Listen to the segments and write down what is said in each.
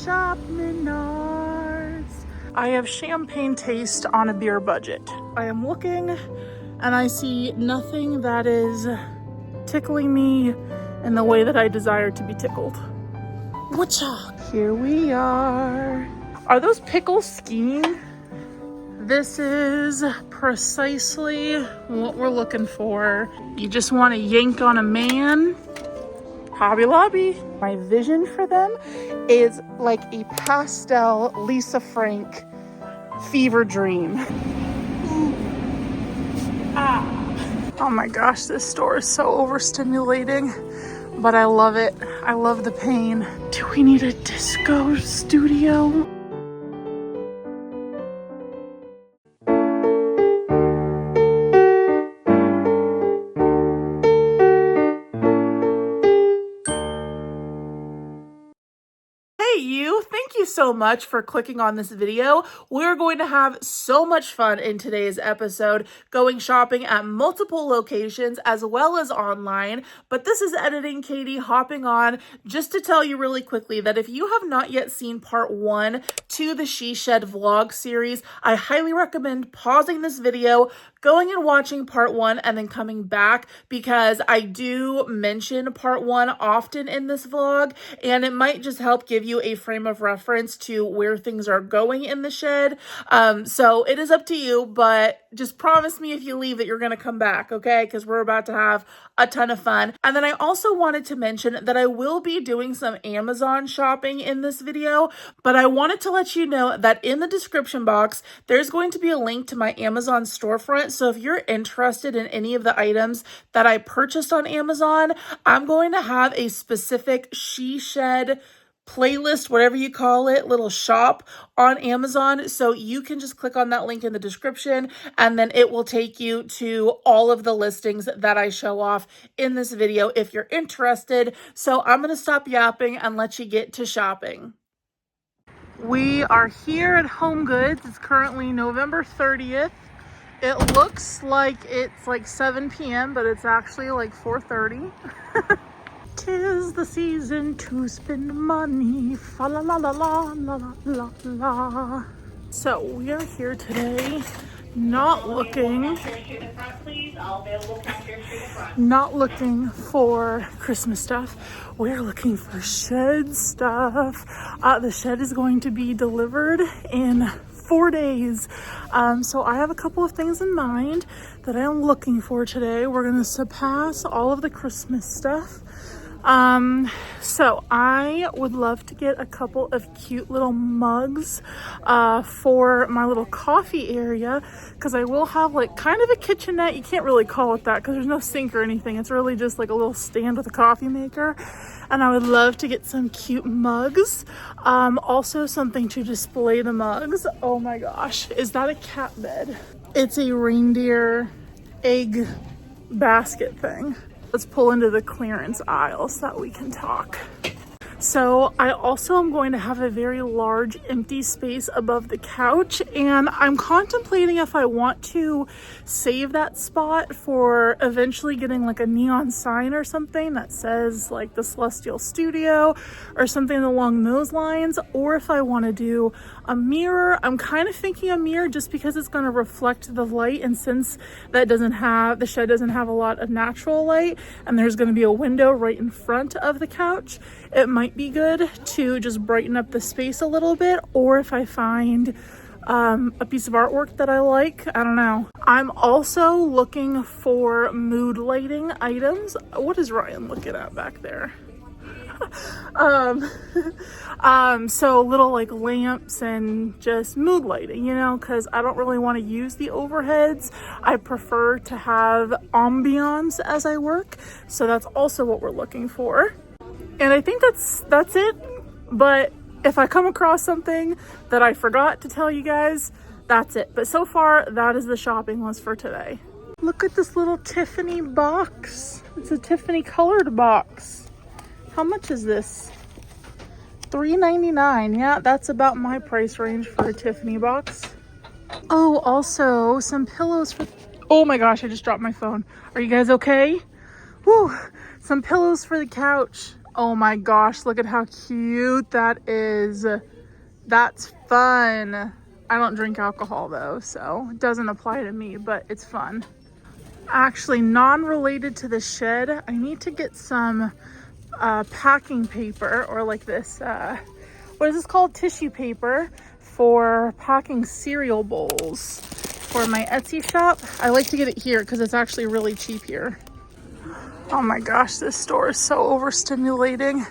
shop Menards. I have champagne taste on a beer budget. I am looking and I see nothing that is tickling me in the way that I desire to be tickled. Whatcha? Here we are. Are those pickles skiing? This is precisely what we're looking for. You just want to yank on a man. Hobby Lobby. My vision for them is like a pastel Lisa Frank fever dream. Oh my gosh, this store is so overstimulating, but I love it. I love the pain. Do we need a disco studio? Thank you so much for clicking on this video. We're going to have so much fun in today's episode, going shopping at multiple locations as well as online. But this is Editing Katie hopping on just to tell you really quickly that if you have not yet seen part 1 to the She Shed vlog series, I highly recommend pausing this video, going and watching part 1 and then coming back, because I do mention part 1 often in this vlog and it might just help give you a frame of reference to where things are going in the shed. So it is up to you, but just promise me if you leave that you're going to come back, okay? Because we're about to have a ton of fun. And then I also wanted to mention that I will be doing some Amazon shopping in this video, but I wanted to let you know that in the description box, there's going to be a link to my Amazon storefront. So if you're interested in any of the items that I purchased on Amazon, I'm going to have a specific She Shed playlist, whatever you call it, little shop on Amazon. So you can just click on that link in the description and then it will take you to all of the listings that I show off in this video if you're interested. So I'm going to stop yapping and let you get to shopping. We are here at HomeGoods. It's currently November 30th. It looks like it's like 7 p.m., but it's actually like 4:30. 'Tis the season to spend money. Fa la la la la la la la. So we are here today, not looking for Christmas stuff. We're looking for shed stuff. The shed is going to be delivered in 4 days. So I have a couple of things in mind that I am looking for today. We're going to surpass all of the Christmas stuff. So I would love to get a couple of cute little mugs for my little coffee area, because I will have like kind of a kitchenette. You can't really call it that because there's no sink or anything. It's really just like a little stand with a coffee maker, and I would love to get some cute mugs. Also something to display the mugs. Oh my gosh, is that a cat bed? It's a reindeer egg basket thing. Let's pull into the clearance aisle so that we can talk. So I also am going to have a very large empty space above the couch, and I'm contemplating if I want to save that spot for eventually getting like a neon sign or something that says like the Celestial Studio or something along those lines, or if I want to do a mirror. I'm kind of thinking a mirror just because it's going to reflect the light, and since that the shed doesn't have a lot of natural light and there's going to be a window right in front of the couch, it might be good to just brighten up the space a little bit. Or if I find a piece of artwork that I like, I don't know. I'm also looking for mood lighting items. What is Ryan looking at back there? So little like lamps and just mood lighting, you know, because I don't really want to use the overheads. I prefer to have ambiance as I work. So that's also what we're looking for. And I think that's it. But if I come across something that I forgot to tell you guys, that's it. But so far, that is the shopping list for today. Look at this little Tiffany box. It's a Tiffany colored box. How much is this? $3.99. Yeah, that's about my price range for a Tiffany box. Oh, also some pillows for... Oh my gosh, I just dropped my phone. Are you guys okay? Woo! Some pillows for the couch. Oh my gosh, look at how cute that is. That's fun. I don't drink alcohol though, so it doesn't apply to me, but it's fun. Actually, non-related to the shed, I need to get some packing paper, or like this, what is this called? Tissue paper for packing cereal bowls for my Etsy shop. I like to get it here because it's actually really cheap here. Oh my gosh, this store is so overstimulating,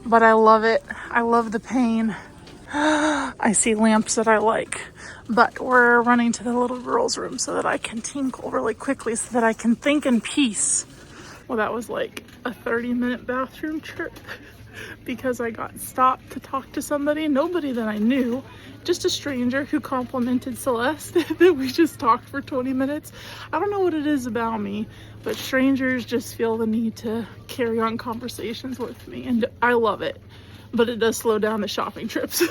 but I love it. I love the pain. I see lamps that I like, but we're running to the little girl's room so that I can tinkle really quickly so that I can think in peace. Well, that was like a 30-minute bathroom trip because I got stopped to talk to somebody, nobody that I knew, just a stranger who complimented Celeste that we just talked for 20 minutes. I don't know what it is about me, but strangers just feel the need to carry on conversations with me, and I love it. But it does slow down the shopping trips.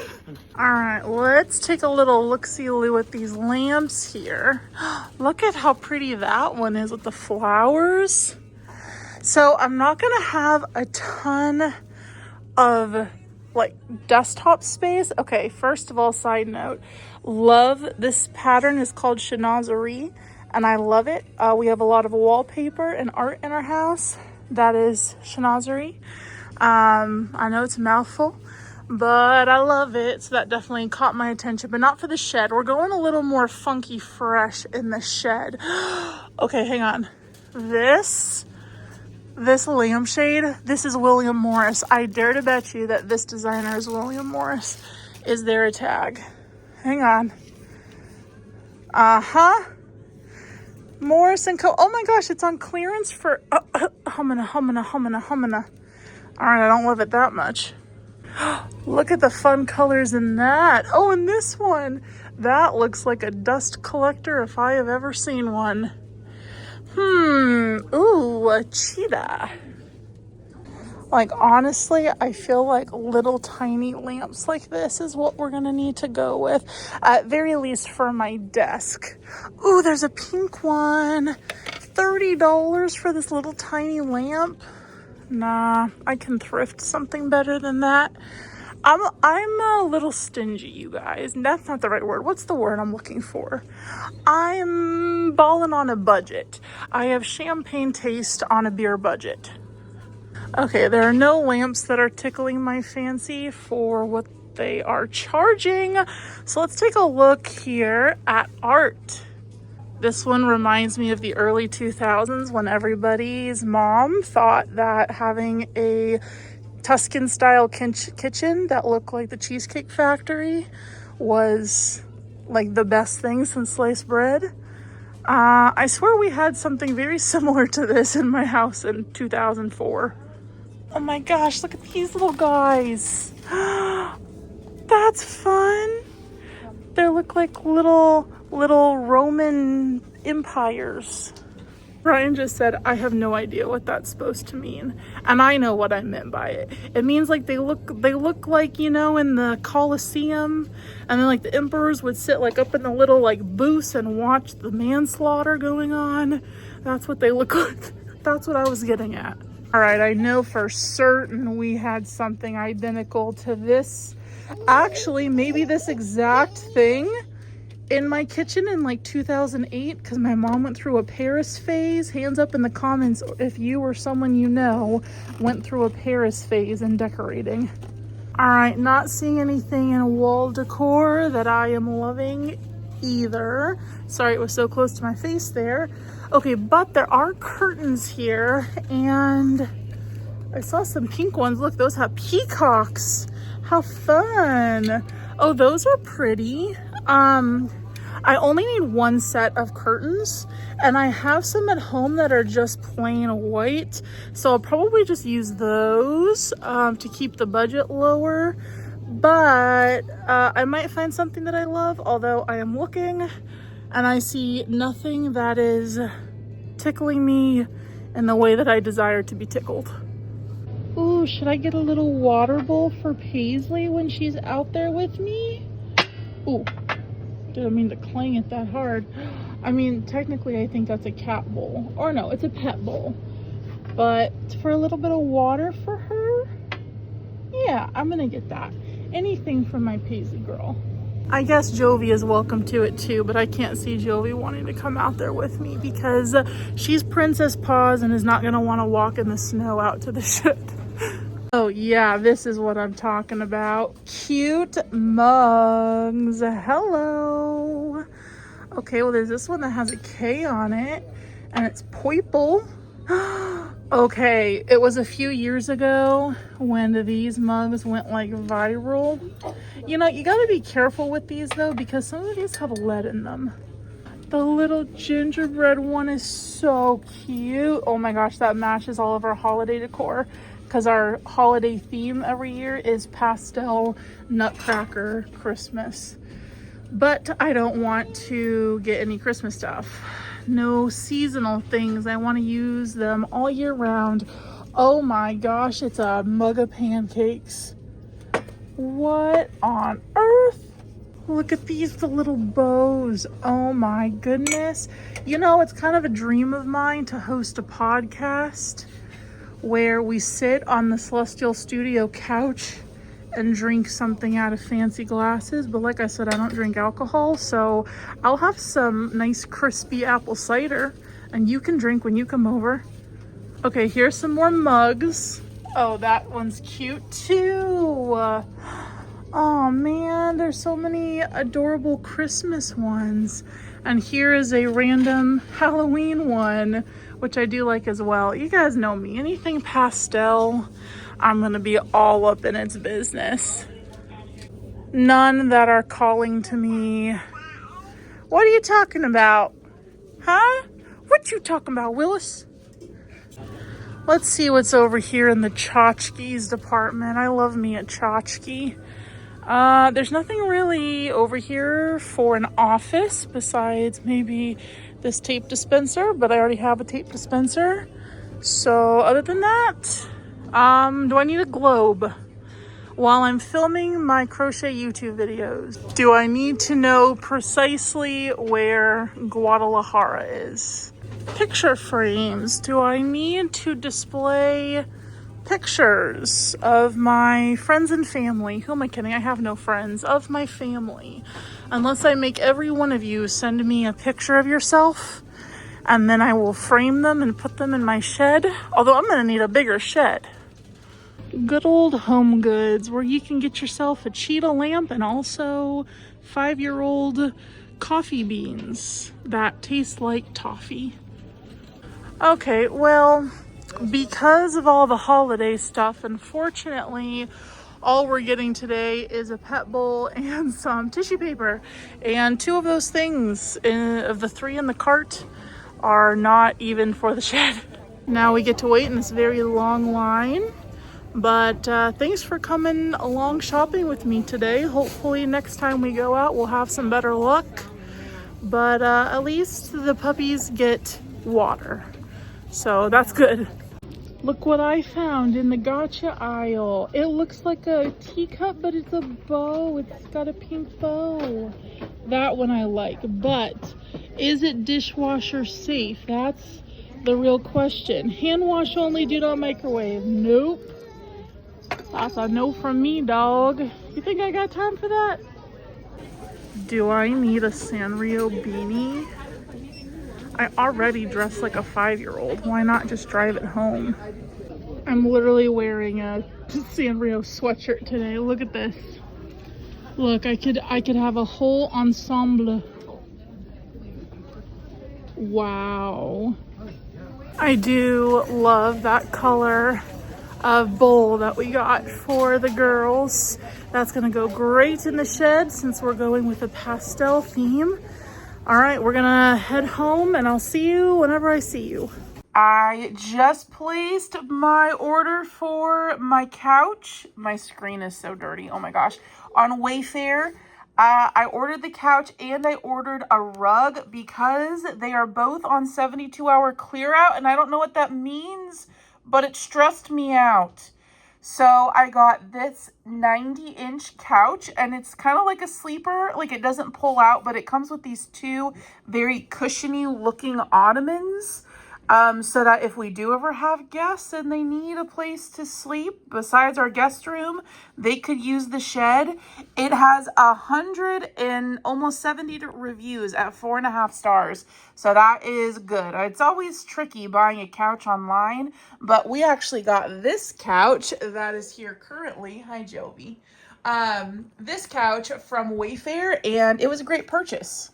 All right, let's take a little look-see-loo at these lamps here. Look at how pretty that one is with the flowers. So I'm not gonna have a ton of like desktop space. Okay, first of all, side note, love this pattern. Is called chinoiserie, and I love it. We have a lot of wallpaper and art in our house that is chinoiserie. I know it's a mouthful, but I love it. So that definitely caught my attention, but not for the shed. We're going a little more funky fresh in the shed. Okay, hang on. This lampshade, this is William Morris. I dare to bet you that this designer is William Morris. Is there a tag? Hang on. Morris & Co. Oh my gosh, it's on clearance for humana. All right, I don't love it that much. Look at the fun colors in that. Oh, and this one. That looks like a dust collector if I have ever seen one. Ooh, a cheetah. Like, honestly, I feel like little tiny lamps like this is what we're gonna need to go with. At very least for my desk. Ooh, there's a pink one. $30 for this little tiny lamp. Nah, I can thrift something better than that. I'm a little stingy, you guys. That's not the right word. What's the word I'm looking for? I'm balling on a budget. I have champagne taste on a beer budget. Okay, there are no lamps that are tickling my fancy for what they are charging. So let's take a look here at art. This one reminds me of the early 2000s when everybody's mom thought that having a Tuscan style kitchen that looked like the Cheesecake Factory was like the best thing since sliced bread. I swear we had something very similar to this in my house in 2004. Oh my gosh, look at these little guys. That's fun. They look like little Roman empires. Brian just said, I have no idea what that's supposed to mean. And I know what I meant by it. It means like they look like, you know, in the Colosseum, and then like the emperors would sit like up in the little like booths and watch the manslaughter going on. That's what they look like. That's what I was getting at. All right, I know for certain we had something identical to this. Actually, maybe this exact thing in my kitchen in like 2008, because my mom went through a Paris phase. Hands up in the comments if you or someone you know went through a Paris phase in decorating. All right, not seeing anything in wall decor that I am loving either. Sorry, it was so close to my face there. Okay, but there are curtains here, and I saw some pink ones. Look, those have peacocks. How fun. Oh, those are pretty. I only need one set of curtains, and I have some at home that are just plain white, so I'll probably just use those to keep the budget lower. But I might find something that I love, although I am looking and I see nothing that is tickling me in the way that I desire to be tickled. Ooh, should I get a little water bowl for Paisley when she's out there with me? Ooh, didn't mean to clang it that hard. I mean, technically I think that's a cat bowl. Or no, it's a pet bowl. But for a little bit of water for her, Yeah, I'm gonna get that. Anything from my Paisley girl. I guess Jovi is welcome to it too, but I can't see Jovi wanting to come out there with me because she's Princess Paws and is not gonna want to walk in the snow out to the shed. Oh yeah, this is what I'm talking about. Cute mugs. Hello. Okay, well there's this one that has a K on it and it's purple. Okay, it was a few years ago when these mugs went like viral. You know, you gotta be careful with these though because some of these have lead in them. The little gingerbread one is so cute. Oh my gosh, that matches all of our holiday decor because our holiday theme every year is pastel nutcracker Christmas. But I don't want to get any Christmas stuff. No seasonal things. I want to use them all year round. Oh my gosh, it's a mug of pancakes. What on earth? Look at these, the little bows. Oh my goodness. You know, it's kind of a dream of mine to host a podcast where we sit on the Celestial Studio couch and drink something out of fancy glasses. But like I said, I don't drink alcohol, so I'll have some nice crispy apple cider and you can drink when you come over. Okay, here's some more mugs. Oh, that one's cute too. Oh man, there's so many adorable Christmas ones. And here is a random Halloween one, which I do like as well. You guys know me, anything pastel, I'm gonna be all up in its business. None that are calling to me. What are you talking about? Huh? What you talking about, Willis? Let's see what's over here in the tchotchkes department. I love me a tchotchke. There's nothing really over here for an office besides maybe this tape dispenser, but I already have a tape dispenser. So other than that, do I need a globe? While I'm filming my crochet YouTube videos, do I need to know precisely where Guadalajara is? Picture frames. Do I need to display pictures of my friends and family? Who am I kidding? I have no friends. Of my family. Unless I make every one of you send me a picture of yourself, and then I will frame them and put them in my shed. Although I'm gonna need a bigger shed. Good old HomeGoods, where you can get yourself a cheetah lamp and also 5-year-old coffee beans that taste like toffee. Okay, well, because of all the holiday stuff, unfortunately, all we're getting today is a pet bowl and some tissue paper. And 2 of those things of the 3 in the cart are not even for the shed. Now we get to wait in this very long line. But thanks for coming along shopping with me today. Hopefully next time we go out, we'll have some better luck. But at least the puppies get water. So that's good. Look what I found in the gotcha aisle. It looks like a teacup, but it's a bow. It's got a pink bow. That one I like. But is it dishwasher safe? That's the real question. Hand wash only, do not microwave. Nope. That's a no from me, dog. You think I got time for that? Do I need a Sanrio beanie? I already dress like a 5-year-old. Why not just drive it home? I'm literally wearing a Sanrio sweatshirt today. Look at this. Look, I could have a whole ensemble. Wow. I do love that color of bowl that we got for the girls. That's gonna go great in the shed since we're going with a pastel theme. All right, we're gonna head home and I'll see you whenever I see you. I just placed my order for my couch. My screen is so dirty, oh my gosh. On Wayfair, I ordered the couch and I ordered a rug because they are both on 72-hour clear out, and I don't know what that means, but it stressed me out. So I got this 90-inch couch, and it's kind of like a sleeper. Like, it doesn't pull out, but it comes with these 2 very cushiony looking ottomans. so that if we do ever have guests and they need a place to sleep besides our guest room, they could use the shed. It has 100 and almost 70 reviews at 4.5 stars. So that is good. It's always tricky buying a couch online, but we actually got this couch that is here currently. Hi, Jovi. This couch from Wayfair, and it was a great purchase.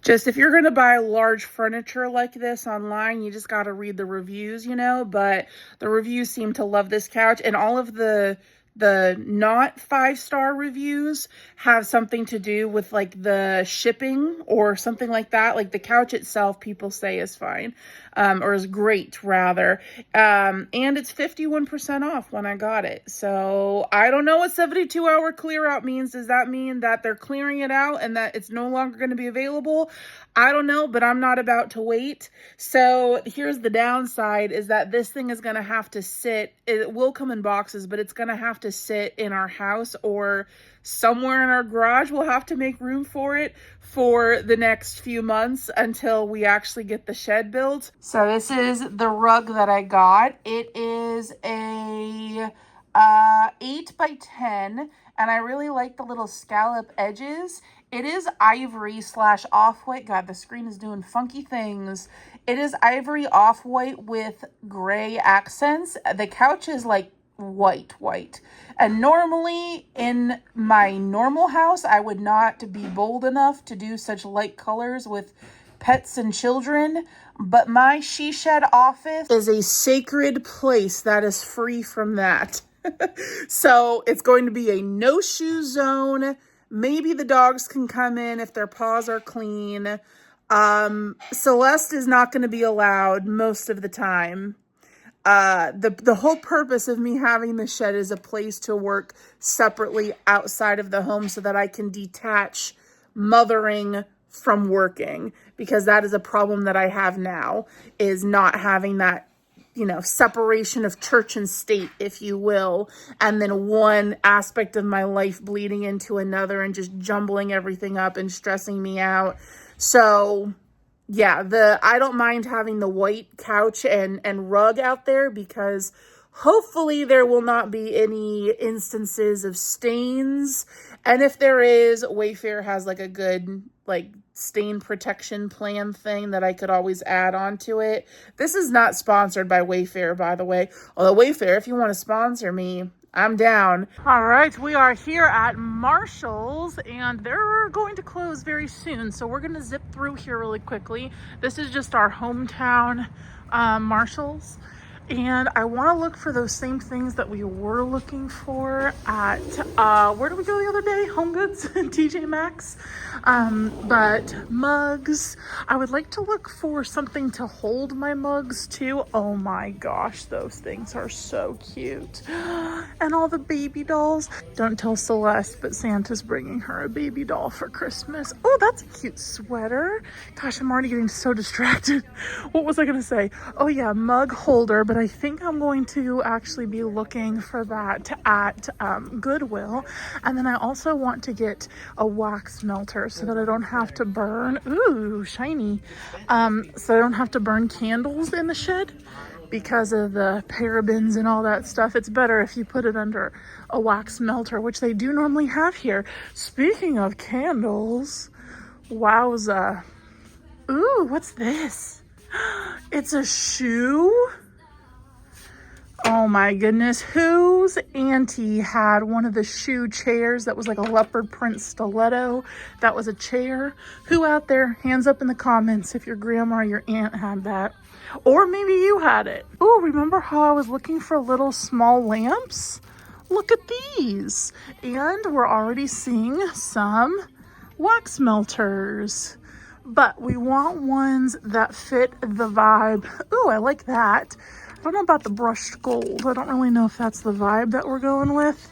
Just if you're going to buy large furniture like this online, you just got to read the reviews, you know, but the reviews seem to love this couch, and all of the not 5-star reviews have something to do with like the shipping or something like that. Like the couch itself, people say is fine, or is great rather. And it's 51% off when I got it. So I don't know what 72-hour clear out means. Does that mean that they're clearing it out and that it's no longer going to be available? I don't know, but I'm not about to wait. So here's the downside, is that this thing is going to have to sit. It will come in boxes, but it's going to have to sit in our house or somewhere in our garage. We'll have to make room for it for the next few months until we actually get the shed built. So this is the rug that I got. It is a 8 by 10, and I really like the little scallop edges. It is ivory / off-white. God, the screen is doing funky things. It is ivory off-white with gray accents. The couch is like white. And normally in my normal house, I would not be bold enough to do such light colors with pets and children. But my she shed office is a sacred place that is free from that. So it's going to be a no shoe zone. Maybe the dogs can come in if their paws are clean. Celeste is not going to be allowed most of the time. The whole purpose of me having the shed is a place to work separately outside of the home so that I can detach mothering from working, because that is a problem that I have now, is not having that, you know, separation of church and state, if you will, and then one aspect of my life bleeding into another and just jumbling everything up and stressing me out. So yeah, I don't mind having the white couch and rug out there, because hopefully there will not be any instances of stains. And if there is, Wayfair has like a good like stain protection plan thing that I could always add on to it. This is not sponsored by Wayfair, by the way. Although Wayfair, if you want to sponsor me, I'm down. All right, we are here at Marshall's, and they're going to close very soon. So we're going to zip through here really quickly. This is just our hometown Marshall's. And I want to look for those same things that we were looking for at, where did we go the other day? HomeGoods and TJ Maxx. But mugs, I would like to look for something to hold my mugs too. Oh my gosh, those things are so cute. And all the baby dolls. Don't tell Celeste, but Santa's bringing her a baby doll for Christmas. Oh, that's a cute sweater. Gosh, I'm already getting so distracted. What was I going to say? Oh yeah, mug holder, but I think I'm going to actually be looking for that at Goodwill. And then I also want to get a wax melter so that I don't have to burn, ooh, shiny, so I don't have to burn candles in the shed because of the parabens and all that stuff. It's better if you put it under a wax melter, which they do normally have here. Speaking of candles, wowza. Ooh, what's this? It's a shoe? Oh my goodness, whose auntie had one of the shoe chairs that was like a leopard print stiletto? That was a chair. Who out there, hands up in the comments if your grandma or your aunt had that. Or maybe you had it. Oh, remember how I was looking for little small lamps? Look at these. And we're already seeing some wax melters. But we want ones that fit the vibe. Ooh, I like that. I don't know about the brushed gold. I don't really know if that's the vibe that we're going with.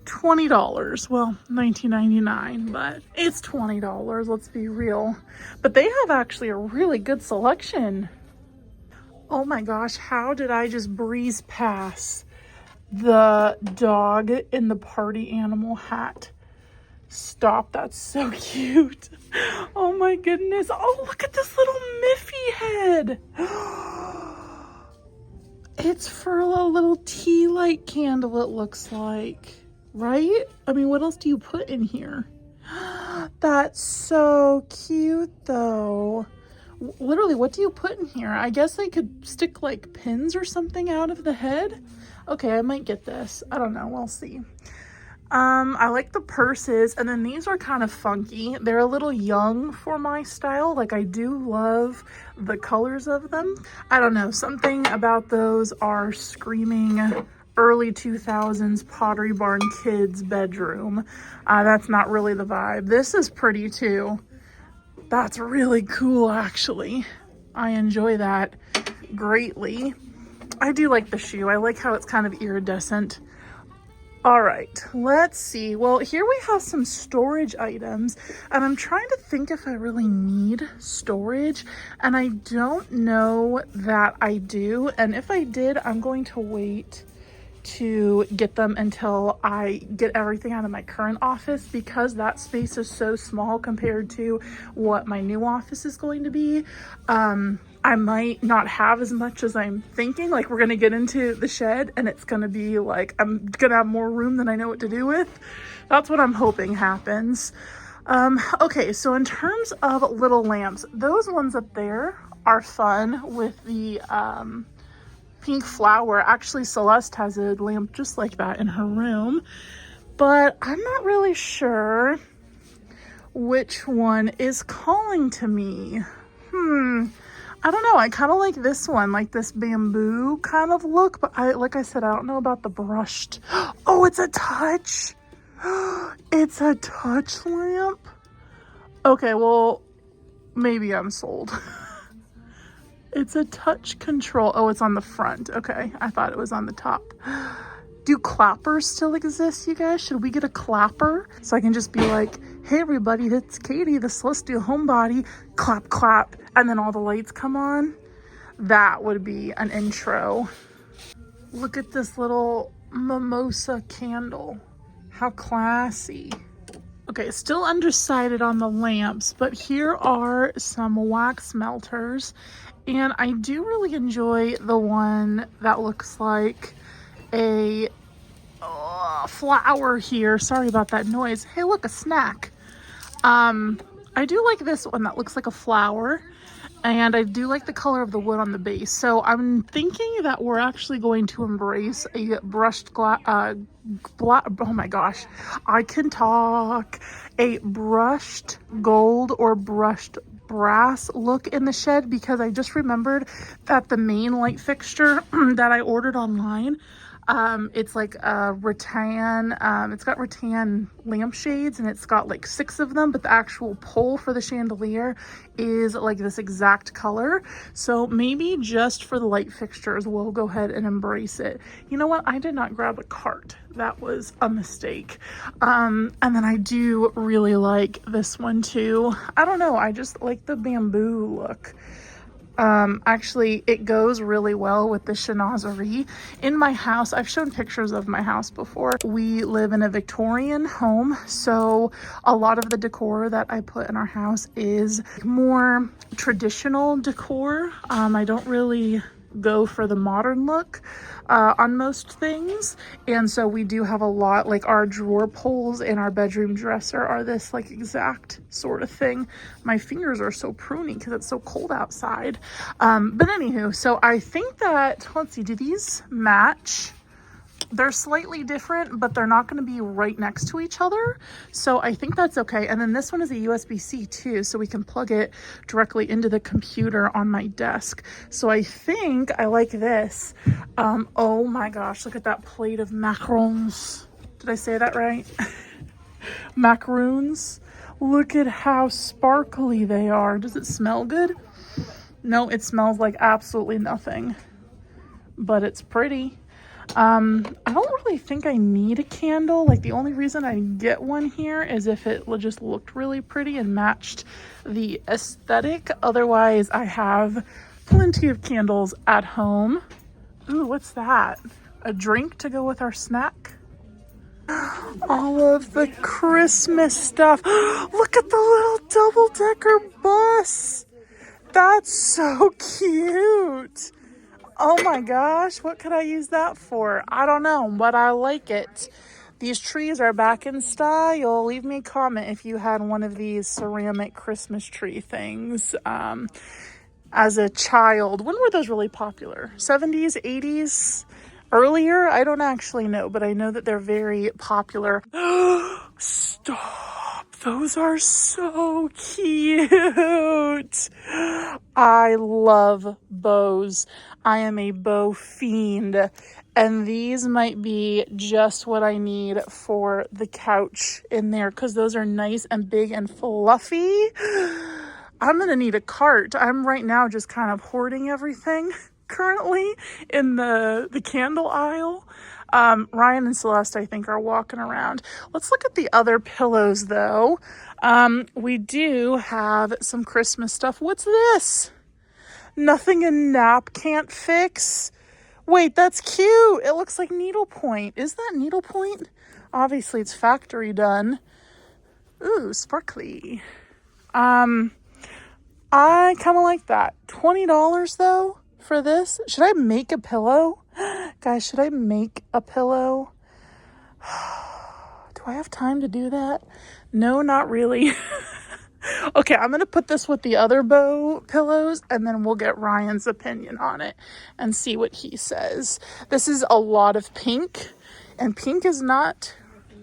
$20. Well, $19.99, but it's $20. Let's be real. But they have actually a really good selection. Oh my gosh, how did I just breeze past the dog in the party animal hat? Stop, that's so cute. Oh my goodness. Oh, look at this little Miffy head. It's for a little tea light candle, it looks like, right? I mean, what else do you put in here? That's so cute though. Literally, what do you put in here? I guess I could stick like pins or something out of the head. Okay, I might get this. I don't know, we'll see. I like the purses, and then these are kind of funky. They're a little young for my style. Like, I do love the colors of them. I don't know, something about those are screaming early 2000s Pottery Barn kids bedroom. That's not really the vibe. This is pretty too. That's really cool, actually. I enjoy that greatly. I do like the shoe. I like how it's kind of iridescent. All right, let's see. Well, here we have some storage items, and I'm trying to think if I really need storage, and I don't know that I do. And if I did, I'm going to wait to get them until I get everything out of my current office, because that space is so small compared to what my new office is going to be. I might not have as much as I'm thinking. Like, we're gonna get into the shed and it's gonna be like, I'm gonna have more room than I know what to do with. That's what I'm hoping happens. Okay, so in terms of little lamps, those ones up there are fun with the pink flower. Actually, Celeste has a lamp just like that in her room, but I'm not really sure which one is calling to me. I don't know. I kind of like this one, like this bamboo kind of look, but like I said, I don't know about the brushed. Oh, it's a touch. It's a touch lamp. Okay, well, maybe I'm sold. It's a touch control. Oh, it's on the front. Okay, I thought it was on the top. Do clappers still exist, you guys? Should we get a clapper? So I can just be like, hey everybody, it's Katie, the Celestial Homebody. Clap, clap. And then all the lights come on. That would be an intro. Look at this little mimosa candle. How classy. Okay, still undecided on the lamps, but here are some wax melters. And I do really enjoy the one that looks like a flower here. Sorry about that noise. Hey, look, a snack. I do like this one that looks like a flower, and I do like the color of the wood on the base. So I'm thinking that we're actually going to embrace a brushed oh my gosh, I can talk. A brushed gold or brushed brass look in the shed, because I just remembered that the main light fixture that I ordered online, it's like a rattan, it's got rattan lampshades, and it's got like 6 of them, but the actual pole for the chandelier is like this exact color. So maybe just for the light fixtures, we'll go ahead and embrace it. You know what? I did not grab a cart. That was a mistake. And then I do really like this one too. I don't know. I just like the bamboo look. Actually, it goes really well with the chinoiserie. In my house, I've shown pictures of my house before. We live in a Victorian home, so a lot of the decor that I put in our house is more traditional decor. I don't really go for the modern look on most things, and so we do have a lot, like our drawer pulls in our bedroom dresser are this like exact sort of thing. My fingers are so pruny because it's so cold outside, but anywho, so I think that, let's see, do these match? They're slightly different, but they're not going to be right next to each other. So I think that's okay. And then this one is a USB-C too, so we can plug it directly into the computer on my desk. So I think I like this. Oh my gosh, look at that plate of macarons. Did I say that right? Macaroons. Look at how sparkly they are. Does it smell good? No, it smells like absolutely nothing, but it's pretty. I don't really think I need a candle. Like, the only reason I get one here is if it just looked really pretty and matched the aesthetic. Otherwise, I have plenty of candles at home. Ooh, what's that? A drink to go with our snack? All of the Christmas stuff. Look at the little double-decker bus. That's so cute. Oh my gosh, what could I use that for? I don't know, but I like it. These trees are back in style. Leave me a comment if you had one of these ceramic Christmas tree things as a child. When were those really popular? 70s, 80s? Earlier? I don't actually know, but I know that they're very popular. Stop! Those are so cute. I love bows. I am a bow fiend, and these might be just what I need for the couch in there because those are nice and big and fluffy. I'm gonna need a cart. I'm right now just kind of hoarding everything currently in the candle aisle. Ryan and Celeste, I think, are walking around. Let's look at the other pillows, though. We do have some Christmas stuff. What's this? Nothing a nap can't fix. Wait, that's cute. It looks like needlepoint. Is that needlepoint? Obviously, it's factory done. Ooh, sparkly. I kind of like that. $20 though for this. Should I make a pillow? Guys, should I make a pillow? Do I have time to do that? No, not really. Okay, I'm going to put this with the other bow pillows and then we'll get Ryan's opinion on it and see what he says. This is a lot of pink, and pink is not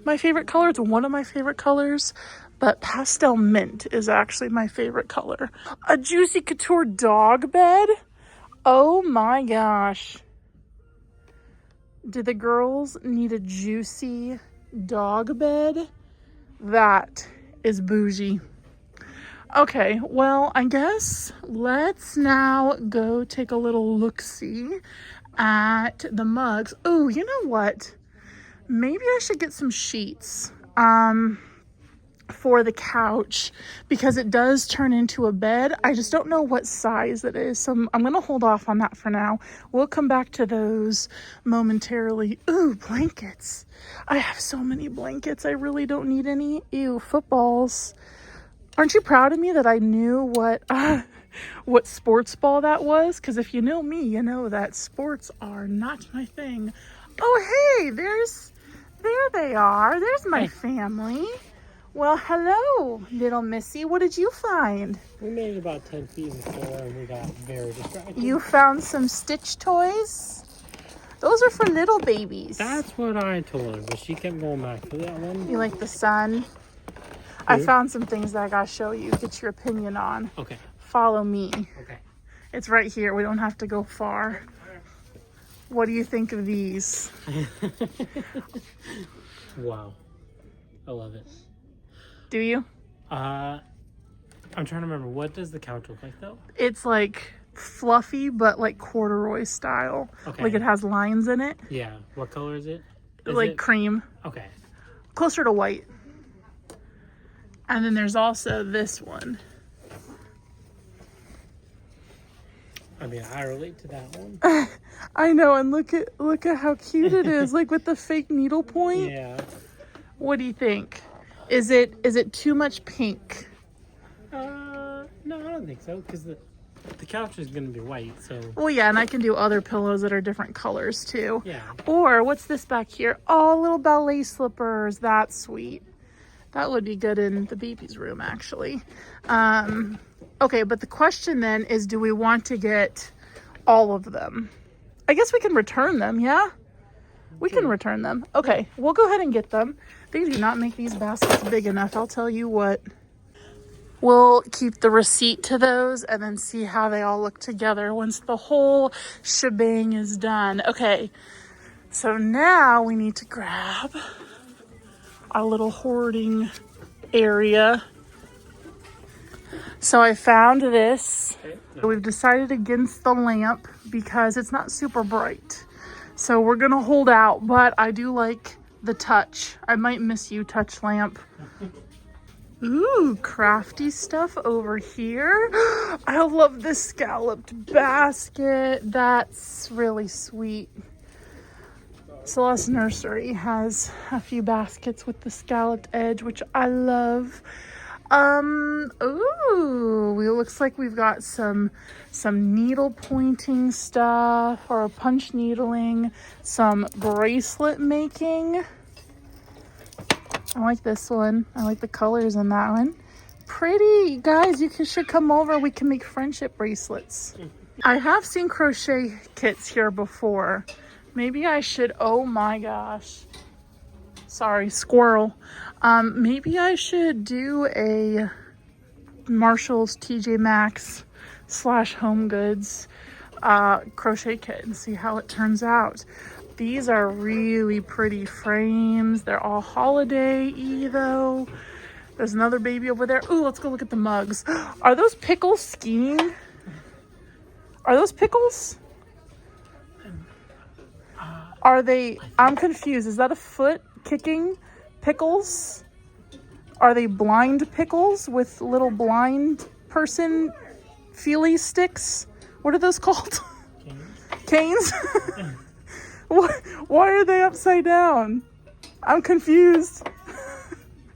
my favorite color. It's one of my favorite colors, but pastel mint is actually my favorite color. A Juicy Couture dog bed. Oh my gosh. Do the girls need a juicy dog bed? That is bougie. Okay, well, I guess let's now go take a little look-see at the mugs. Oh, you know what? Maybe I should get some sheets for the couch because it does turn into a bed. I just don't know what size it is, so I'm going to hold off on that for now. We'll come back to those momentarily. Ooh, blankets. I have so many blankets. I really don't need any. Ew, footballs. Aren't you proud of me that I knew what sports ball that was? Because if you know me, you know that sports are not my thing. Oh, hey, there they are. There's my family. Well, hello, little Missy. What did you find? We made it about 10 feet in the floor and we got very distracted. You found some Stitch toys? Those are for little babies. That's what I told her, but she kept going back to that one. You like the sun? I found some things that I gotta show you, get your opinion on. Okay. Follow me. Okay. It's right here. We don't have to go far. What do you think of these? Wow. I love it. Do you? I'm trying to remember. What does the couch look like, though? It's like fluffy, but like corduroy style. Okay. Like it has lines in it. Yeah. What color is it? Like cream. Okay. Closer to white. And then there's also this one. I mean, I relate to that one. I know, and look at how cute it is, like with the fake needlepoint. Yeah. What do you think? Is it too much pink? No, I don't think so, because the couch is going to be white, so... Well, yeah, and I can do other pillows that are different colors, too. Yeah. Or, what's this back here? Oh, little ballet slippers. That's sweet. That would be good in the baby's room, actually. Okay, but the question then is, do we want to get all of them? I guess we can return them, yeah? We can return them. Okay, we'll go ahead and get them. They do not make these baskets big enough, I'll tell you what. We'll keep the receipt to those and then see how they all look together once the whole shebang is done. Okay, so now we need to grab our little hoarding area. So I found this. We've decided against the lamp because it's not super bright. So we're gonna hold out, but I do like the touch. I might miss you, touch lamp. Ooh, crafty stuff over here. I love this scalloped basket. That's really sweet. Celeste Nursery has a few baskets with the scalloped edge, which I love. Ooh, it looks like we've got some needle pointing stuff or punch needling, some bracelet making. I like this one. I like the colors in that one. Pretty. Guys, should come over. We can make friendship bracelets. I have seen crochet kits here before. Maybe I should, oh my gosh. Sorry, squirrel. Maybe I should do a Marshall's TJ Maxx / HomeGoods crochet kit and see how it turns out. These are really pretty frames. They're all holiday-y though. There's another baby over there. Ooh, let's go look at the mugs. Are those pickles skiing? Are those pickles? Are they, I'm confused. Is that a foot kicking pickles? Are they blind pickles with little blind person feely sticks? What are those called? Canes? Why are they upside down? I'm confused.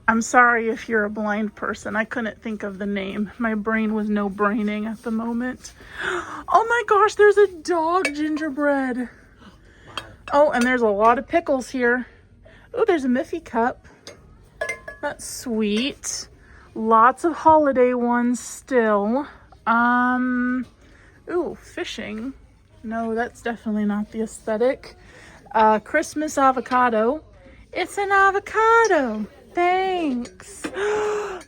I'm sorry if you're a blind person. I couldn't think of the name. My brain was no braining at the moment. Oh my gosh, there's a dog gingerbread. Oh, and there's a lot of pickles here. Oh, there's a Miffy cup. That's sweet. Lots of holiday ones still. Ooh, fishing. No, that's definitely not the aesthetic. Christmas avocado. It's an avocado. Thanks.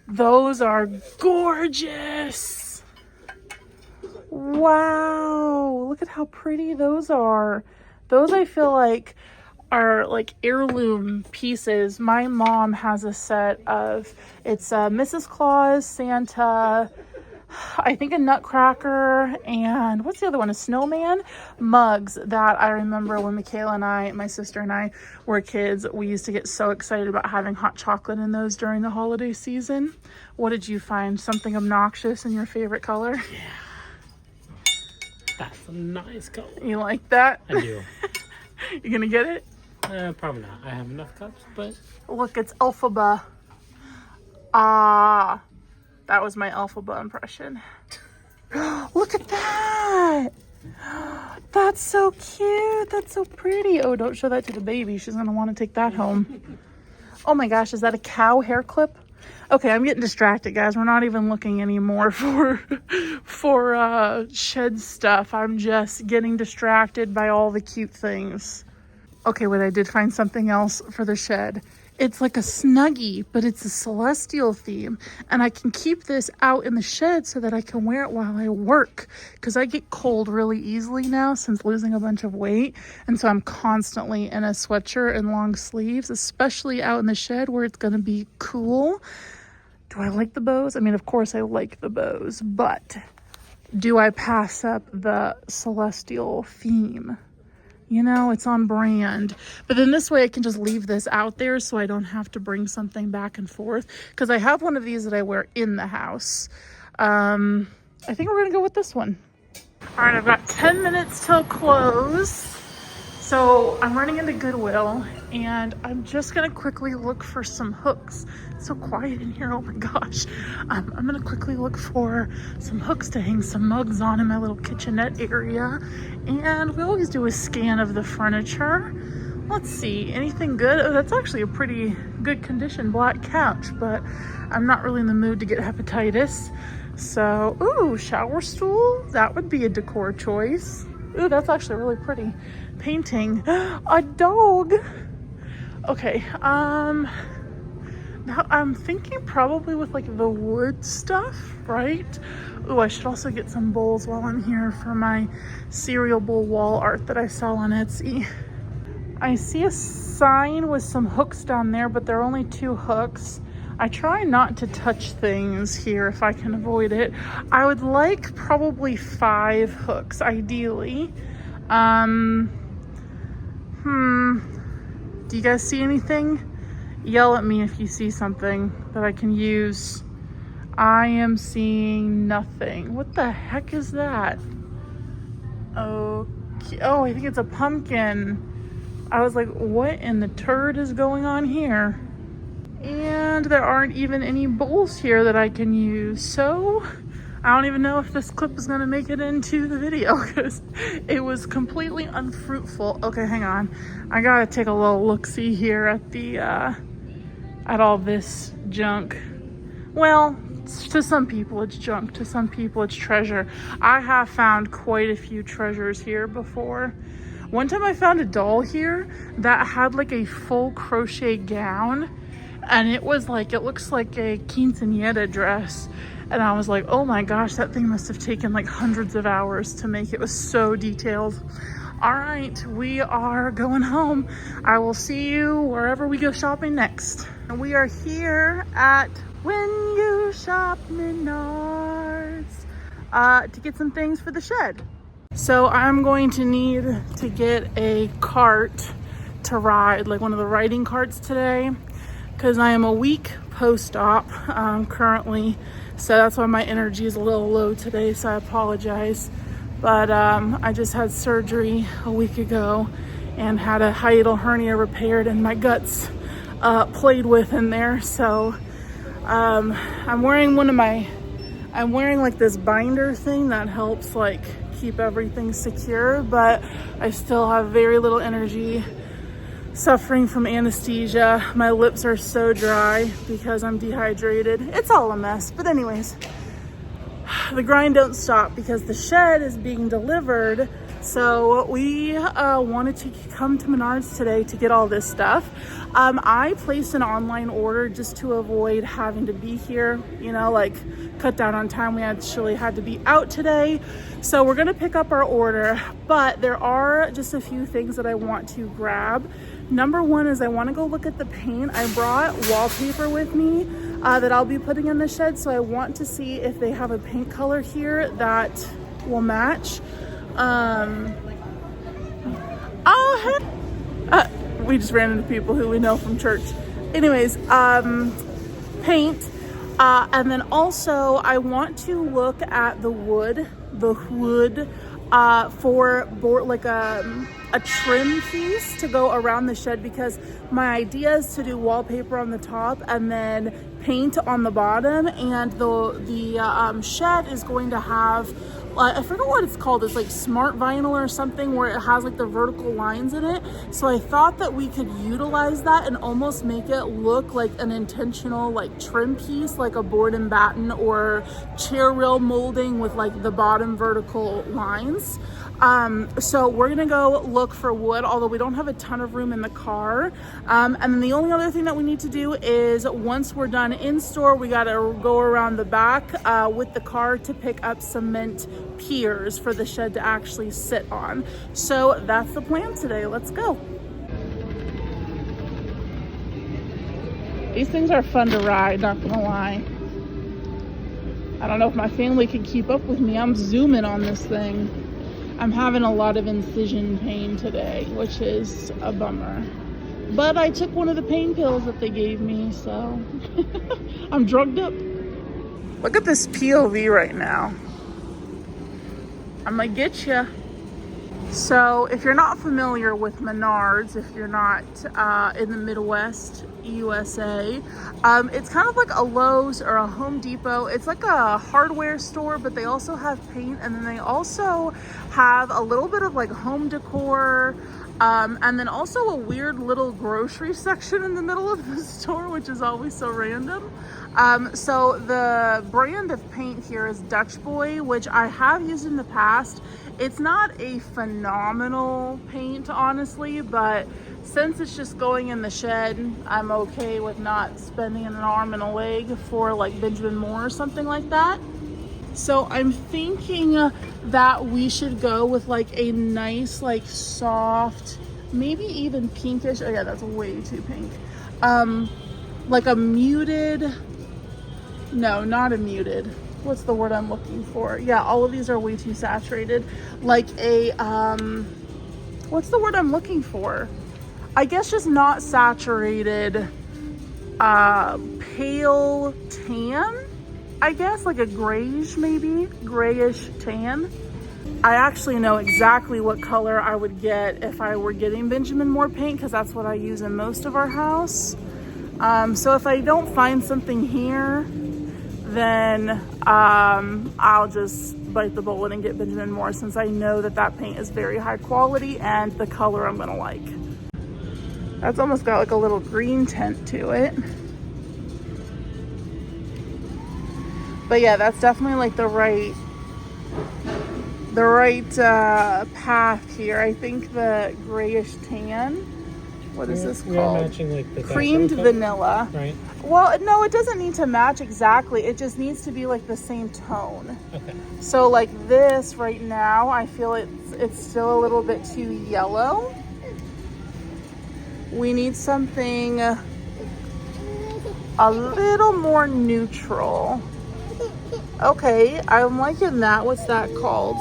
Those are gorgeous. Wow. Look at how pretty those are. Those I feel like are like heirloom pieces. My mom has a set of, it's Mrs. Claus, Santa, I think a Nutcracker, and what's the other one? A snowman? Mugs that I remember when Michaela and I, my sister and I were kids, we used to get so excited about having hot chocolate in those during the holiday season. What did you find? Something obnoxious in your favorite color? Yeah. That's a nice color. You like that? I do. You gonna get it? Probably not. I have enough cups, but... Look, it's Elphaba. Ah, that was my Elphaba impression. Look at that. That's so cute. That's so pretty. Oh, don't show that to the baby. She's gonna want to take that home. Oh my gosh, is that a cow hair clip? Okay, I'm getting distracted, guys. We're not even looking anymore for shed stuff. I'm just getting distracted by all the cute things. Okay, wait, I did find something else for the shed. It's like a Snuggie, but it's a celestial theme. And I can keep this out in the shed so that I can wear it while I work. Because I get cold really easily now since losing a bunch of weight. And so I'm constantly in a sweatshirt and long sleeves, especially out in the shed where it's going to be cool. Do I like the bows? I mean, of course I like the bows, but do I pass up the celestial theme? You know, it's on brand. But then this way I can just leave this out there so I don't have to bring something back and forth. Because I have one of these that I wear in the house. I think we're going to go with this one. All right, I've got 10 minutes till close. So I'm running into Goodwill and I'm just going to quickly look for some hooks. It's so quiet in here. Oh my gosh. I'm going to quickly look for some hooks to hang some mugs on in my little kitchenette area. And we always do a scan of the furniture. Let's see, anything good? Oh, that's actually a pretty good condition black couch, but I'm not really in the mood to get hepatitis. So, ooh, shower stool. That would be a decor choice. Ooh, that's actually really pretty. Painting. A dog. Okay, now I'm thinking probably with like the wood stuff, right? Ooh, I should also get some bowls while I'm here for my cereal bowl wall art that I saw on Etsy. I see a sign with some hooks down there, but there are only 2 hooks. I try not to touch things here if I can avoid it. I would like probably 5 hooks, ideally. Do you guys see anything? Yell at me if you see something that I can use. I am seeing nothing. What the heck is that? Okay. Oh, I think it's a pumpkin. I was like, what in the turd is going on here? And there aren't even any bowls here that I can use. So I don't even know if this clip is gonna make it into the video because it was completely unfruitful. Okay, hang on. I gotta take a little look-see here at the, at all this junk. Well, to some people it's junk, to some people it's treasure. I have found quite a few treasures here before. One time I found a doll here that had like a full crochet gown, and it was like, it looks like a quinceañera dress. And I was like, oh my gosh, that thing must have taken like hundreds of hours to make. It was so detailed. All right, we are going home. I will see you wherever we go shopping next. And we are here at When You Shop Menards to get some things for the shed. So I'm going to need to get a cart to ride, like one of the riding carts today, because I am a week post-op currently. So that's why my energy is a little low today, so I apologize. But I just had surgery a week ago and had a hiatal hernia repaired, and my guts played with in there. So I'm wearing like this binder thing that helps like keep everything secure, but I still have very little energy, suffering from anesthesia. My lips are so dry because I'm dehydrated. It's all a mess. But anyways, the grind don't stop because the shed is being delivered. So we wanted to come to Menards today to get all this stuff. I placed an online order just to avoid having to be here, you know, like cut down on time. We actually had to be out today. So we're gonna pick up our order, but there are just a few things that I want to grab. Number one is I wanna go look at the paint. I brought wallpaper with me that I'll be putting in the shed. So I want to see if they have a paint color here that will match. We just ran into people who we know from church. Anyways, paint. And then also I want to look at the wood for board, like a trim piece to go around the shed, because my idea is to do wallpaper on the top and then paint on the bottom. And the shed is going to have, I forget what it's called. It's like smart vinyl or something, where it has like the vertical lines in it. So I thought that we could utilize that and almost make it look like an intentional like trim piece, like a board and batten or chair rail molding with like the bottom vertical lines. So we're gonna go look for wood, although we don't have a ton of room in the car. And then the only other thing that we need to do is once we're done in store, we gotta go around the back with the car to pick up cement piers for the shed to actually sit on. So that's the plan today. Let's go. These things are fun to ride, not gonna lie. I don't know if my family can keep up with me. I'm zooming on this thing. I'm having a lot of incision pain today, which is a bummer. But I took one of the pain pills that they gave me, so I'm drugged up. Look at this POV right now. I'm gonna get you. So if you're not familiar with Menards, if you're not in the Midwest USA, it's kind of like a Lowe's or a Home Depot. It's like a hardware store, but they also have paint, and then they also have a little bit of like home decor, and then also a weird little grocery section in the middle of the store, which is always so random. So the brand of paint here is Dutch Boy, which I have used in the past. It's not a phenomenal paint, honestly, but since it's just going in the shed, I'm okay with not spending an arm and a leg for like Benjamin Moore or something like that. So I'm thinking that we should go with like a nice, like soft, maybe even pinkish. Oh yeah, that's way too pink. Like a muted, no, not a muted. What's the word I'm looking for? Yeah, all of these are way too saturated. Like a, what's the word I'm looking for? I guess just not saturated, pale tan, I guess, like a grayish, maybe grayish tan. I actually know exactly what color I would get if I were getting Benjamin Moore paint, because that's what I use in most of our house. So if I don't find something here, then I'll just bite the bullet and get Benjamin Moore, since I know that that paint is very high quality and the color I'm gonna like. That's almost got like a little green tint to it. But yeah, that's definitely like the right path here. I think the grayish tan, what is this called? We are matching like the creamed vanilla. Right. Well, no, it doesn't need to match exactly. It just needs to be like the same tone. Okay. So like this right now, I feel it's still a little bit too yellow. We need something a little more neutral. Okay, I'm liking that. What's that called?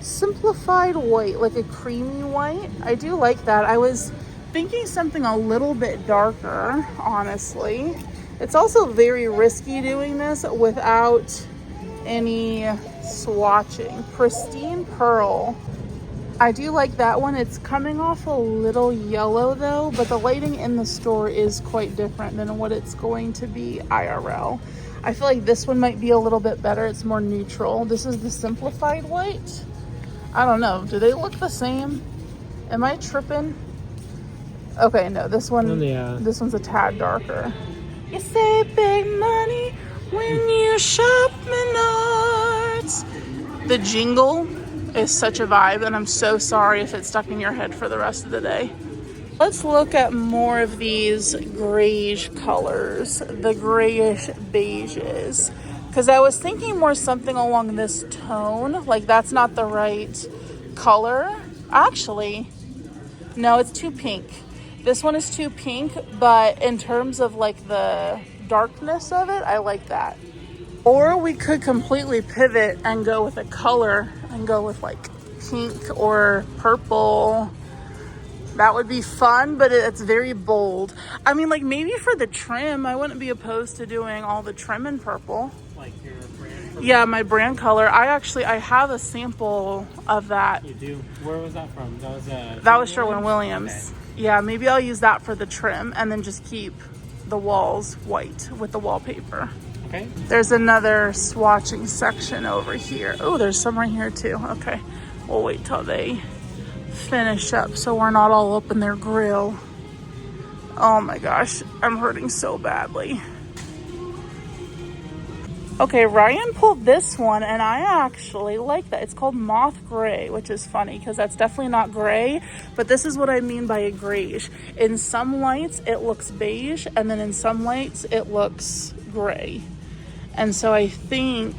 Simplified white, like a creamy white. I do like that. I was thinking something a little bit darker, honestly. It's also very risky doing this without any swatching. Pristine Pearl. I do like that one. It's coming off a little yellow though, but the lighting in the store is quite different than what it's going to be IRL. I feel like this one might be a little bit better. It's more neutral. This is the simplified white. I don't know. Do they look the same? Am I tripping? Okay, no, this one, this one's a tad darker. You save big money when you shop Menards. The jingle is such a vibe, and I'm so sorry if it's stuck in your head for the rest of the day. Let's look at more of these grayish colors, the grayish beiges, because I was thinking more something along this tone. Like that's not the right color. Actually, no, it's too pink. This one is too pink, but in terms of like the darkness of it, I like that. Or we could completely pivot and go with a color and go with like pink or purple. That would be fun, but it's very bold. I mean, like maybe for the trim, I wouldn't be opposed to doing all the trim in purple. Like your brand color? Yeah, my brand color. I have a sample of that. You do? Where was that from? That was Sherwin-Williams. Okay. Yeah, maybe I'll use that for the trim and then just keep the walls white with the wallpaper. Okay. There's another swatching section over here. Oh, there's some right here too. Okay, we'll wait till they finish up so we're not all up in their grill. Oh my gosh, I'm hurting so badly. Okay, Ryan pulled this one and I actually like that. It's called Moth Gray, which is funny because that's definitely not gray, but this is what I mean by a grayish. In some lights it looks beige, and then in some lights it looks gray. And so I think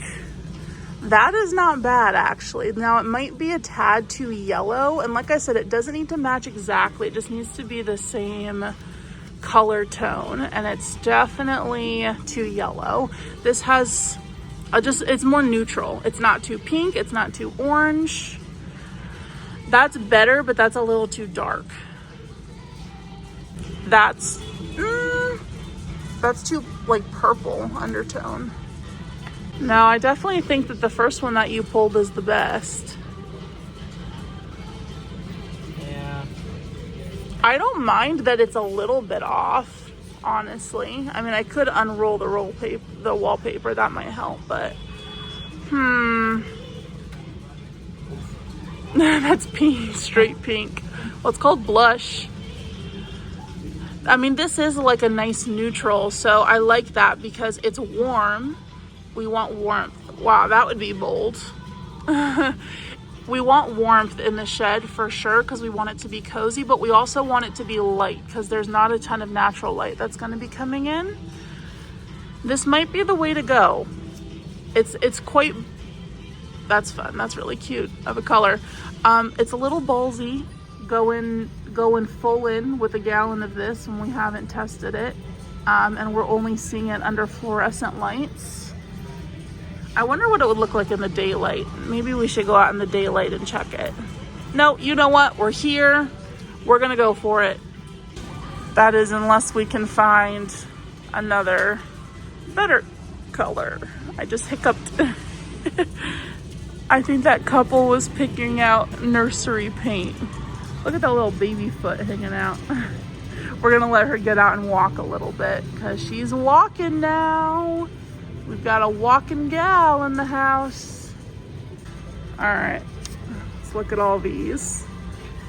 that is not bad actually. Now it might be a tad too yellow, and like I said, it doesn't need to match exactly. It just needs to be the same color tone, and it's definitely too yellow. This has it's more neutral. It's not too pink, it's not too orange. That's better, but that's a little too dark. That's too like purple undertone. No, I definitely think that the first one that you pulled is the best. Yeah. I don't mind that it's a little bit off, honestly. I mean, I could unroll the wallpaper. That might help, but that's pink, straight pink. Well, it's called blush. I mean, this is like a nice neutral, so I like that because it's warm. We want warmth. Wow, that would be bold. We want warmth in the shed for sure because we want it to be cozy, but we also want it to be light because there's not a ton of natural light that's going to be coming in. This might be the way to go. It's quite, that's fun. That's really cute of a color. It's a little ballsy going full in with a gallon of this when we haven't tested it. And we're only seeing it under fluorescent lights. I wonder what it would look like in the daylight. Maybe we should go out in the daylight and check it. No, you know what? We're here. We're gonna go for it. That is, unless we can find another better color. I just hiccuped. I think that couple was picking out nursery paint. Look at that little baby foot hanging out. We're gonna let her get out and walk a little bit because she's walking now. We've got a walking gal in the house. All right, let's look at all these.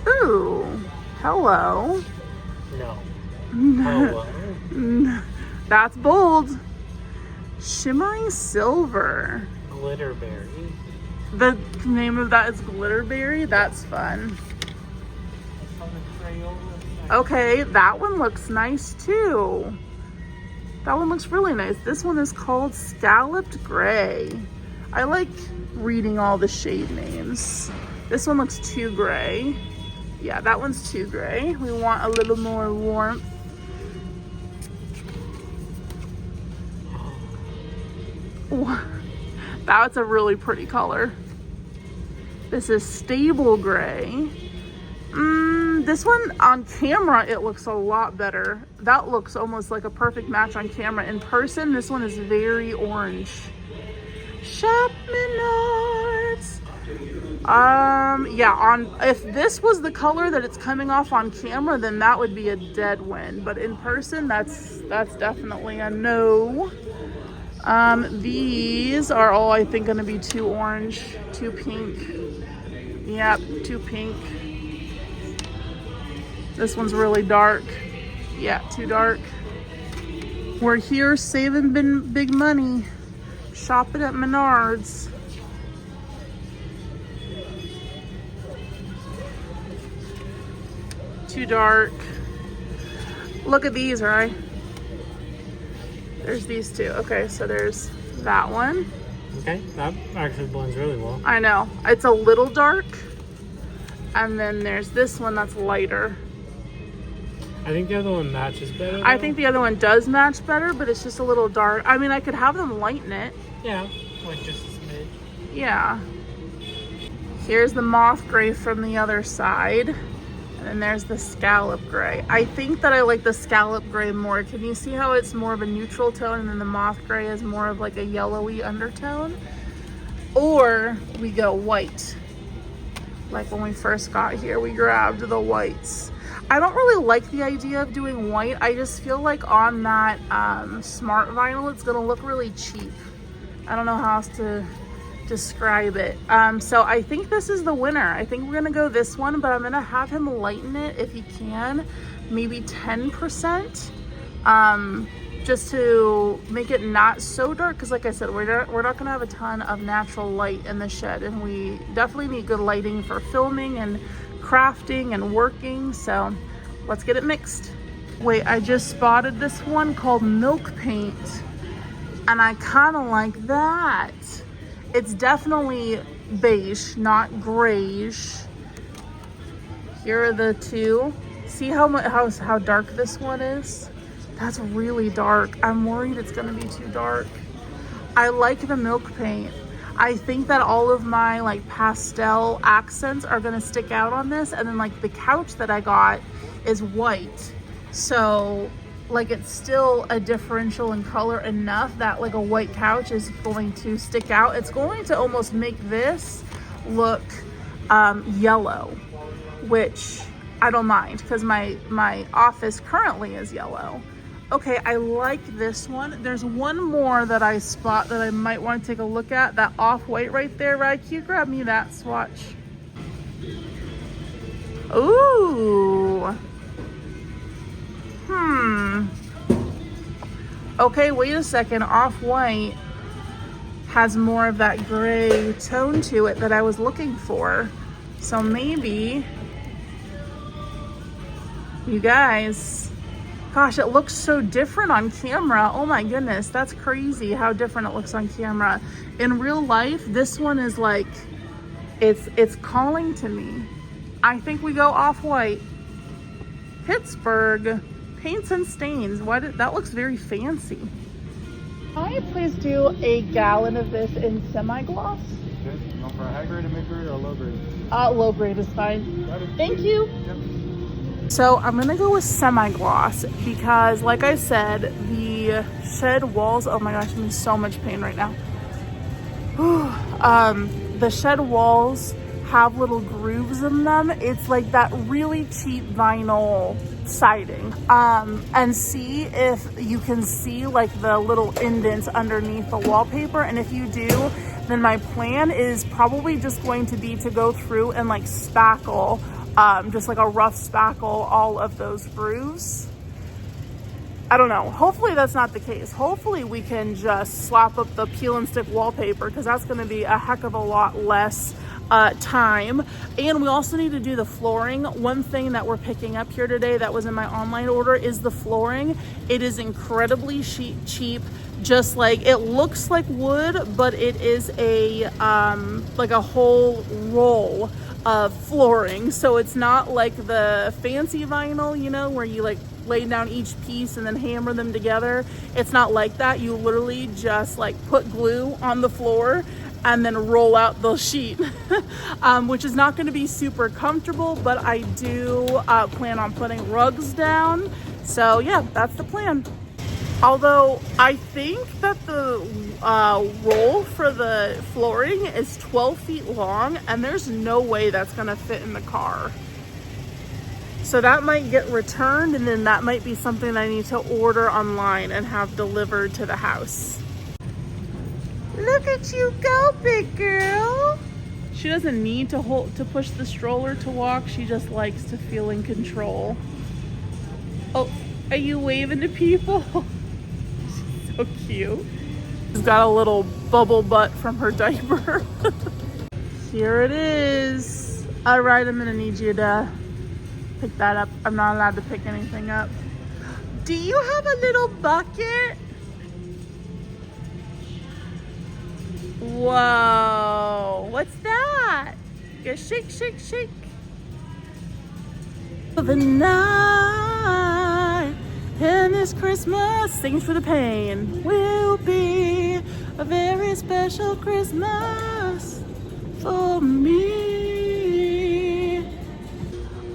Ooh, hello. No. Hello. That's bold. Shimmering silver. Glitterberry. The name of that is Glitterberry. That's fun. Okay, that one looks nice too. That one looks really nice. This one is called Scalloped Gray. I like reading all the shade names. This one looks too gray. Yeah, that one's too gray. We want a little more warmth. That's a really pretty color. This is Stable Gray. This one on camera, it looks a lot better. That looks almost like a perfect match on camera. In person, this one is very orange. Shop Menards. Yeah, if this was the color that it's coming off on camera, then that would be a dead win. But in person, that's definitely a no. These are all, I think, gonna be too orange, too pink. Yep, too pink. This one's really dark. Yeah, too dark. We're here saving big money. Shopping at Menards. Too dark. Look at these, right? There's these two. Okay, so there's that one. Okay, that actually blends really well. I know. It's a little dark. And then there's this one that's lighter. I think the other one matches better, though. I think the other one does match better, but it's just a little dark. I mean, I could have them lighten it. Yeah, like just a smidge. Yeah. Here's the moth gray from the other side. And then there's the scallop gray. I think that I like the scallop gray more. Can you see how it's more of a neutral tone and then the moth gray is more of like a yellowy undertone? Or we go white. Like when we first got here, we grabbed the whites. I don't really like the idea of doing white. I just feel like on that smart vinyl, it's gonna look really cheap. I don't know how else to describe it. So I think this is the winner. I think we're gonna go this one, but I'm gonna have him lighten it if he can, maybe 10%, just to make it not so dark. Because like I said, we're not gonna have a ton of natural light in the shed, and we definitely need good lighting for filming and crafting and working. So let's get it mixed. Wait, I just spotted this one called Milk Paint, and I kind of like that. It's definitely beige, not grayish. Here are the two. See how dark this one is? That's really dark. I'm worried it's gonna be too dark. I like the milk paint. I think that all of my like pastel accents are gonna stick out on this, and then like the couch that I got is white. So like it's still a differential in color enough that like a white couch is going to stick out. It's going to almost make this look yellow, which I don't mind because my office currently is yellow. Okay, I like this one. There's one more that I spot that I might want to take a look at. That off-white right there, right? Can you grab me that swatch? Ooh. Okay, wait a second. Off-white has more of that gray tone to it that I was looking for. So maybe, you guys, gosh, it looks so different on camera. Oh my goodness, that's crazy how different it looks on camera. In real life, this one is like, it's calling to me. I think we go off-white. Pittsburgh Paints and Stains. That looks very fancy. Can I please do a gallon of this in semi-gloss? Okay, you want for a high grade, a mid grade, or a low grade? Low grade is fine. Got it. Thank you. Yep. So I'm gonna go with semi-gloss because, like I said, the shed walls, oh my gosh, I'm in so much pain right now. the shed walls have little grooves in them. It's like that really cheap vinyl siding. And see if you can see like the little indents underneath the wallpaper. And if you do, then my plan is probably just going to be to go through and like spackle, just like a rough spackle all of those grooves. I don't know. Hopefully that's not the case. Hopefully we can just slap up the peel and stick wallpaper, because that's going to be a heck of a lot less time. And we also need to do the flooring. One thing that we're picking up here today that was in my online order is the flooring. It is incredibly cheap. Just like, it looks like wood, but it is a like a whole roll of flooring. So it's not like the fancy vinyl, you know, where you like lay down each piece and then hammer them together. It's not like that. You literally just like put glue on the floor and then roll out the sheet, which is not going to be super comfortable, but I do plan on putting rugs down. So yeah, that's the plan. Although I think that the roll for the flooring is 12 feet long, and there's no way that's gonna fit in the car. So that might get returned, and then that might be something I need to order online and have delivered to the house. Look at you go, big girl. She doesn't need to push the stroller to walk. She just likes to feel in control. Oh, are you waving to people? She's so cute. She's got a little bubble butt from her diaper. Here it is. All right, I'm gonna need you to pick that up. I'm not allowed to pick anything up. Do you have a little bucket? Whoa, what's that? Go shake, shake, shake. The night and this Christmas, Sings for the Pain, will be a very special Christmas for me.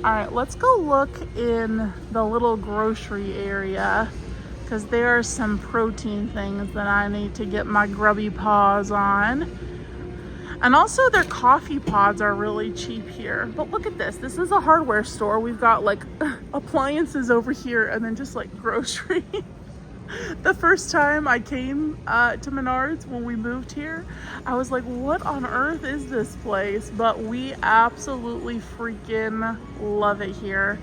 All right, let's go look in the little grocery area, because there are some protein things that I need to get my grubby paws on. And also their coffee pods are really cheap here. But look at this. This is a hardware store. We've got like appliances over here and then just like grocery. The first time I came to Menards when we moved here, I was like, what on earth is this place? But we absolutely freaking love it here.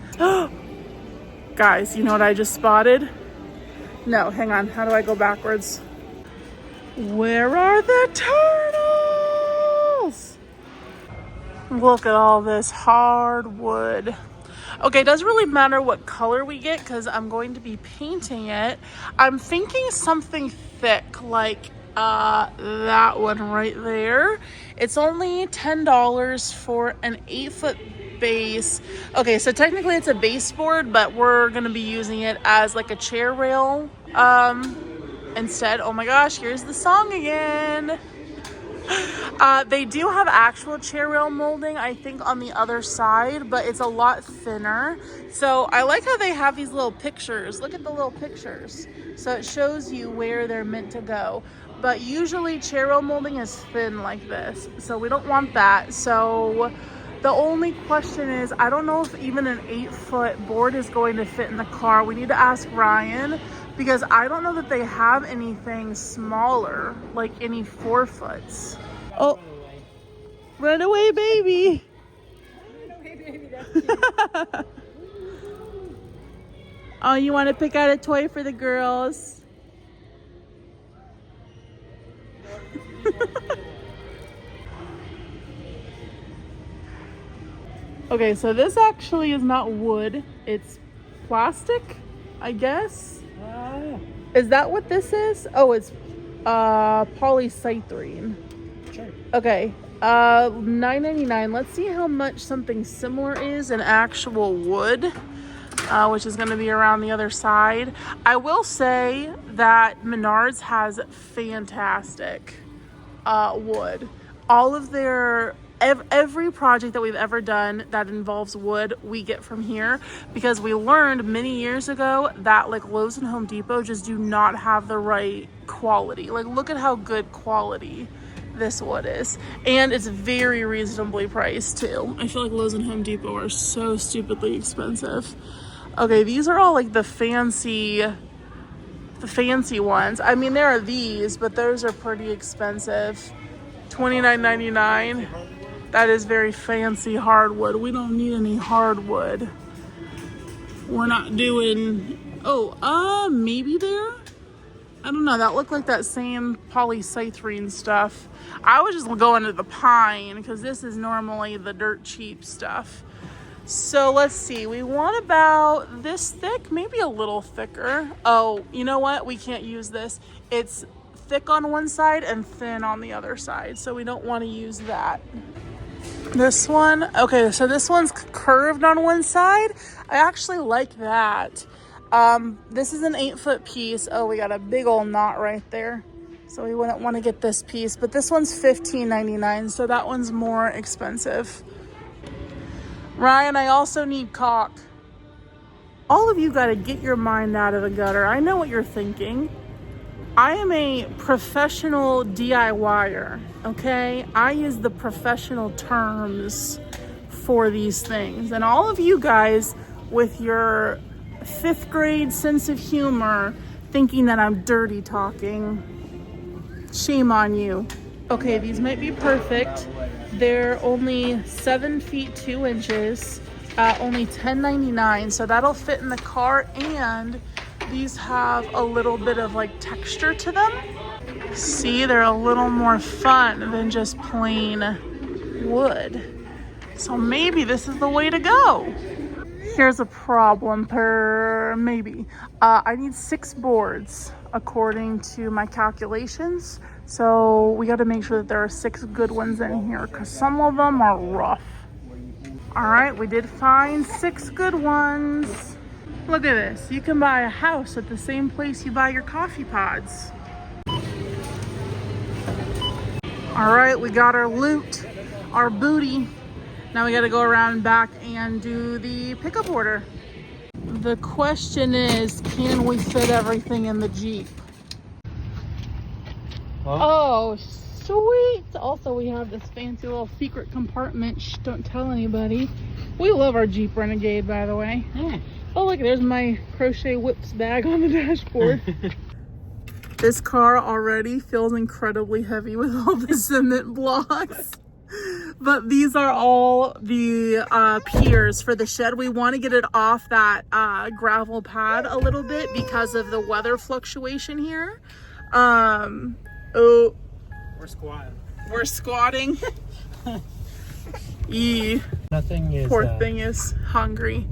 Guys, you know what I just spotted? No, hang on. How do I go backwards? Where are the turtles? Look at all this hardwood. Okay, it doesn't really matter what color we get because I'm going to be painting it. I'm thinking something thick like that one right there. It's only $10 for an 8-foot base. Okay, so technically it's a baseboard, but we're gonna be using it as like a chair rail instead. Oh my gosh, here's the song again. They do have actual chair rail molding, I think, on the other side, but it's a lot thinner. So I like how they have these little pictures. Look at the little pictures. So it shows you where they're meant to go. But usually chair rail molding is thin like this, so we don't want that. So the only question is, I don't know if even an 8-foot board is going to fit in the car. We need to ask Ryan, because I don't know that they have anything smaller, like any 4-foots. Oh, run away, baby. Run away, baby, that's cute. Oh, you want to pick out a toy for the girls? Okay, so this actually is not wood. It's plastic, I guess. Is that what this is? Oh, it's polystyrene. Sure. Okay, $9.99. Let's see how much something similar is in actual wood, which is going to be around the other side. I will say that Menards has fantastic wood. All of their every project that we've ever done that involves wood, we get from here, because we learned many years ago that like Lowe's and Home Depot just do not have the right quality. Like, look at how good quality this wood is. And it's very reasonably priced too. I feel like Lowe's and Home Depot are so stupidly expensive. Okay, these are all like the fancy ones. I mean, there are these, but those are pretty expensive. $29.99. That is very fancy hardwood. We don't need any hardwood. We're not doing, maybe there? I don't know, that looked like that same polystyrene stuff. I was just going to the pine because this is normally the dirt cheap stuff. So let's see, we want about this thick, maybe a little thicker. Oh, you know what? We can't use this. It's thick on one side and thin on the other side, so we don't want to use that. This one, okay, so this one's curved on one side. I actually like that. This is an 8-foot piece. Oh, we got a big old knot right there. So we wouldn't want to get this piece, but this one's $15.99, so that one's more expensive. Ryan, I also need caulk. All of you got to get your mind out of the gutter. I know what you're thinking. I am a professional DIYer, okay? I use the professional terms for these things. And all of you guys with your 5th grade sense of humor thinking that I'm dirty talking, shame on you. Okay, these might be perfect. They're only 7 feet 2 inches, only $10.99, so that'll fit in the car, and these have a little bit of like texture to them. See, they're a little more fun than just plain wood. So maybe this is the way to go. Here's a problem maybe. I need 6 boards according to my calculations. So we got to make sure that there are 6 good ones in here because some of them are rough. All right, we did find 6 good ones. Look at this. You can buy a house at the same place you buy your coffee pods. All right, we got our loot, our booty. Now we got to go around back and do the pickup order. The question is, can we fit everything in the Jeep? Oh, sweet. Also, we have this fancy little secret compartment. Shh, don't tell anybody. We love our Jeep Renegade, by the way. Oh, look, there's my crochet whips bag on the dashboard. This car already feels incredibly heavy with all the cement blocks. But these are all the piers for the shed. We want to get it off that gravel pad a little bit because of the weather fluctuation here. We're squatting. We're squatting. Nothing is. Poor thing is hungry.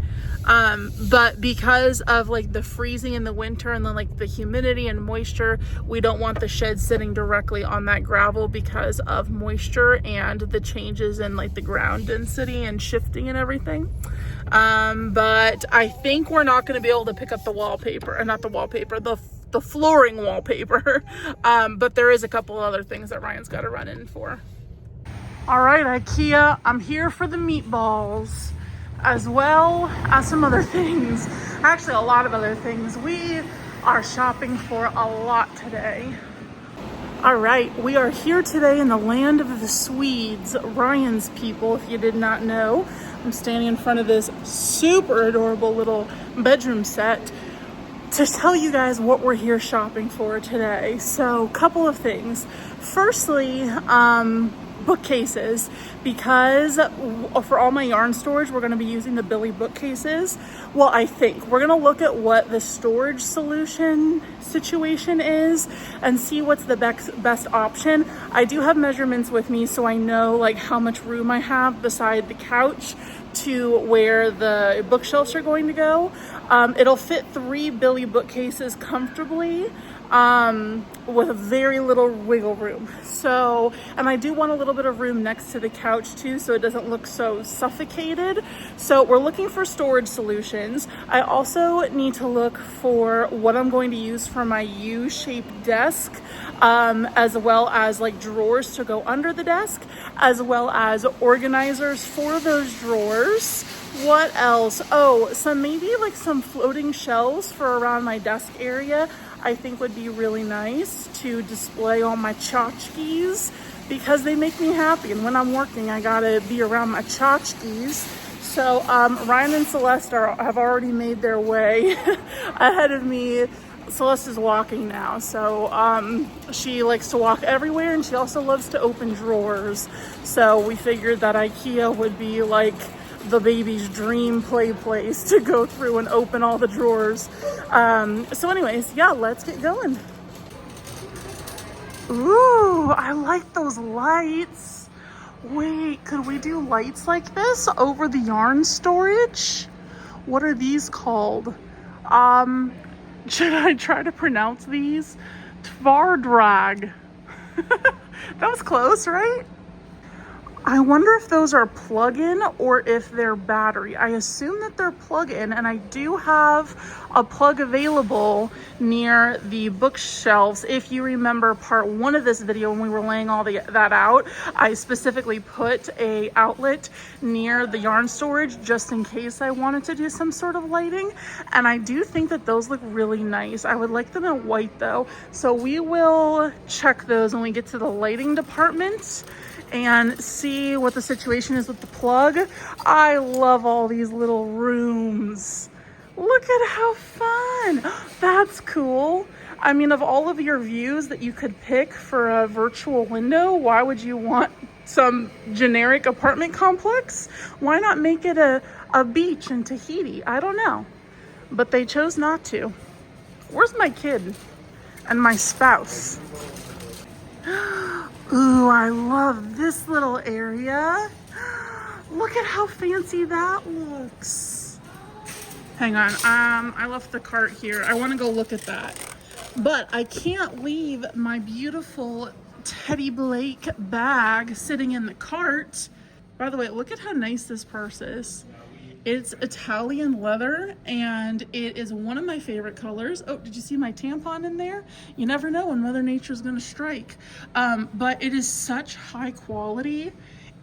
But because of like the freezing in the winter and then like the humidity and moisture, we don't want the shed sitting directly on that gravel because of moisture and the changes in like the ground density and shifting and everything. But I think we're not going to be able to pick up the wallpaper, or not the wallpaper, the flooring wallpaper. But there is a couple other things that Ryan's got to run in for. All right, IKEA, I'm here for the meatballs, as well as some other things. Actually, a lot of other things. We are shopping for a lot today. All right, we are here today in the land of the Swedes, Ryan's people, if you did not know. I'm standing in front of this super adorable little bedroom set to tell you guys what we're here shopping for today. So, a couple of things. Firstly, bookcases, because for all my yarn storage we're going to be using the Billy bookcases. Well, I think we're going to look at what the storage situation is and see what's the best option. I do have measurements with me, so I know like how much room I have beside the couch to where the bookshelves are going to go. It'll fit 3 Billy bookcases comfortably, with very little wiggle room. So, and I do want a little bit of room next to the couch too, so it doesn't look so suffocated. So we're looking for storage solutions. I also need to look for what I'm going to use for my U-shaped desk, as well as like drawers to go under the desk, as well as organizers for those drawers. What else? Oh, maybe like some floating shelves for around my desk area. I think would be really nice to display all my tchotchkes because they make me happy. And when I'm working, I gotta be around my tchotchkes. So Ryan and Celeste have already made their way ahead of me. Celeste is walking now, so she likes to walk everywhere, and she also loves to open drawers. So we figured that IKEA would be like the baby's dream play place to go through and open all the drawers. So anyways, yeah, let's get going. Ooh, I like those lights. Wait, could we do lights like this over the yarn storage? What are these called? Should I try to pronounce these? Tvardrag. That was close, right? I wonder if those are plug-in or if they're battery. I assume that they're plug-in, and I do have a plug available near the bookshelves. If you remember part 1 of this video when we were laying all that out, I specifically put a outlet near the yarn storage just in case I wanted to do some sort of lighting. And I do think that those look really nice. I would like them in white though. So we will check those when we get to the lighting department and see what the situation is with the plug. I love all these little rooms. Look at how fun. That's cool. I mean, of all of your views that you could pick for a virtual window, why would you want some generic apartment complex? Why not make it a beach in Tahiti? I don't know, but they chose not to. Where's my kid and my spouse? Ooh, I love this little area. Look at how fancy that looks. Hang on, I left the cart here. I want to go look at that. But I can't leave my beautiful Teddy Blake bag sitting in the cart. By the way, look at how nice this purse is. It's Italian leather, and it is one of my favorite colors. Oh, did you see my tampon in there? You never know when Mother Nature's gonna strike. But it is such high quality,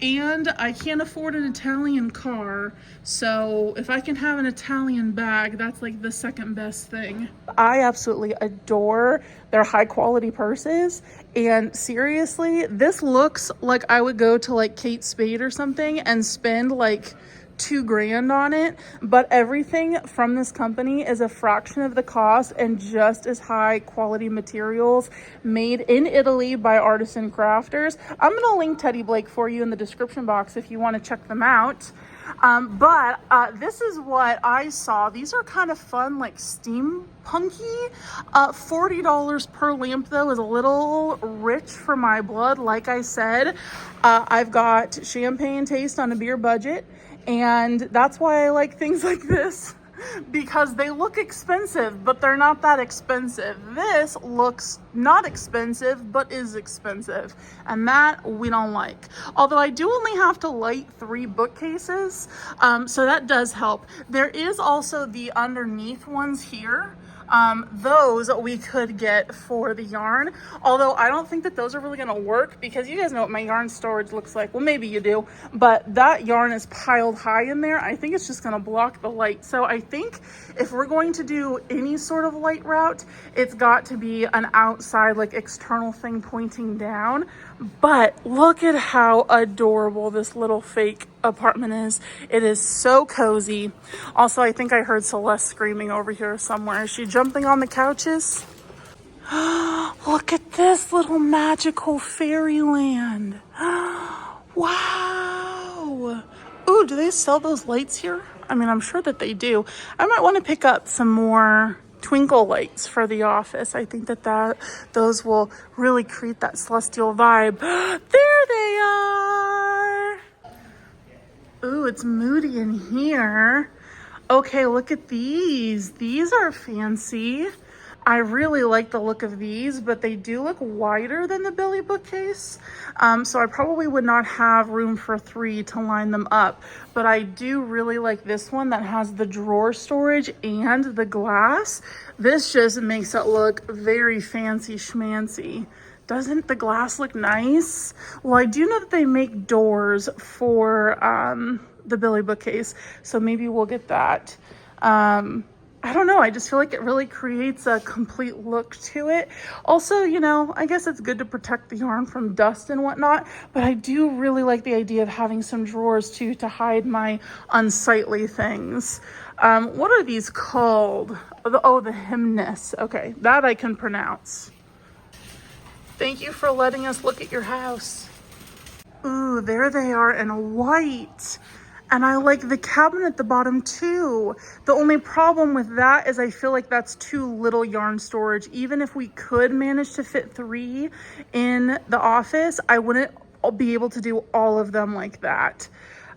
and I can't afford an Italian car, so if I can have an Italian bag, that's like the second best thing. I absolutely adore their high quality purses, and seriously, this looks like I would go to like Kate Spade or something and spend like $2,000 on it, but everything from this company is a fraction of the cost and just as high quality materials, made in Italy by artisan crafters. I'm gonna link Teddy Blake for you in the description box if you want to check them out. But this is what I saw. These are kind of fun, like steampunky. $40 per lamp though is a little rich for my blood. Like I said, I've got champagne taste on a beer budget, and that's why I like things like this, because they look expensive, but they're not that expensive. This looks not expensive, but is expensive, and that we don't like. Although I do only have to light 3 bookcases, so that does help. There is also the underneath ones here. Those we could get for the yarn, although I don't think that those are really gonna work because you guys know what my yarn storage looks like. Well, maybe you do, but that yarn is piled high in there. I think it's just gonna block the light. So I think if we're going to do any sort of light route, it's got to be an outside, like external thing pointing down. But look at how adorable this little fake apartment is. It is so cozy. Also, I think I heard Celeste screaming over here somewhere. Is she jumping on the couches? Look at this little magical fairyland. Wow. Ooh, do they sell those lights here? I mean, I'm sure that they do. I might want to pick up some more twinkle lights for the office. I think that those will really create that celestial vibe. There they are. Ooh, it's moody in here. Okay, look at these. These are fancy. I really like the look of these, but they do look wider than the Billy bookcase. So I probably would not have room for 3 to line them up. But I do really like this one that has the drawer storage and the glass. This just makes it look very fancy schmancy. Doesn't the glass look nice? Well, I do know that they make doors for the Billy bookcase, so maybe we'll get that. I don't know, I just feel like it really creates a complete look to it. Also, you know, I guess it's good to protect the yarn from dust and whatnot, but I do really like the idea of having some drawers too to hide my unsightly things. What are these called? Oh, the hymnus. Okay, that I can pronounce. Thank you for letting us look at your house. Ooh, there they are in white. And I like the cabinet at the bottom too. The only problem with that is I feel like that's too little yarn storage. Even if we could manage to fit 3 in the office, I wouldn't be able to do all of them like that.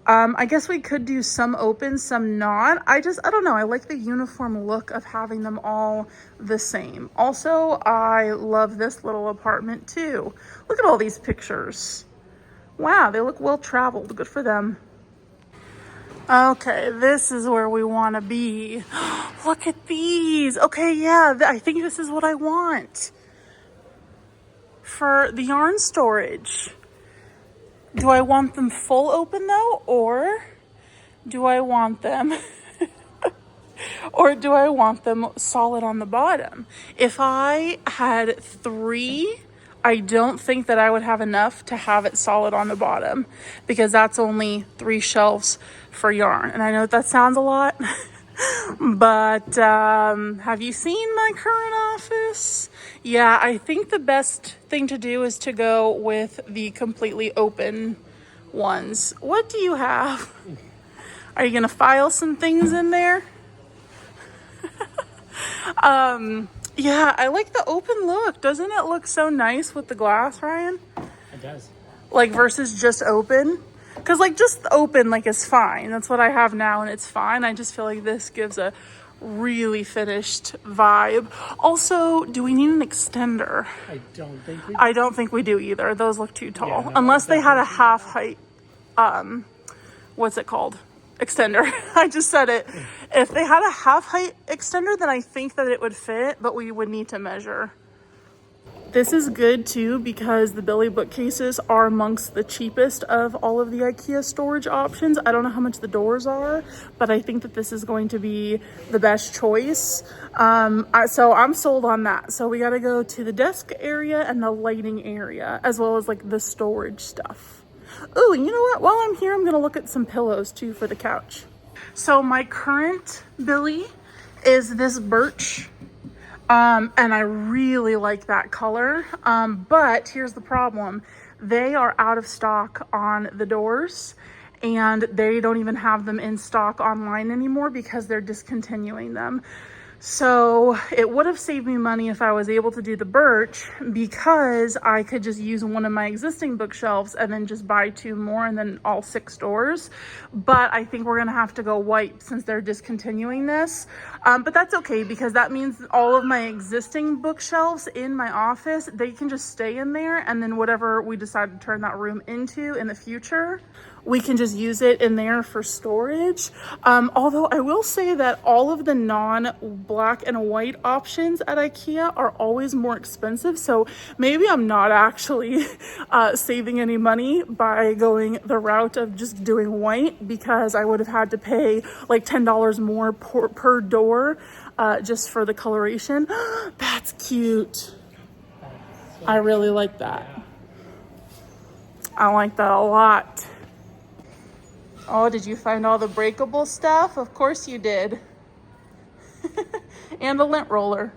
I guess we could do some open, some not. I don't know. I like the uniform look of having them all the same. Also, I love this little apartment too. Look at all these pictures. Wow, they look well traveled. Good for them. Okay, this is where we want to be. Look at these. Okay, yeah, I think this is what I want for the yarn storage. Do I want them full open though, or do I want them or do I want them solid on the bottom? If I had 3, I don't think that I would have enough to have it solid on the bottom, because that's only 3 shelves for yarn. And I know that sounds a lot, but have you seen my current office? Yeah, I think the best thing to do is to go with the completely open ones. What do you have? Are you gonna file some things in there? Yeah, I like the open look. Doesn't it look so nice with the glass, Ryan? It does. Like versus just open? Because like just open like is fine. That's what I have now and it's fine. I just feel like this gives a really finished vibe. Also, do we need an extender? I don't think we do either. Those look too tall. Yeah, no, unless they had a half height, what's it called? Extender. I just said it. If they had a half height extender, then I think that it would fit, but we would need to measure. This is good too because the Billy bookcases are amongst the cheapest of all of the IKEA storage options. I don't know how much the doors are, but I think that this is going to be the best choice. So I'm sold on that. So we got to go to the desk area and the lighting area, as well as like the storage stuff. Oh, you know what? While I'm here, I'm going to look at some pillows too for the couch. So my current Billy is this birch. And I really like that color. But here's the problem. They are out of stock on the doors, and they don't even have them in stock online anymore because they're discontinuing them. So it would have saved me money if I was able to do the birch, because I could just use one of my existing bookshelves and then just buy 2 more and then all 6 doors. But I think we're gonna have to go white since they're discontinuing this. But that's okay, because that means all of my existing bookshelves in my office, they can just stay in there, and then whatever we decide to turn that room into in the future, we can just use it in there for storage. Although I will say that all of the non-black and white options at IKEA are always more expensive. So maybe I'm not actually saving any money by going the route of just doing white, because I would have had to pay like $10 more per door just for the coloration. That's cute. I really like that. I like that a lot. Oh, did you find all the breakable stuff? Of course you did. And the lint roller.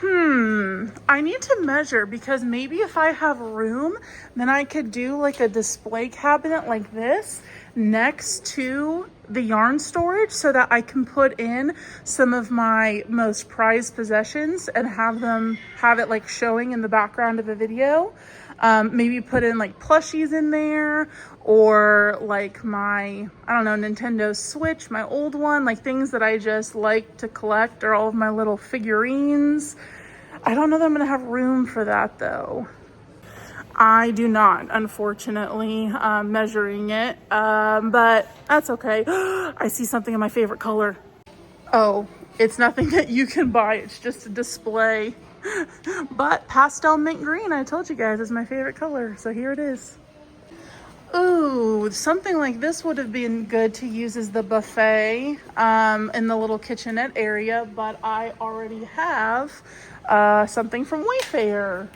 I need to measure, because maybe if I have room, then I could do like a display cabinet like this next to the yarn storage, so that I can put in some of my most prized possessions and have it like showing in the background of the video. Maybe put in like plushies in there, or like my, I don't know, Nintendo Switch, my old one, like things that I just like to collect, or all of my little figurines. I don't know that I'm gonna have room for that though. I do not, unfortunately, measuring it, but that's okay. I see something in my favorite color. Oh, it's nothing that you can buy, it's just a display. But pastel mint green, I told you guys, is my favorite color, so here it is. Ooh, something like this would have been good to use as the buffet in the little kitchenette area, but I already have something from Wayfair.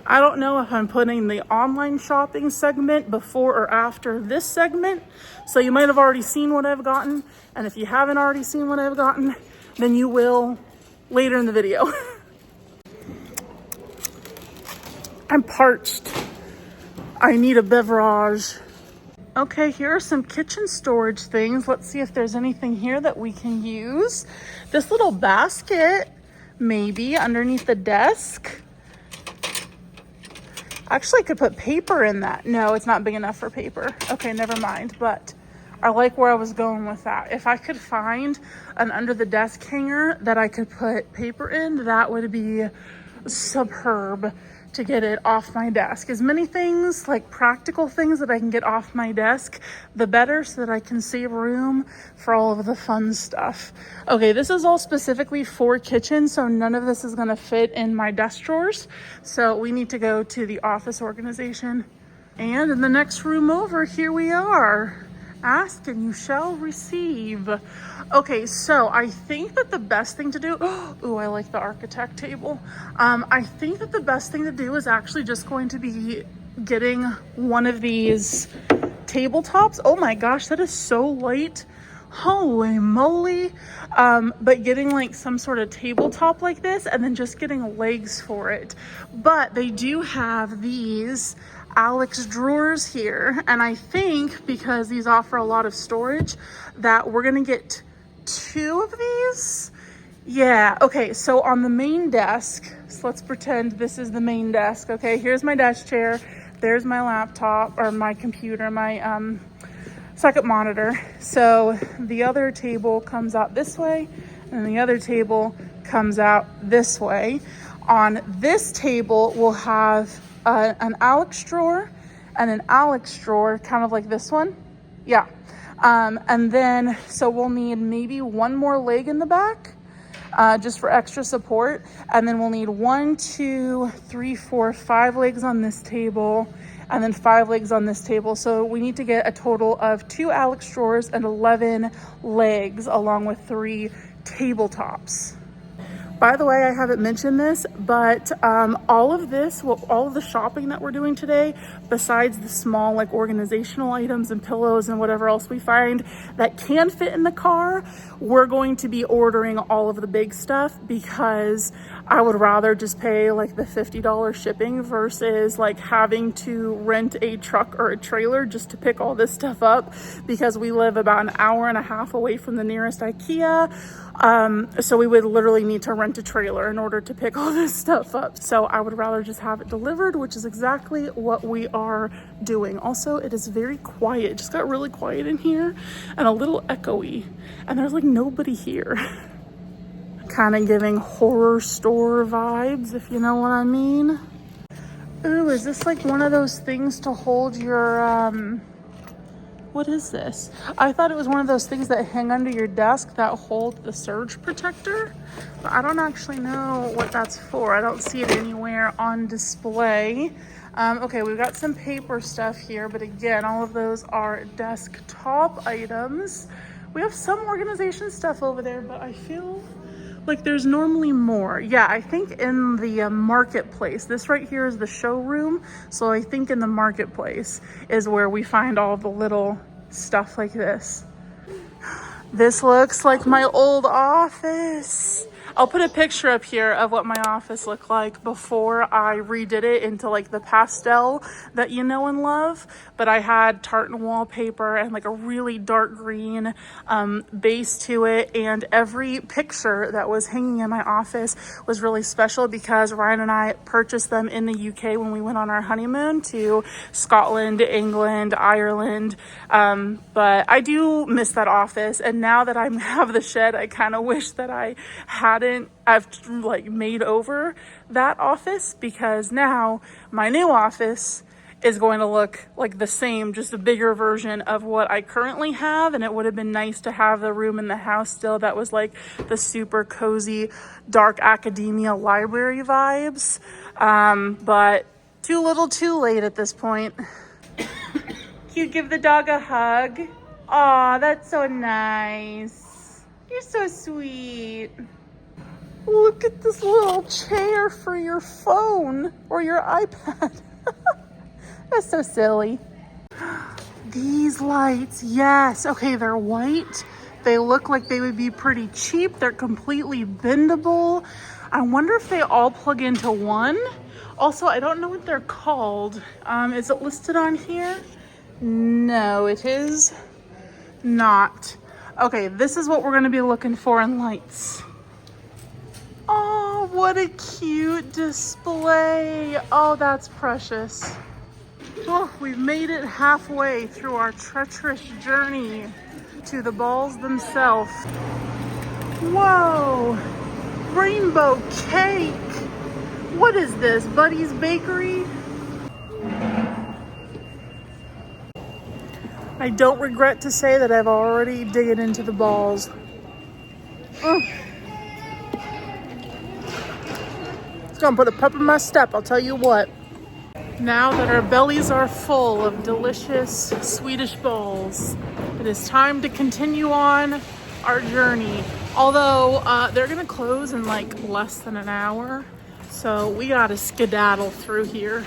I don't know if I'm putting the online shopping segment before or after this segment, so you might have already seen what I've gotten, and if you haven't already seen what I've gotten, then you will later in the video. I'm parched. I need a beverage. Okay, here are some kitchen storage things. Let's see if there's anything here that we can use. This little basket, maybe underneath the desk. Actually, I could put paper in that. No, it's not big enough for paper. Okay, never mind. But I like where I was going with that. If I could find an under the desk hanger that I could put paper in, that would be superb to get it off my desk. As many things, like practical things that I can get off my desk, the better, so that I can save room for all of the fun stuff. Okay, this is all specifically for kitchen, so none of this is gonna fit in my desk drawers. So we need to go to the office organization. And in the next room over, here we are. Ask and you shall receive. Okay, so I think that the best thing to do, oh, I like the architect table. I think that the best thing to do is actually just going to be getting one of these tabletops. Oh my gosh, that is so light. Holy moly. But getting like some sort of tabletop like this and then just getting legs for it. But they do have these Alex drawers here, and I think because these offer a lot of storage that we're gonna get 2 of these. Yeah, okay, so on the main desk, so let's pretend this is the main desk. Okay, here's my desk chair, there's my laptop or my computer, my second monitor. So the other table comes out this way and the other table comes out this way. On this table we'll have an Alex drawer and an Alex drawer, kind of like this one. Yeah. And then, so we'll need maybe 1 more leg in the back, just for extra support. And then we'll need 1, 2, 3, 4, 5 legs on this table, and then 5 legs on this table. So we need to get a total of 2 Alex drawers and 11 legs, along with 3 tabletops. By the way, I haven't mentioned this, but all of this, all of the shopping that we're doing today, besides the small like organizational items and pillows and whatever else we find that can fit in the car, we're going to be ordering all of the big stuff, because I would rather just pay like the $50 shipping versus like having to rent a truck or a trailer just to pick all this stuff up, because we live about an hour and a half away from the nearest IKEA. So we would literally need to rent a trailer in order to pick all this stuff up. So I would rather just have it delivered, which is exactly what we are doing. Also, it is very quiet. It just got really quiet in here and a little echoey, and there's like nobody here. Kind of giving horror store vibes, if you know what I mean. Ooh, is this like one of those things to hold your, what is this? I thought it was one of those things that hang under your desk that hold the surge protector, but I don't actually know what that's for. I don't see it anywhere on display. Okay, we've got some paper stuff here, but again, all of those are desktop items. We have some organization stuff over there, but I feel like there's normally more. Yeah, I think in the marketplace. This right here is the showroom. So I think in the marketplace is where we find all the little stuff like this. This looks like my old office. I'll put a picture up here of what my office looked like before I redid it into like the pastel that you know and love. But I had tartan wallpaper and like a really dark green base to it. And every picture that was hanging in my office was really special because Ryan and I purchased them in the UK when we went on our honeymoon to Scotland, England, Ireland. But I do miss that office. And now that I have the shed, I kind of wish that I've like made over that office, because now my new office is going to look like the same, just a bigger version of what I currently have. And it would have been nice to have the room in the house still that was like the super cozy, dark academia library vibes. But too little too late at this point. Can you give the dog a hug? Aw, that's so nice. You're so sweet. Look at this little chair for your phone or your iPad. That's so silly. These lights, yes. Okay, they're white. They look like they would be pretty cheap. They're completely bendable. I wonder if they all plug into one. Also, I don't know what they're called. Is it listed on here? No, it is not. Okay, this is what we're gonna be looking for in lights. Oh, what a cute display. Oh, that's precious. Oh, we've made it halfway through our treacherous journey to the balls themselves. Whoa, rainbow cake. What is this, Buddy's Bakery? I don't regret to say that I've already digged into the balls. It's gonna put a pep in my step, I'll tell you what. Now that our bellies are full of delicious Swedish balls, it is time to continue on our journey. Although they're gonna close in like less than an hour, so we gotta skedaddle through here.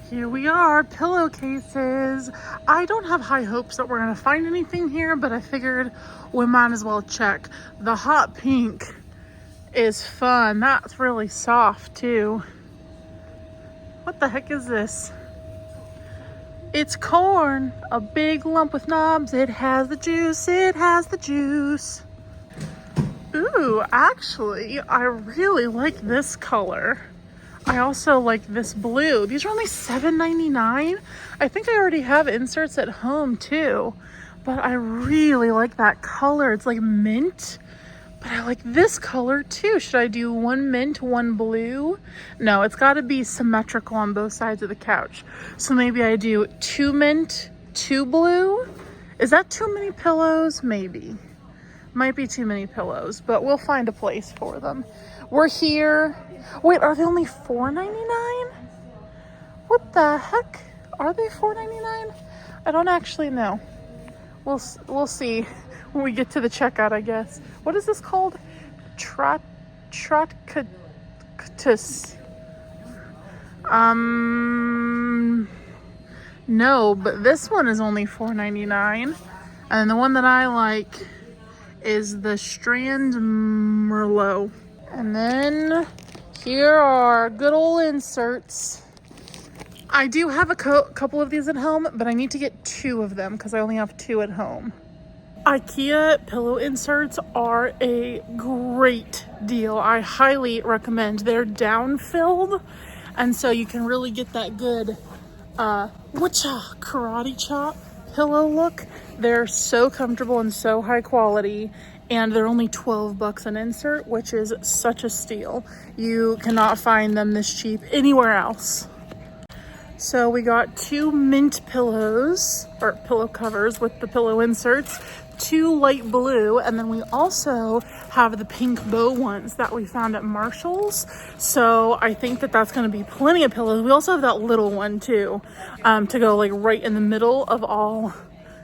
Here we are, pillowcases. I don't have high hopes that we're gonna find anything here, but I figured we might as well check. The hot pink is fun. That's really soft too. What the heck is this? It's corn, a big lump with knobs. It has the juice, it has the juice. Ooh, actually, I really like this color. I also like this blue. These are only $7.99. I think I already have inserts at home too, but I really like that color. It's like mint, but I like this color too. Should I do one mint, one blue? No, it's gotta be symmetrical on both sides of the couch. So maybe I do 2 mint, 2 blue. Is that too many pillows? Maybe. Might be too many pillows, but we'll find a place for them. We're here. Wait, are they only $4.99? What the heck? Are they $4.99? I don't actually know. We'll see when we get to the checkout, I guess. What is this called? Trotcatus. No, but this one is only $4.99. And the one that I like is the Strand Merlot. And then here are good old inserts. I do have a couple of these at home, but I need to get 2 of them because I only have 2 at home. IKEA pillow inserts are a great deal. I highly recommend. They're down-filled, and so you can really get that good karate chop pillow look. They're so comfortable and so high quality, and they're only $12 an insert, which is such a steal. You cannot find them this cheap anywhere else. So we got 2 mint pillows, or pillow covers with the pillow inserts, 2 light blue, and then we also have the pink bow ones that we found at Marshall's. So I think that that's gonna be plenty of pillows. We also have that little one too, to go like right in the middle of all.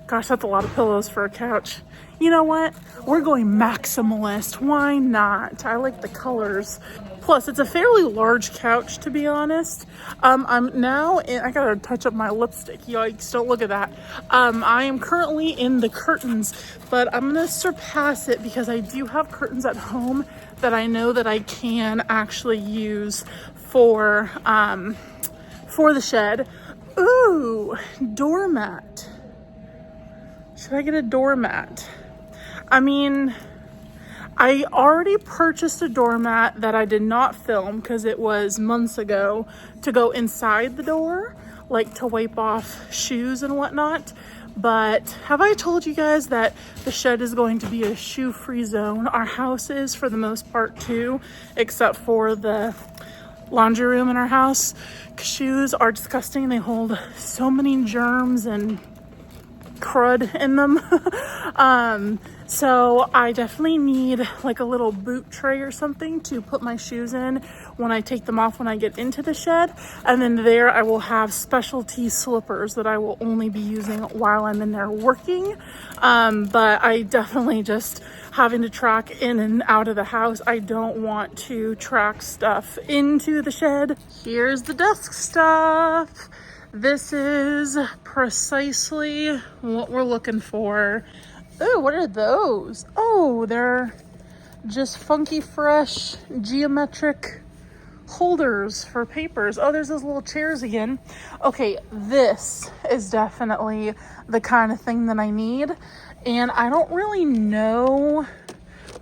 Gosh, that's a lot of pillows for a couch. You know what? We're going maximalist. Why not? I like the colors. Plus, it's a fairly large couch, to be honest. I'm now in, I gotta touch up my lipstick. Yikes, don't look at that. I am currently in the curtains, but I'm gonna surpass it because I do have curtains at home that I know that I can actually use for the shed. Ooh, doormat. Should I get a doormat? I mean, I already purchased a doormat that I did not film because it was months ago to go inside the door, like to wipe off shoes and whatnot. But have I told you guys that the shed is going to be a shoe-free zone? Our house is for the most part too, except for the laundry room in our house. Shoes are disgusting. They hold so many germs and crud in them. So I definitely need like a little boot tray or something to put my shoes in when I take them off when I get into the shed. And then there I will have specialty slippers that I will only be using while I'm in there working. But I definitely just having to track in and out of the house. I don't want to track stuff into the shed. Here's the desk stuff. This is precisely what we're looking for. Oh, what are those? Oh, they're just funky, fresh, geometric holders for papers. Oh, there's those little chairs again. Okay, this is definitely the kind of thing that I need. And I don't really know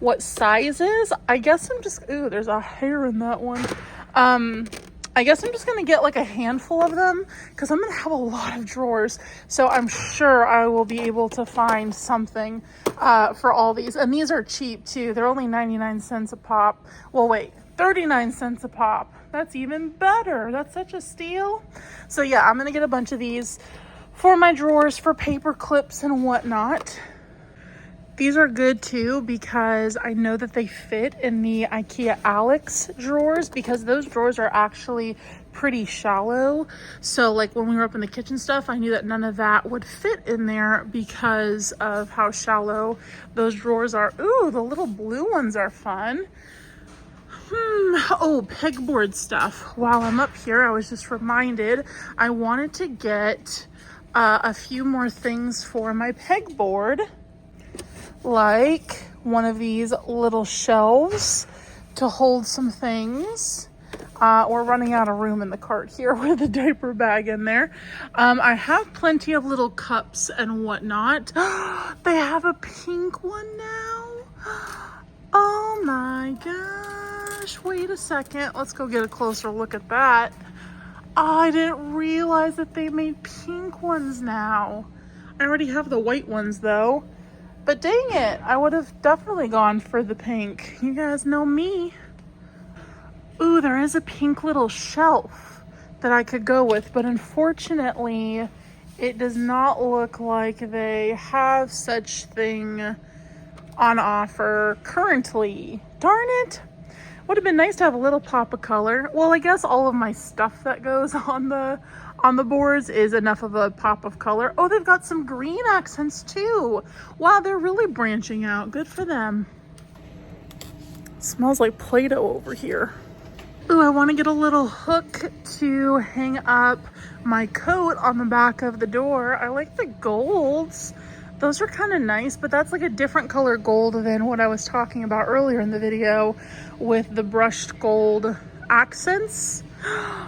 what sizes. I guess I'm just, ooh, there's a hair in that one. I guess I'm just gonna get like a handful of them because I'm gonna have a lot of drawers. So I'm sure I will be able to find something for all these. And these are cheap too. They're only 99 cents a pop. Well, wait, 39 cents a pop. That's even better. That's such a steal. So yeah, I'm gonna get a bunch of these for my drawers, for paper clips and whatnot. These are good too because I know that they fit in the IKEA Alex drawers because those drawers are actually pretty shallow. So like when we were up in the kitchen stuff, I knew that none of that would fit in there because of how shallow those drawers are. Ooh, the little blue ones are fun. Oh, pegboard stuff. While I'm up here, I was just reminded I wanted to get a few more things for my pegboard. Like one of these little shelves to hold some things. We're running out of room in the cart here with a diaper bag in there. I have plenty of little cups and whatnot. They have a pink one now. Oh my gosh. Wait a second. Let's go get a closer look at that. I didn't realize that they made pink ones now. I already have the white ones though. But dang it, I would have definitely gone for the pink. You guys know me. Ooh, there is a pink little shelf that I could go with, but unfortunately, it does not look like they have such thing on offer currently. Darn it. Would have been nice to have a little pop of color. Well, I guess all of my stuff that goes on the boards is enough of a pop of color. Oh, they've got some green accents too. Wow, they're really branching out. Good for them. Smells like Play-Doh over here. Ooh, I want to get a little hook to hang up my coat on the back of the door. I like the golds. Those are kind of nice, but that's like a different color gold than what I was talking about earlier in the video with the brushed gold accents.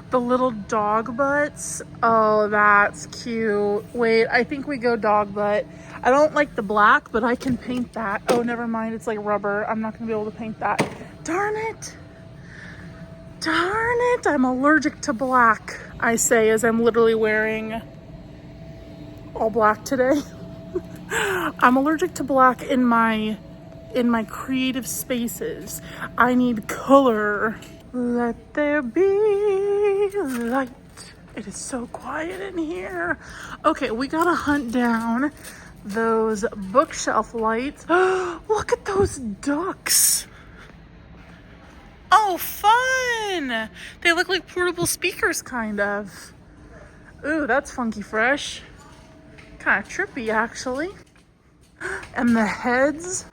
The little dog butts. Oh, that's cute. Wait, I think we go dog butt. I don't like the black, but I can paint that. Oh, never mind. It's like rubber. I'm not gonna be able to paint that. Darn it. Darn it. I'm allergic to black, I say as I'm literally wearing all black today. I'm allergic to black in my creative spaces. I need color. Let there be light. It is so quiet in here. Okay, we gotta hunt down those bookshelf lights. Look at those ducks. Oh, fun. They look like portable speakers, kind of. Ooh, that's funky fresh. Kind of trippy, actually. And the heads.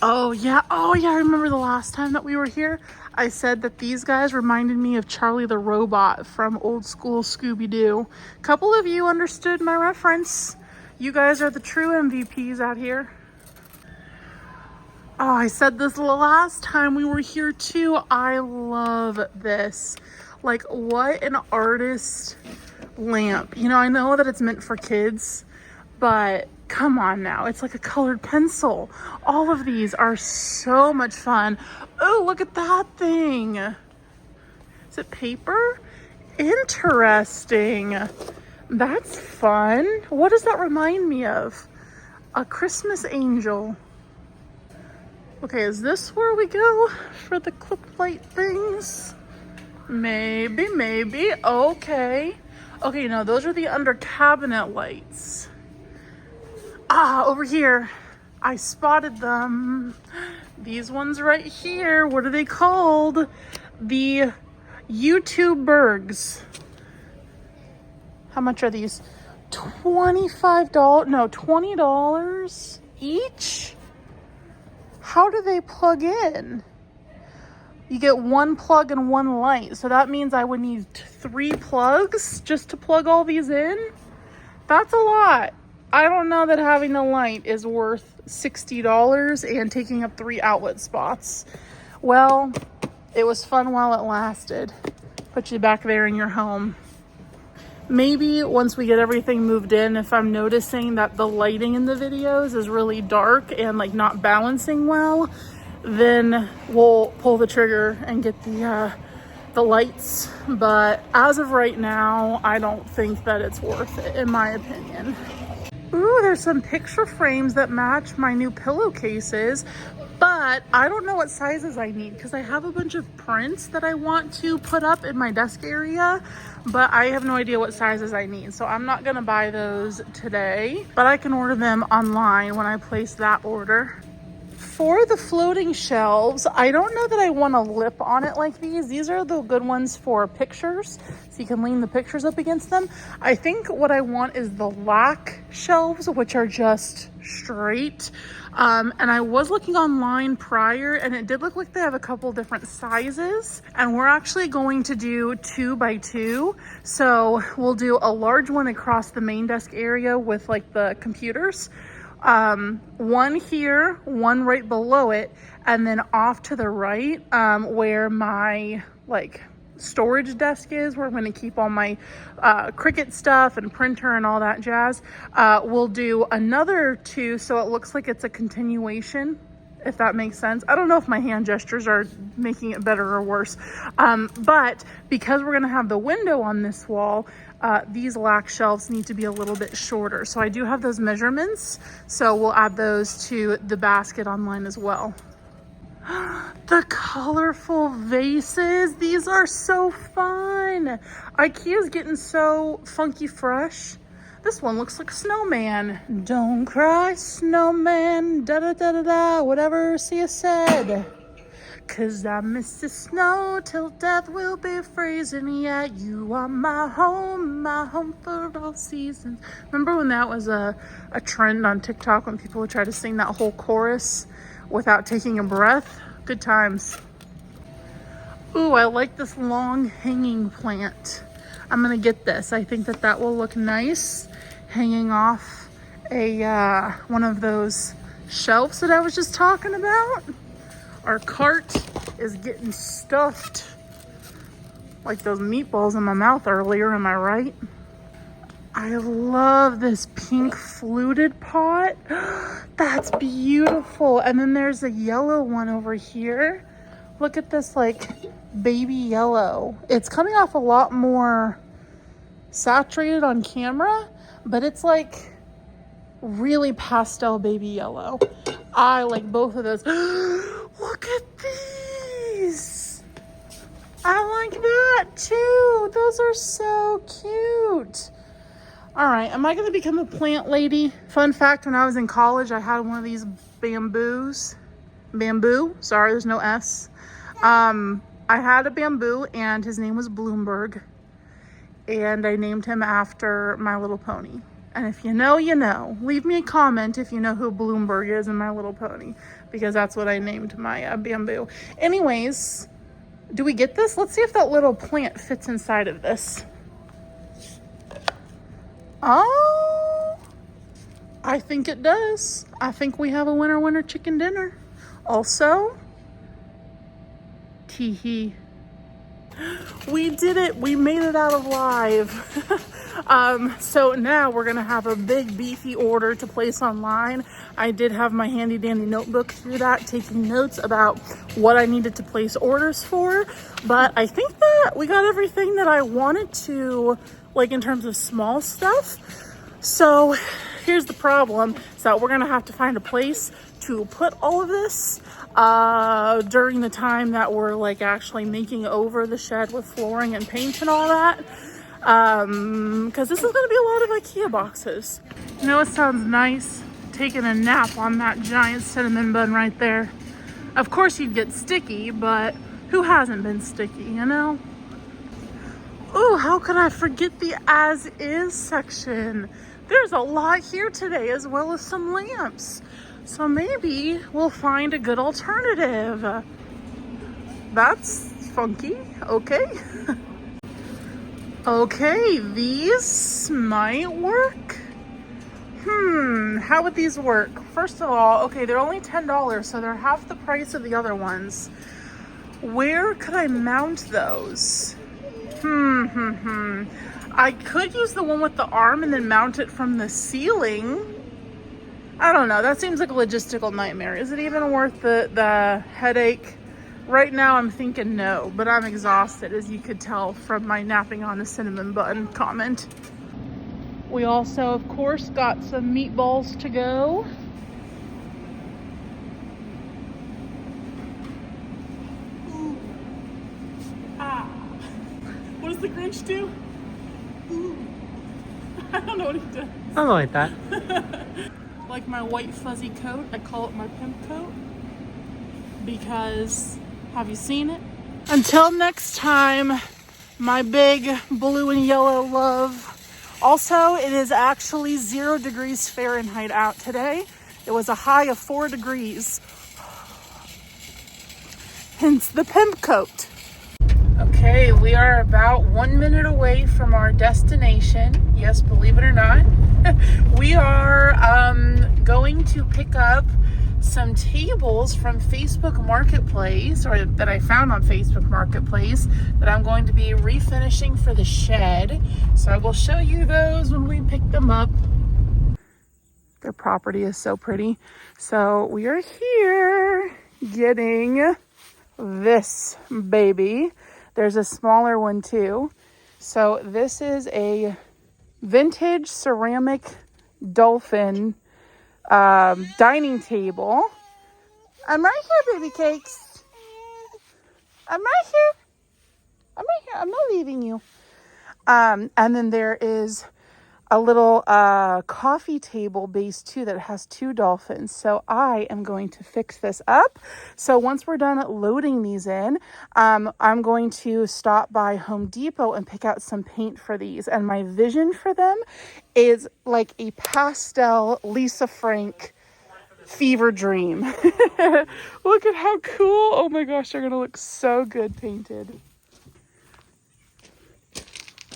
Oh yeah, I remember the last time that we were here, I said that these guys reminded me of Charlie the Robot from old school Scooby-Doo. A couple of you understood my reference. You guys are the true MVPs out here. Oh, I said this the last time we were here too. I love this. Like, what an artist lamp. You know, I know that it's meant for kids, but come on now, it's like a colored pencil. All of these are so much fun. Oh, look at that thing. Is it paper? Interesting. That's fun. What does that remind me of? A Christmas angel. Okay, is this where we go for the clip light things? Maybe. Okay. Okay, no, those are the under cabinet lights. Ah, over here. I spotted them. These ones right here. What are they called? The YouTube Bergs. How much are these? $25, no, $20 each? How do they plug in? You get one plug and one light. So that means I would need 3 plugs just to plug all these in. That's a lot. I don't know that having a light is worth $60 and taking up 3 outlet spots. Well, it was fun while it lasted. Put you back there in your home. Maybe once we get everything moved in, if I'm noticing that the lighting in the videos is really dark and like not balancing well, then we'll pull the trigger and get the lights. But as of right now, I don't think that it's worth it, in my opinion. Ooh, there's some picture frames that match my new pillowcases, but I don't know what sizes I need because I have a bunch of prints that I want to put up in my desk area, but I have no idea what sizes I need. So I'm not gonna buy those today, but I can order them online when I place that order. For the floating shelves, I don't know that I want a lip on it like these. These are the good ones for pictures, so you can lean the pictures up against them. I think what I want is the lac shelves, which are just straight. And I was looking online prior, and it did look like they have a couple different sizes. And we're actually going to do 2 by 2. So we'll do a large one across the main desk area with like the computers. One here, one right below it, and then off to the right, where my like storage desk is, where I'm going to keep all my Cricut stuff and printer and all that jazz. We'll do another 2 so it looks like it's a continuation, if that makes sense. I don't know if my hand gestures are making it better or worse, but because we're going to have the window on this wall, these lac shelves need to be a little bit shorter. So I do have those measurements, so we'll add those to the basket online as well. The colorful vases, these are so fun. IKEA's getting so funky fresh. This one looks like a snowman. Don't cry, snowman, da da da da da, whatever Sia said. 'Cause I miss the snow till death will be freezing. Yeah, you are my home for all seasons. Remember when that was a trend on TikTok, when people would try to sing that whole chorus without taking a breath? Good times. Ooh, I like this long hanging plant. I'm gonna get this. I think that that will look nice hanging off a one of those shelves that I was just talking about. Our cart is getting stuffed like those meatballs in my mouth earlier, am I right? I love this pink fluted pot. That's beautiful. And then there's a yellow one over here. Look at this like baby yellow. It's coming off a lot more saturated on camera, but it's like really pastel baby yellow. I like both of those. Look at these. I like that too. Those are so cute. All right, am I gonna become a plant lady? Fun fact, when I was in college, I had one of these bamboo, sorry, there's no S. I had a bamboo and his name was Bloomberg, and I named him after My Little Pony. And if you know, you know. Leave me a comment if you know who Bloomberg is in My Little Pony, because that's what I named my bamboo. Anyways, do we get this? Let's see if that little plant fits inside of this. Oh, I think it does. I think we have a winner chicken dinner. Also, tee-hee. We did it. We made it out alive. So now we're gonna have a big beefy order to place online. I did have my handy dandy notebook through that, taking notes about what I needed to place orders for. But I think that we got everything that I wanted to, like in terms of small stuff. So here's the problem, is that we're gonna have to find a place to put all of this during the time that we're like actually making over the shed with flooring and paint and all that. Because this is going to be a lot of IKEA boxes. You know, it sounds nice taking a nap on that giant cinnamon bun right there. Of course you'd get sticky, but who hasn't been sticky, you know? Oh, how could I forget the as is section? There's a lot here today, as well as some lamps. So maybe we'll find a good alternative. That's funky. Okay. Okay, these might work. How would these work? First of all, okay, they're only $10, so they're half the price of the other ones. Where could I mount those? I could use the one with the arm and then mount it from the ceiling. I don't know. That seems like a logistical nightmare. Is it even worth the headache? Right now I'm thinking no, but I'm exhausted, as you could tell from my napping on a cinnamon bun comment. We also, of course, got some meatballs to go. Ooh. Ah. What does the Grinch do? Ooh. I don't know what he does. Something like that. Like my white fuzzy coat, I call it my pimp coat. Because, have you seen it? Until next time, my big blue and yellow love. Also, it is actually 0 degrees Fahrenheit out today. It was a high of 4 degrees. Hence the pimp coat. Okay, we are about 1 minute away from our destination. Yes, believe it or not. We are going to pick up some tables from Facebook Marketplace, or that I found on Facebook Marketplace, that I'm going to be refinishing for the shed. So I will show you those when we pick them up. Their property is so pretty. So we are here getting this baby. There's a smaller one too. So this is a vintage ceramic dolphin dining table. I'm right here, baby cakes. I'm right here. I'm right here. I'm not leaving you. And then there is a little coffee table base too that has 2 dolphins. So I am going to fix this up. So once we're done loading these in, I'm going to stop by Home Depot and pick out some paint for these. And my vision for them is like a pastel Lisa Frank fever dream. Look at how cool. Oh my gosh, they're gonna look so good painted.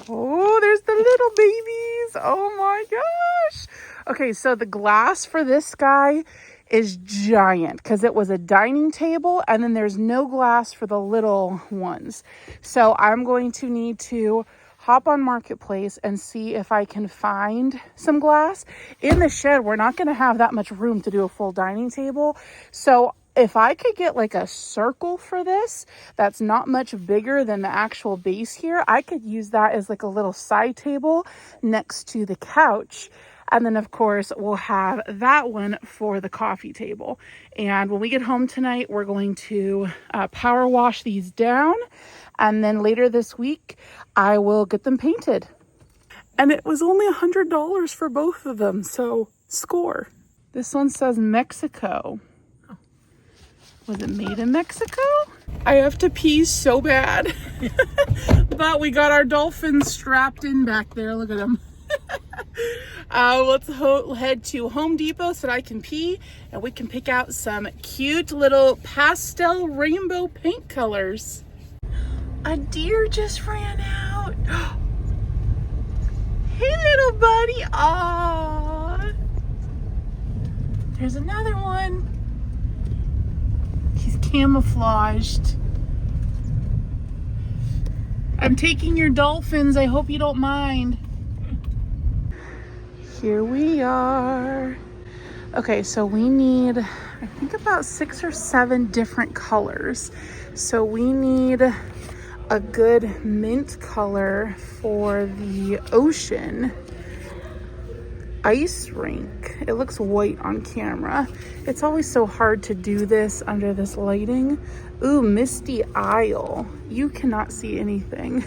Oh, there's the little babies. Oh my gosh. Okay, so the glass for this guy is giant because it was a dining table, and then there's no glass for the little ones. So I'm going to need to hop on Marketplace and see if I can find some glass. In the shed, we're not going to have that much room to do a full dining table. So if I could get like a circle for this that's not much bigger than the actual base here, I could use that as like a little side table next to the couch. And then, of course, we'll have that one for the coffee table. And when we get home tonight, we're going to power wash these down. And then later this week, I will get them painted. And it was only $100 for both of them, so score. This one says Mexico. Was it made in Mexico? I have to pee so bad. But we got our dolphins strapped in back there. Look at them. Let's head to Home Depot so that I can pee and we can pick out some cute little pastel rainbow paint colors. A deer just ran out. Hey, little buddy. Aww. There's another one. He's camouflaged. I'm taking your dolphins. I hope you don't mind. Here we are. Okay, so we need, I think, about 6 or 7 different colors. So we need a good mint color for the ocean ice rink. It looks white on camera. It's always so hard to do this under this lighting. Ooh, Misty Isle. You cannot see anything.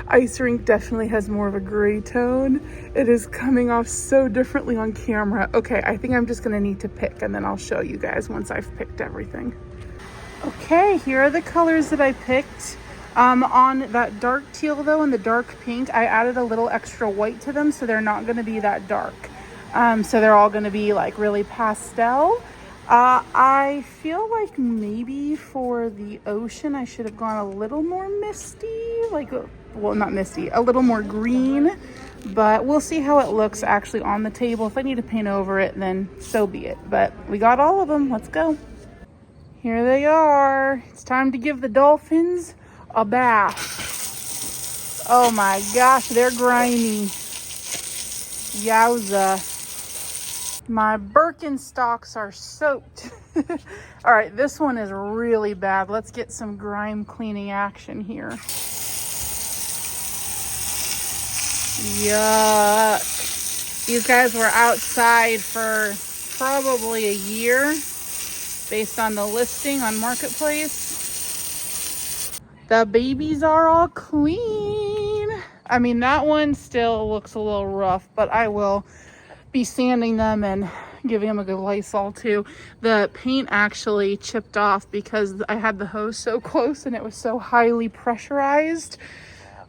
Ice Rink definitely has more of a gray tone. It is coming off so differently on camera. Okay, I think I'm just gonna need to pick and then I'll show you guys once I've picked everything. Okay, here are the colors that I picked. On that dark teal though and the dark pink, I added a little extra white to them so they're not gonna be that dark. So they're all gonna be like really pastel. I feel like maybe for the ocean, I should have gone a little more misty, like, well, not misty, a little more green, but we'll see how it looks actually on the table. If I need to paint over it, then so be it. But we got all of them. Let's go. Here they are. It's time to give the dolphins a bath. Oh my gosh, they're grimy. Yowza. My Birkenstocks are soaked. All right, this one is really bad. Let's get some grime cleaning action here. Yuck. These guys were outside for probably a year based on the listing on Marketplace. The babies are all clean. I mean, that one still looks a little rough, but I will be sanding them and giving them a good Lysol too. The paint actually chipped off because I had the hose so close and it was so highly pressurized,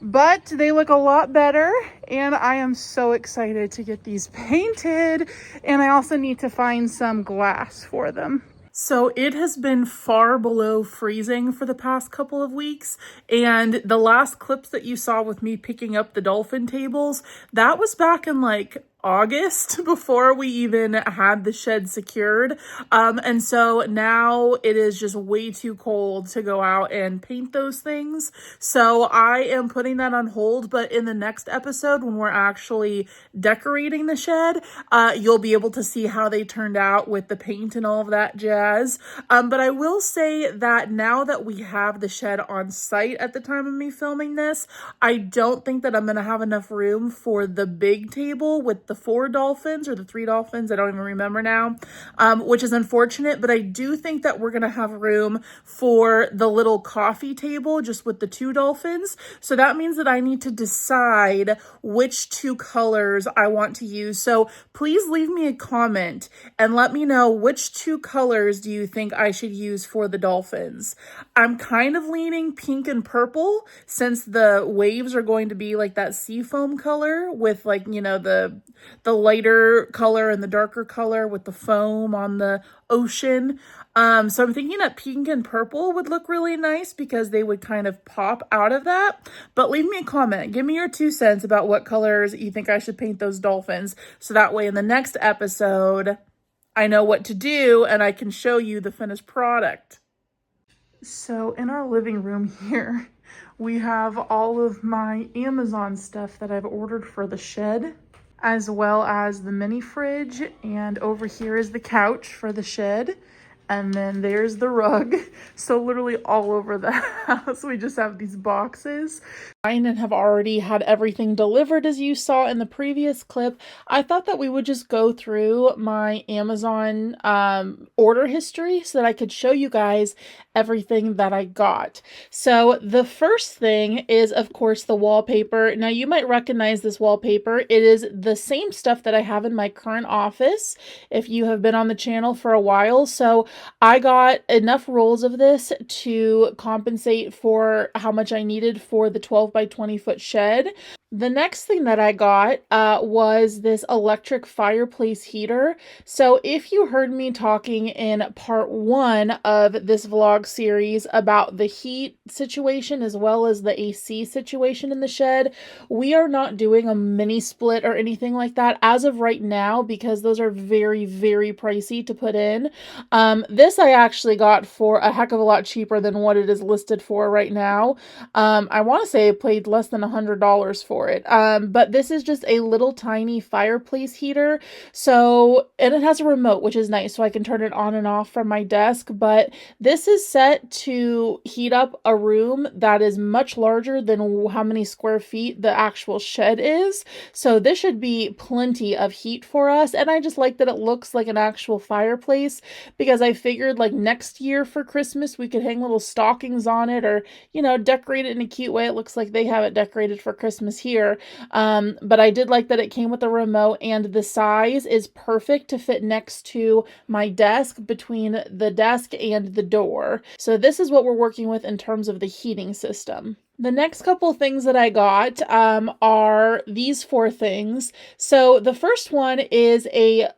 but they look a lot better and I am so excited to get these painted. And I also need to find some glass for them. So it has been far below freezing for the past couple of weeks, and the last clips that you saw with me picking up the dolphin tables, that was back in like August before we even had the shed secured. And so now it is just way too cold to go out and paint those things. So I am putting that on hold, but in the next episode when we're actually decorating the shed, you'll be able to see how they turned out with the paint and all of that jazz. But I will say that now that we have the shed on site at the time of me filming this, I don't think that I'm going to have enough room for the big table with the 4 dolphins or the 3 dolphins. I don't even remember now, which is unfortunate, but I do think that we're going to have room for the little coffee table just with the 2 dolphins. So that means that I need to decide which 2 colors I want to use. So please leave me a comment and let me know which 2 colors do you think I should use for the dolphins. I'm kind of leaning pink and purple since the waves are going to be like that seafoam color with like, you know, the lighter color and the darker color with the foam on the ocean. So I'm thinking that pink and purple would look really nice because they would kind of pop out of that. But leave me a comment. Give me your 2 cents about what colors you think I should paint those dolphins. So that way in the next episode, I know what to do and I can show you the finished product. So in our living room here, we have all of my Amazon stuff that I've ordered for the shed, as well as the mini fridge, and over here is the couch for the shed, and then there's the rug. So literally all over the house we just have these boxes. And have already had everything delivered, as you saw in the previous clip. I thought that we would just go through my Amazon order history so that I could show you guys everything that I got. So the first thing is, of course, the wallpaper. Now you might recognize this wallpaper. It is the same stuff that I have in my current office if you have been on the channel for a while. So I got enough rolls of this to compensate for how much I needed for the 12 by 20 foot shed. The next thing that I got was this electric fireplace heater. So if you heard me talking in part 1 of this vlog series about the heat situation as well as the AC situation in the shed, we are not doing a mini split or anything like that as of right now because those are very, very pricey to put in. This I actually got for a heck of a lot cheaper than what it is listed for right now. I want to say I paid less than $100 for for it. But this is just a little tiny fireplace heater. So, and it has a remote, which is nice, so I can turn it on and off from my desk. But this is set to heat up a room that is much larger than how many square feet the actual shed is. So this should be plenty of heat for us. And I just like that it looks like an actual fireplace, because I figured like next year for Christmas, we could hang little stockings on it, or, you know, decorate it in a cute way. It looks like they have it decorated for Christmas here. But I did like that it came with a remote, and the size is perfect to fit next to my desk, between the desk and the door. So this is what we're working with in terms of the heating system. The next couple things that I got are these 4 things. So the first one is a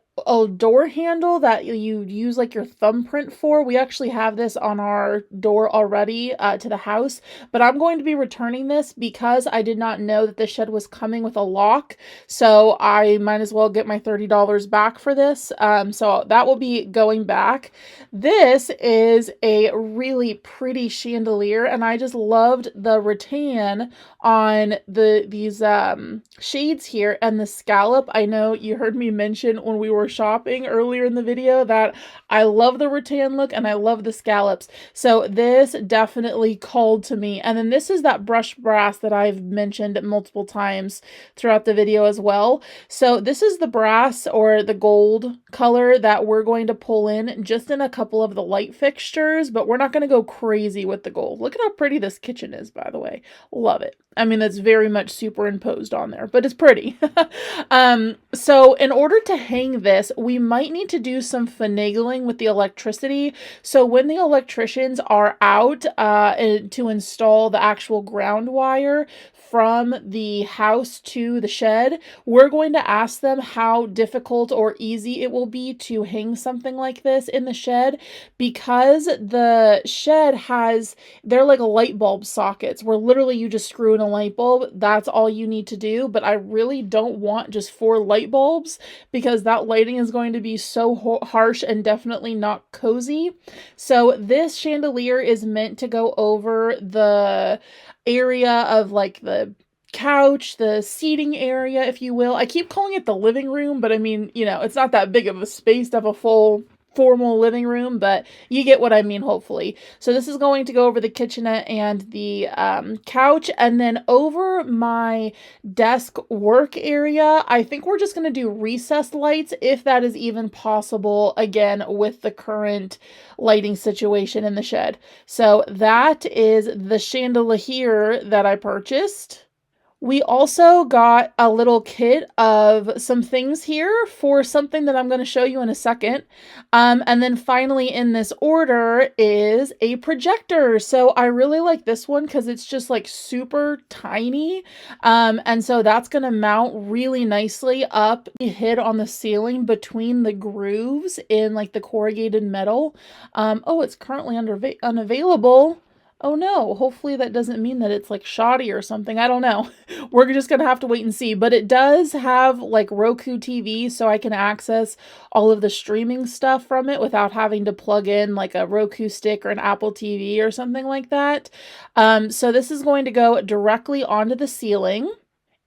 door handle that you use like your thumbprint for. We actually have this on our door already to the house, but I'm going to be returning this because I did not know that the shed was coming with a lock. So I might as well get my $30 back for this. So that will be going back. This is a really pretty chandelier, and I just loved the rattan on these shades here and the scallop. I know you heard me mention when we were shopping earlier in the video that I love the rattan look and I love the scallops. So this definitely called to me. And then this is that brushed brass that I've mentioned multiple times throughout the video as well. So this is the brass or the gold color that we're going to pull in just in a couple of the light fixtures, but we're not going to go crazy with the gold. Look at how pretty this kitchen is, by the way. Love it. I mean, that's very much superimposed on there, but it's pretty. So in order to hang this, we might need to do some finagling with the electricity. So when the electricians are out to install the actual ground wire from the house to the shed, we're going to ask them how difficult or easy it will be to hang something like this in the shed, because the shed they're like light bulb sockets where literally you just screw in a light bulb. That's all you need to do. But I really don't want just 4 light bulbs, because that lighting is going to be so harsh and definitely not cozy. So this chandelier is meant to go over the area of like the couch, the seating area, if you will. I keep calling it the living room, but I mean, you know, it's not that big of a space to have a full formal living room, but you get what I mean, hopefully. So this is going to go over the kitchenette and the couch, and then over my desk work area. I think we're just going to do recessed lights, if that is even possible, again, with the current lighting situation in the shed. So that is the chandelier that I purchased. We also got a little kit of some things here for something that I'm going to show you in a second. And then finally in this order is a projector. So I really like this one because it's just like super tiny. And so that's going to mount really nicely up, hid on the ceiling between the grooves in like the corrugated metal. Oh, it's currently unavailable. Oh no, hopefully that doesn't mean that it's like shoddy or something. I don't know. We're just gonna have to wait and see. But it does have like Roku TV, so I can access all of the streaming stuff from it without having to plug in like a Roku stick or an Apple TV or something like that. So this is going to go directly onto the ceiling.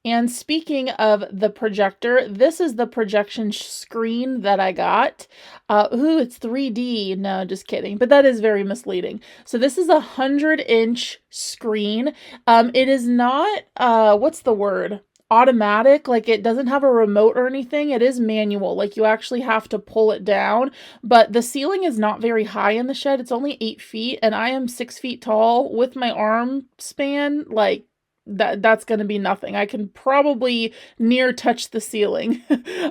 And speaking of the projector, this is the projection screen that I got. Ooh, it's 3D. No, just kidding. But that is very misleading. So this is a 100-inch screen. It is not, what's the word? Automatic. Like, it doesn't have a remote or anything. It is manual. Like, you actually have to pull it down. But the ceiling is not very high in the shed. It's only 8 feet. And I am 6 feet tall with my arm span. Like, that's going to be nothing. I can probably near touch the ceiling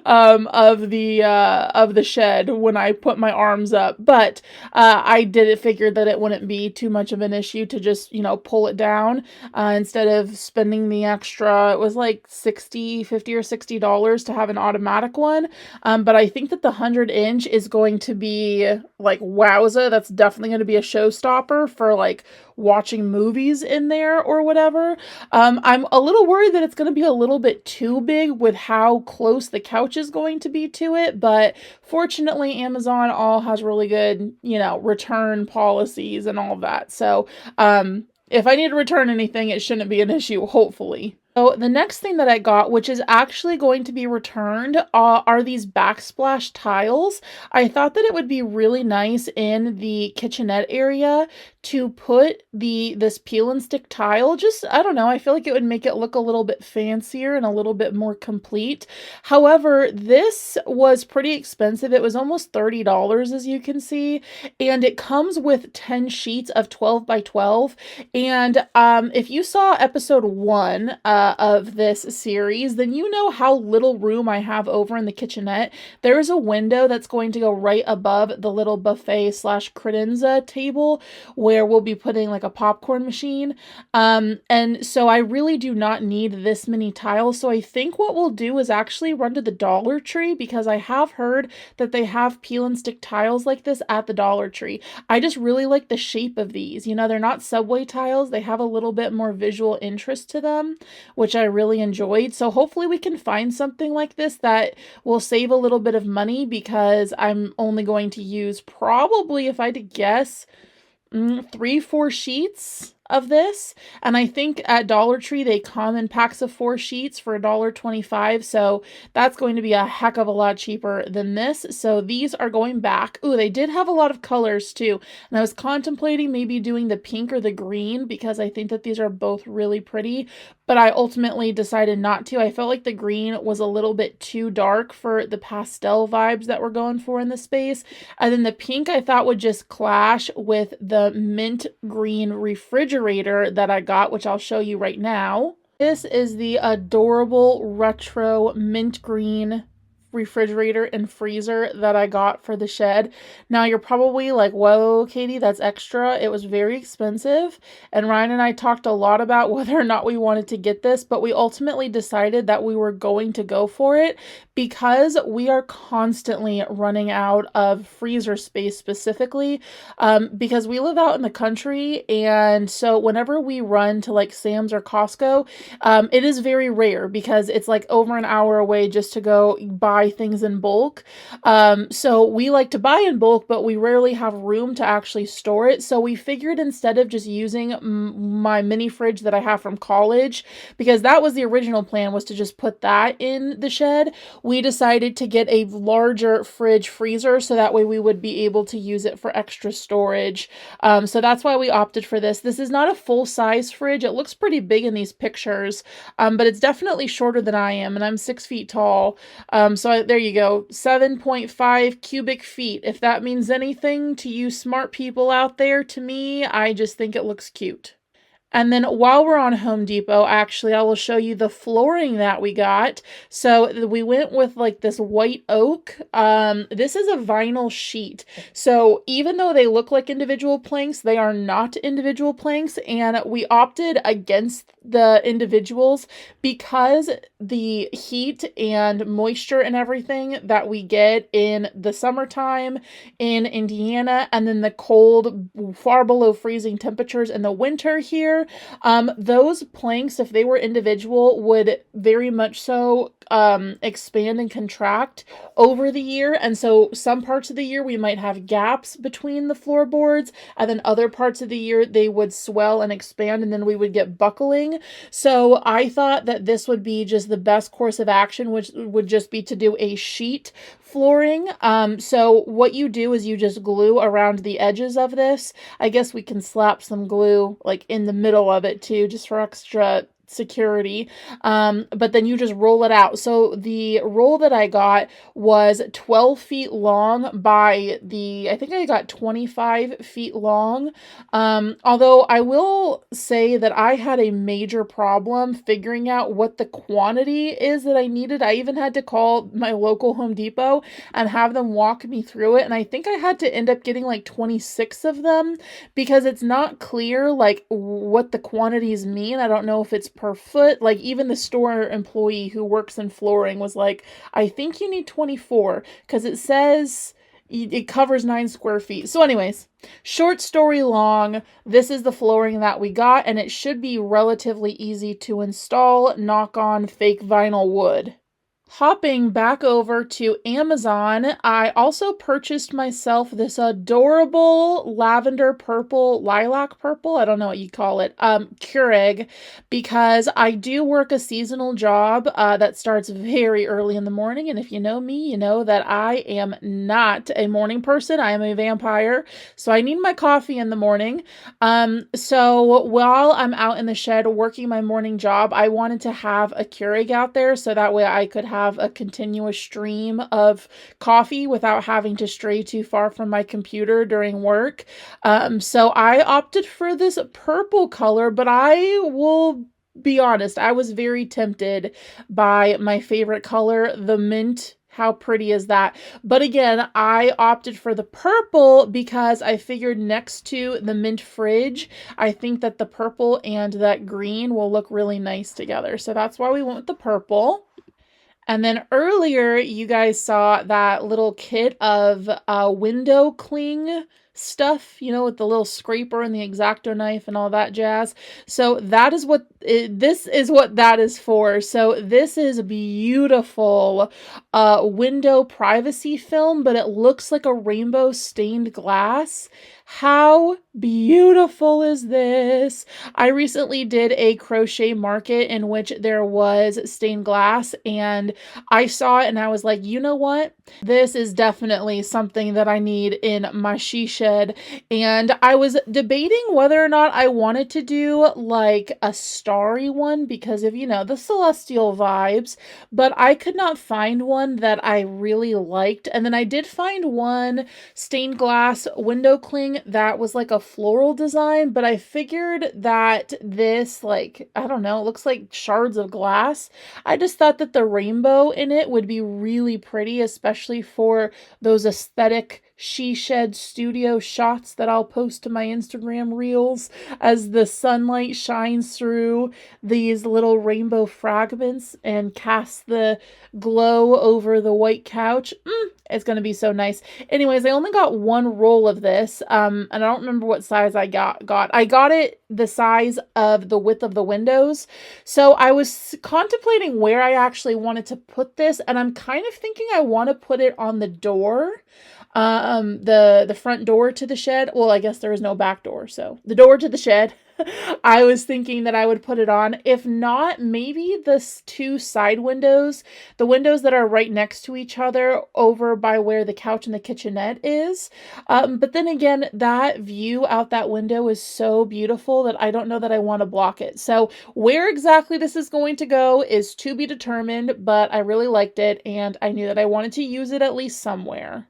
of the shed when I put my arms up. But I did figure that it wouldn't be too much of an issue to just, you know, pull it down instead of spending the extra. It was like $50 or $60 to have an automatic one. But I think that the 100-inch is going to be like, wowza, that's definitely going to be a showstopper for like watching movies in there or whatever. I'm a little worried that it's going to be a little bit too big with how close the couch is going to be to it, but fortunately Amazon all has really good, you know, return policies and all of that. So, if I need to return anything, it shouldn't be an issue, hopefully. So the next thing that I got, which is actually going to be returned, are these backsplash tiles. I thought that it would be really nice in the kitchenette area to put this peel and stick tile. Just, I don't know, I feel like it would make it look a little bit fancier and a little bit more complete. However, this was pretty expensive. It was almost $30, as you can see, and it comes with 10 sheets of 12 by 12. And if you saw episode 1 of this series, then you know how little room I have over in the kitchenette. There is a window that's going to go right above the little buffet slash credenza table where we'll be putting like a popcorn machine. And so I really do not need this many tiles. So I think what we'll do is actually run to the Dollar Tree, because I have heard that they have peel and stick tiles like this at the Dollar Tree. I just really like the shape of these. You know, they're not subway tiles. They have a little bit more visual interest to them, which I really enjoyed. So hopefully we can find something like this that will save a little bit of money, because I'm only going to use probably, if I had to guess, 3-4 sheets of this. And I think at Dollar Tree they come in packs of 4 sheets for $1.25, so that's going to be a heck of a lot cheaper than this. So these are going back. Ooh, they did have a lot of colors too, and I was contemplating maybe doing the pink or the green, because I think that these are both really pretty, but I ultimately decided not to. I felt like the green was a little bit too dark for the pastel vibes that we're going for in the space, and then the pink I thought would just clash with the mint green refrigerator that I got, which I'll show you right now. This is the adorable retro mint green refrigerator and freezer that I got for the shed. Now you're probably like, whoa, Katie, that's extra. It was very expensive, and Ryan and I talked a lot about whether or not we wanted to get this, but we ultimately decided that we were going to go for it, because we are constantly running out of freezer space, specifically because we live out in the country, and so whenever we run to like Sam's or Costco, it is very rare, because it's like over an hour away just to go buy things in bulk. So we like to buy in bulk, but we rarely have room to actually store it. So we figured, instead of just using my mini fridge that I have from college, because that was the original plan, was to just put that in the shed, we decided to get a larger fridge freezer, so that way we would be able to use it for extra storage. So that's why we opted for this. This is not a full-size fridge. It looks pretty big in these pictures, but it's definitely shorter than I am, and I'm 6 feet tall. There you go, 7.5 cubic feet. If that means anything to you smart people out there, to me, I just think it looks cute. And then while we're on Home Depot, actually, I will show you the flooring that we got. So we went with like this white oak. This is a vinyl sheet. So even though they look like individual planks, they are not individual planks. And we opted against the individuals because the heat and moisture and everything that we get in the summertime in Indiana, and then the cold, far below freezing temperatures in the winter here, those planks, if they were individual, would very much so expand and contract over the year. And so some parts of the year we might have gaps between the floorboards, and then other parts of the year they would swell and expand, and then we would get buckling. So I thought that this would be just the best course of action, which would just be to do a sheet flooring. So what you do is you just glue around the edges of this. I guess we can slap some glue like in the middle of it too, just for extra security, but then you just roll it out. So the roll that I got was 12 feet long by I think I got 25 feet long. Although I will say that I had a major problem figuring out what the quantity is that I needed. I even had to call my local Home Depot and have them walk me through it, and I think I had to end up getting like 26 of them, because it's not clear like what the quantities mean. I don't know if it's per foot. Like even the store employee who works in flooring was like, I think you need 24, because it says it covers 9 square feet. So anyways, short story long, this is the flooring that we got, and it should be relatively easy to install. Knock on fake vinyl wood. Hopping back over to Amazon, I also purchased myself this adorable lavender purple, lilac purple, I don't know what you call it, Keurig, because I do work a seasonal job that starts very early in the morning, and if you know me, you know that I am not a morning person. I am a vampire, so I need my coffee in the morning. So while I'm out in the shed working my morning job, I wanted to have a Keurig out there so that way I could have a continuous stream of coffee without having to stray too far from my computer during work. So I opted for this purple color, but I will be honest, I was very tempted by my favorite color, the mint. How pretty is that? But again, I opted for the purple because I figured next to the mint fridge, I think that the purple and that green will look really nice together. So that's why we went with the purple. And then earlier, you guys saw that little kit of window cling stuff, you know, with the little scraper and the X-Acto knife and all that jazz. So that is what this is what that is for. So this is beautiful window privacy film, but it looks like a rainbow stained glass. How beautiful is this? I recently did a crochet market in which there was stained glass, and I saw it and I was like, you know what? This is definitely something that I need in my she shed. And I was debating whether or not I wanted to do like a starry one because of, you know, the celestial vibes, but I could not find one that I really liked. And then I did find one stained glass window cling that was like a floral design, but I figured that this, like, I don't know, it looks like shards of glass. I just thought that the rainbow in it would be really pretty, especially for those aesthetic she shed studio shots that I'll post to my Instagram reels as the sunlight shines through these little rainbow fragments and casts the glow over the white couch. It's going to be so nice. Anyways, I only got one roll of this, and I don't remember what size I got. I got it the size of the width of the windows. So I was contemplating where I actually wanted to put this, and I'm kind of thinking I want to put it on the door, the front door to the shed. Well, I guess there is no back door, so the door to the shed. I was thinking that I would put it on. If not, maybe the two side windows, the windows that are right next to each other over by where the couch and the kitchenette is. But then again, that view out that window is so beautiful that I don't know that I want to block it. So where exactly this is going to go is to be determined, but I really liked it and I knew that I wanted to use it at least somewhere.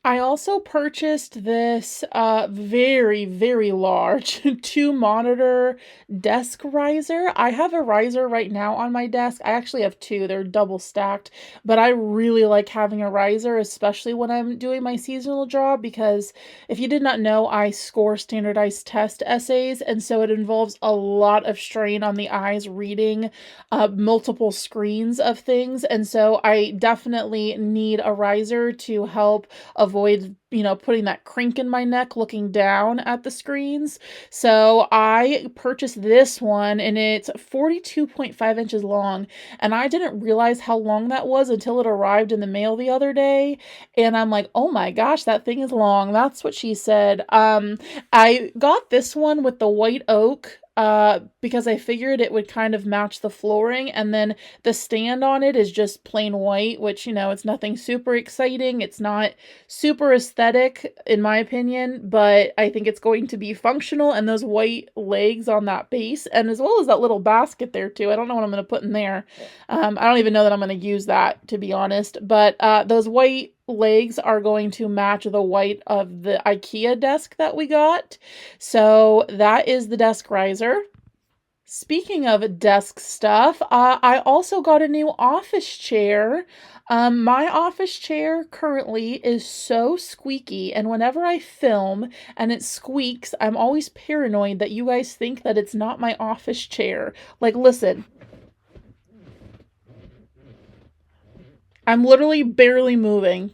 I also purchased this very, very large 2-monitor desk riser. I have a riser right now on my desk. I actually have two. They're double stacked, but I really like having a riser, especially when I'm doing my seasonal job, because if you did not know, I score standardized test essays, and so it involves a lot of strain on the eyes reading multiple screens of things, and so I definitely need a riser to help avoid, you know, putting that crink in my neck looking down at the screens. So I purchased this one and it's 42.5 inches long. And I didn't realize how long that was until it arrived in the mail the other day. And I'm like, oh my gosh, that thing is long. That's what she said. I got this one with the white oak because I figured it would kind of match the flooring, and then the stand on it is just plain white, which, you know, it's nothing super exciting. It's not super aesthetic in my opinion, but I think it's going to be functional, and those white legs on that base, and as well as that little basket there too. I don't know what I'm going to put in there. I don't even know that I'm going to use that, to be honest, but those white legs are going to match the white of the IKEA desk that we got. So that is the desk riser. Speaking of desk stuff, I also got a new office chair. My office chair currently is so squeaky, and whenever I film and it squeaks, I'm always paranoid that you guys think that it's not my office chair. Like, listen. I'm literally barely moving.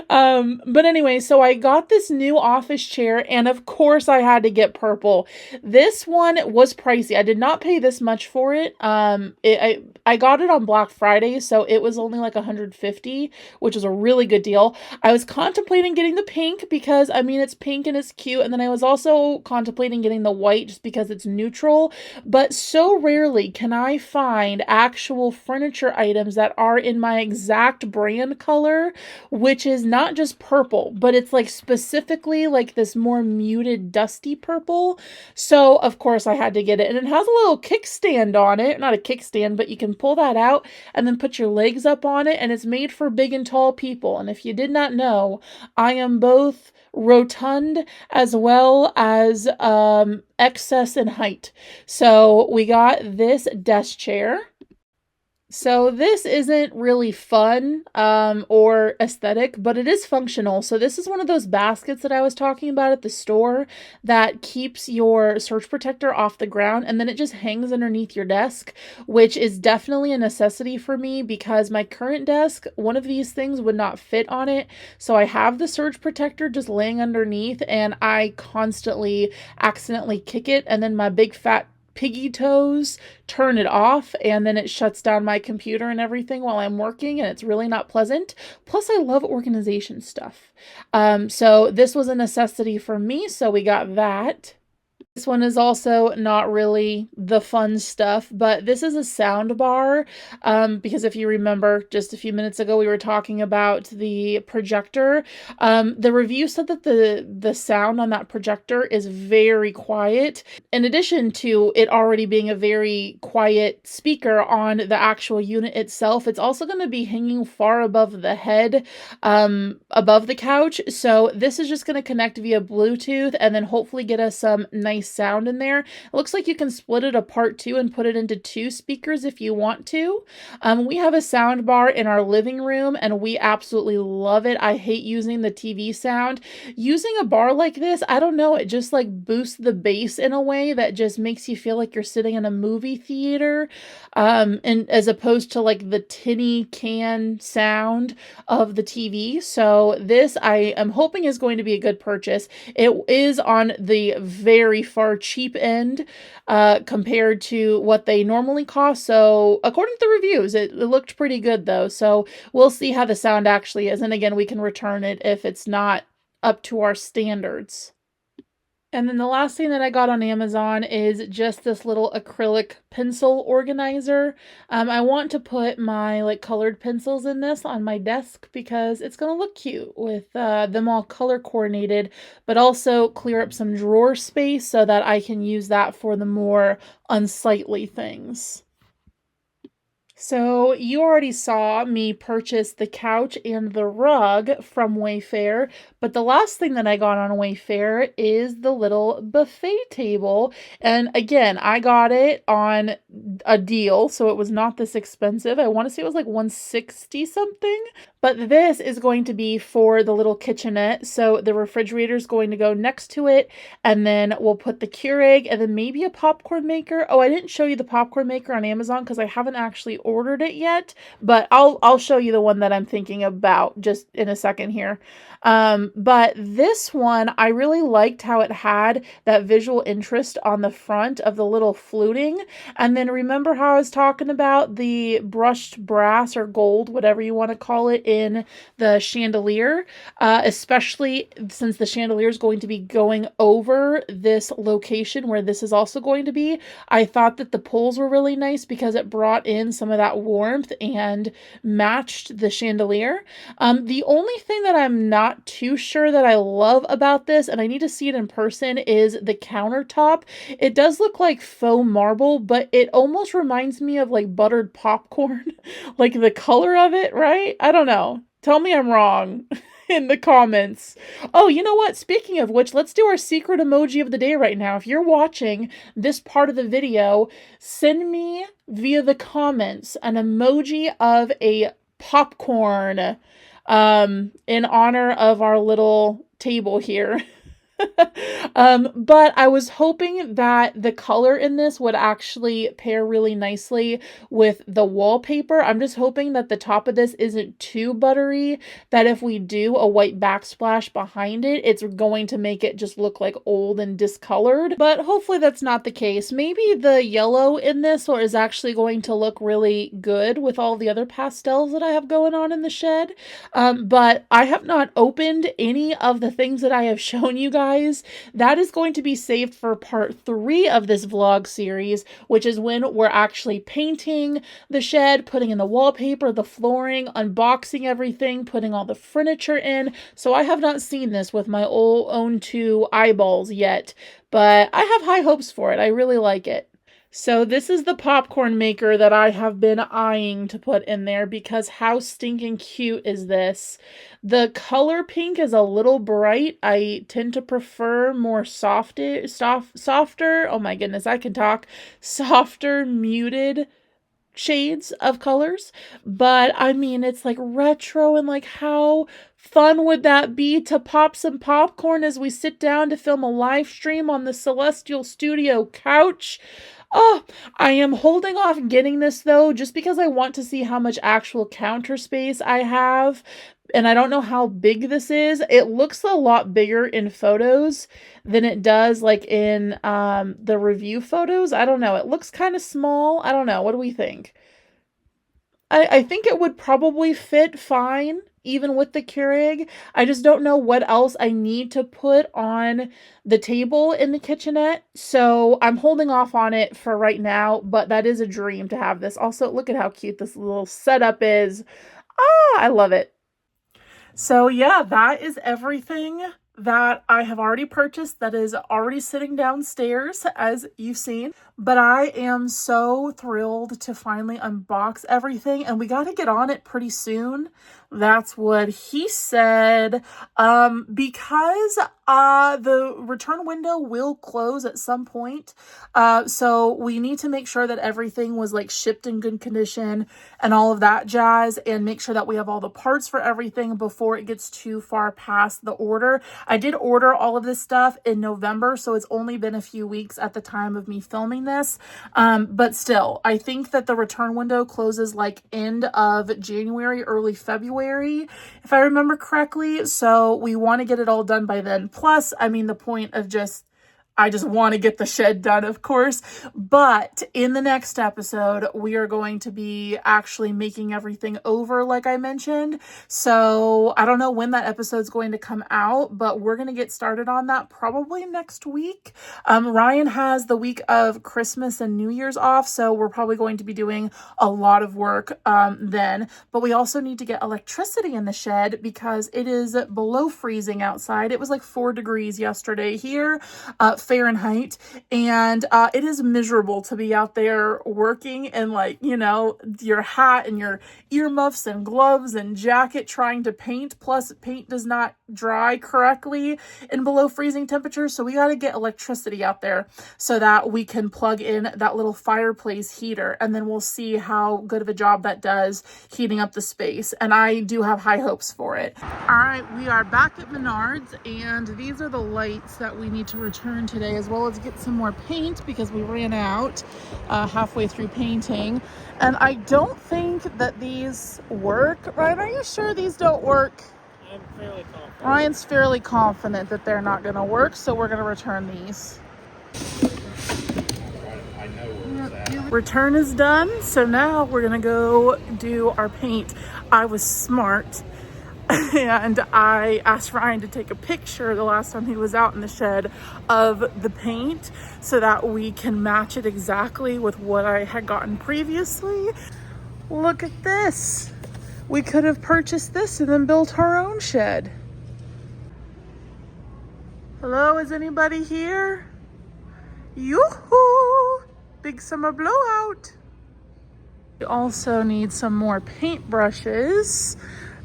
But anyway, so I got this new office chair, and of course I had to get purple. This one was pricey. I did not pay this much for it. I got it on Black Friday, so it was only like 150, which was a really good deal. I was contemplating getting the pink because I mean it's pink and it's cute, and then I was also contemplating getting the white just because it's neutral. But so rarely can I find actual furniture items that are in my exact brand color, which is not just purple, but it's like specifically like this more muted dusty purple. So of course I had to get it, and it has a little kickstand on it. Not a kickstand, but you can pull that out and then put your legs up on it, and it's made for big and tall people. And if you did not know, I am both rotund as well as excess in height. So we got this desk chair. So this isn't really fun or aesthetic, but it is functional. So this is one of those baskets that I was talking about at the store that keeps your surge protector off the ground, and then it just hangs underneath your desk, which is definitely a necessity for me because my current desk, one of these things would not fit on it. So I have the surge protector just laying underneath, and I constantly accidentally kick it, and then my big fat piggy toes turn it off, and then it shuts down my computer and everything while I'm working, and it's really not pleasant. Plus I love organization stuff. So this was a necessity for me, so we got that. This one is also not really the fun stuff, but this is a sound bar, because if you remember just a few minutes ago, we were talking about the projector. The review said that the sound on that projector is very quiet. In addition to it already being a very quiet speaker on the actual unit itself, it's also going to be hanging far above the head, above the couch. So this is just going to connect via Bluetooth and then hopefully get us some nice sound in there. It looks like you can split it apart too and put it into 2 speakers if you want to. We have a sound bar in our living room and we absolutely love it. I hate using the TV sound. Using a bar like this, I don't know, it just like boosts the bass in a way that just makes you feel like you're sitting in a movie theater, and as opposed to like the tinny can sound of the TV. So this I am hoping is going to be a good purchase. It is on the very far cheap end compared to what they normally cost. So according to the reviews, it looked pretty good though. So we'll see how the sound actually is. And again, we can return it if it's not up to our standards. And then the last thing that I got on Amazon is just this little acrylic pencil organizer. I want to put my like colored pencils in this on my desk because it's going to look cute with them all color coordinated, but also clear up some drawer space so that I can use that for the more unsightly things. So you already saw me purchase the couch and the rug from Wayfair, but the last thing that I got on Wayfair is the little buffet table. And again, I got it on a deal, so it was not this expensive. I want to say it was like 160 something, but this is going to be for the little kitchenette. So the refrigerator is going to go next to it, and then we'll put the Keurig and then maybe a popcorn maker. Oh, I didn't show you the popcorn maker on Amazon because I haven't actually ordered it yet, but I'll show you the one that I'm thinking about just in a second here. But this one, I really liked how it had that visual interest on the front of the little fluting. And then remember how I was talking about the brushed brass or gold, whatever you want to call it, in the chandelier, especially since the chandelier is going to be going over this location where this is also going to be. I thought that the pulls were really nice because it brought in some of that warmth and matched the chandelier. The only thing that I'm not too sure that I love about this, and I need to see it in person, is the countertop. It does look like faux marble, but it almost reminds me of like buttered popcorn, like the color of it, right? I don't know. Tell me I'm wrong in the comments. Oh, you know what? Speaking of which, let's do our secret emoji of the day right now. If you're watching this part of the video, send me via the comments an emoji of a popcorn in honor of our little table here. But I was hoping that the color in this would actually pair really nicely with the wallpaper. I'm just hoping that the top of this isn't too buttery, that if we do a white backsplash behind it, it's going to make it just look like old and discolored. But hopefully that's not the case. Maybe the yellow in this is actually going to look really good with all the other pastels that I have going on in the shed. But I have not opened any of the things that I have shown you guys. That is going to be saved for part 3 of this vlog series, which is when we're actually painting the shed, putting in the wallpaper, the flooring, unboxing everything, putting all the furniture in. So I have not seen this with my own 2 eyeballs yet, but I have high hopes for it. I really like it. So this is the popcorn maker that I have been eyeing to put in there because how stinking cute is this? The color pink is a little bright. I tend to prefer more softer, oh my goodness, I can talk, softer, muted shades of colors. But I mean, it's like retro, and like how fun would that be to pop some popcorn as we sit down to film a live stream on the Celestial Studio couch? Oh, I am holding off getting this though, just because I want to see how much actual counter space I have. And I don't know how big this is. It looks a lot bigger in photos than it does like in the review photos. I don't know. It looks kind of small. I don't know. What do we think? I think it would probably fit fine, even with the Keurig. I just don't know what else I need to put on the table in the kitchenette. So I'm holding off on it for right now, but that is a dream to have this. Also, look at how cute this little setup is. Ah, I love it. So yeah, that is everything that I have already purchased that is already sitting downstairs, as you've seen. But I am so thrilled to finally unbox everything, and we got to get on it pretty soon. That's what he said. Because the return window will close at some point. So we need to make sure that everything was like shipped in good condition and all of that jazz, and make sure that we have all the parts for everything before it gets too far past the order. I did order all of this stuff in November, so it's only been a few weeks at the time of me filming this. But still, I think that the return window closes like end of January, early February, if I remember correctly. So we want to get it all done by then. Plus, I mean, the point of I just want to get the shed done, of course. But in the next episode, we are going to be actually making everything over, like I mentioned. So I don't know when that episode's going to come out, but we're going to get started on that probably next week. Ryan has the week of Christmas and New Year's off, so we're probably going to be doing a lot of work then. But we also need to get electricity in the shed because it is below freezing outside. It was like 4 degrees yesterday here. Fahrenheit, and it is miserable to be out there working in, like, you know, your hat and your earmuffs and gloves and jacket trying to paint. Plus, paint does not dry correctly in below freezing temperatures, so we got to get electricity out there so that we can plug in that little fireplace heater, and then we'll see how good of a job that does heating up the space, and I do have high hopes for it. All right, we are back at Menards, and these are the lights that we need to return today, as well as get some more paint because we ran out halfway through painting. And I don't think that these work. Ryan, are you sure these don't work? I'm fairly confident. Ryan's fairly confident that they're not going to work, so we're going to return these. I know where it's at. Return is done, so now we're going to go do our paint. I was smart. And I asked Ryan to take a picture the last time he was out in the shed of the paint so that we can match it exactly with what I had gotten previously. Look at this. We could have purchased this and then built our own shed. Hello, is anybody here? Yoo-hoo! Big summer blowout. We also need some more paint brushes.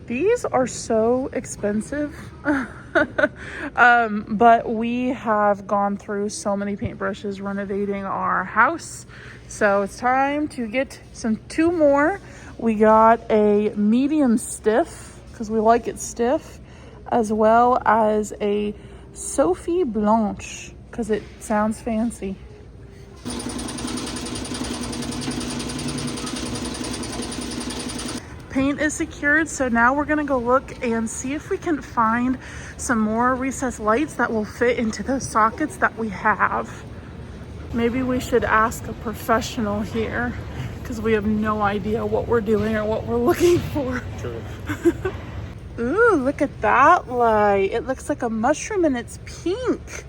These are so expensive, but we have gone through so many paintbrushes renovating our house. So it's time to get 2 more. We got a medium stiff because we like it stiff, as well as a Sophie Blanche, because it sounds fancy. Paint is secured, so now we're gonna go look and see if we can find some more recessed lights that will fit into those sockets that we have. Maybe we should ask a professional here because we have no idea what we're doing or what we're looking for. True. Ooh, look at that light. It looks like a mushroom and it's pink.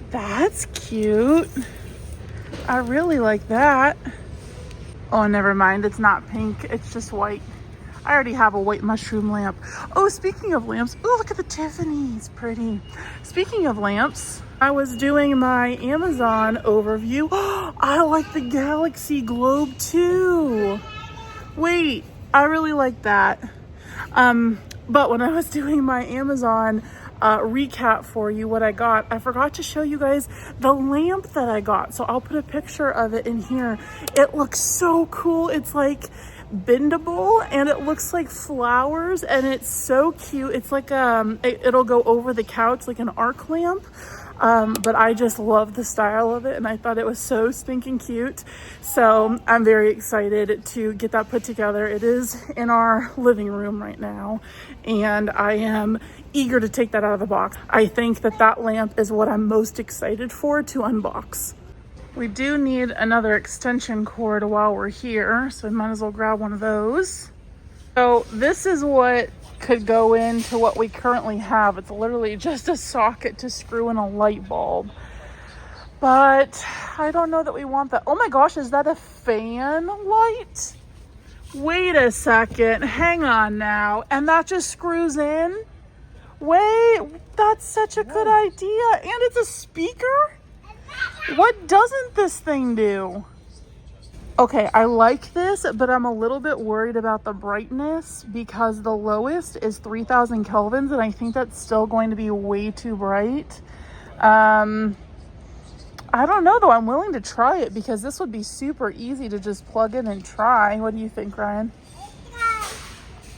That's cute. I really like that. Oh, never mind. It's not pink. It's just white. I already have a white mushroom lamp. Oh, speaking of lamps. Oh, look at the Tiffany's. Pretty. Speaking of lamps, I was doing my Amazon overview. I like the Galaxy Globe too. Wait, I really like that. But when I was doing my Amazon recap for you, what I got, I forgot to show you guys the lamp that I got. So I'll put a picture of it in here. It looks so cool. It's like bendable and it looks like flowers and it's so cute. It's like it'll go over the couch like an arc lamp. But I just love the style of it and I thought it was so stinking cute. So I'm very excited to get that put together. It is in our living room right now and I am eager to take that out of the box. I think that that lamp is what I'm most excited for to unbox. We do need another extension cord while we're here, so we might as well grab one of those. So this is what could go into what we currently have. It's literally just a socket to screw in a light bulb. But I don't know that we want that. Oh my gosh, is that a fan light? Wait a second, hang on now. And that just screws in? Wait, that's such a good idea. And it's a speaker? What doesn't this thing do? Okay, I like this, but I'm a little bit worried about the brightness because the lowest is 3000 kelvins and I think that's still going to be way too bright. I don't know though, I'm willing to try it because this would be super easy to just plug in and try. What do you think, Ryan?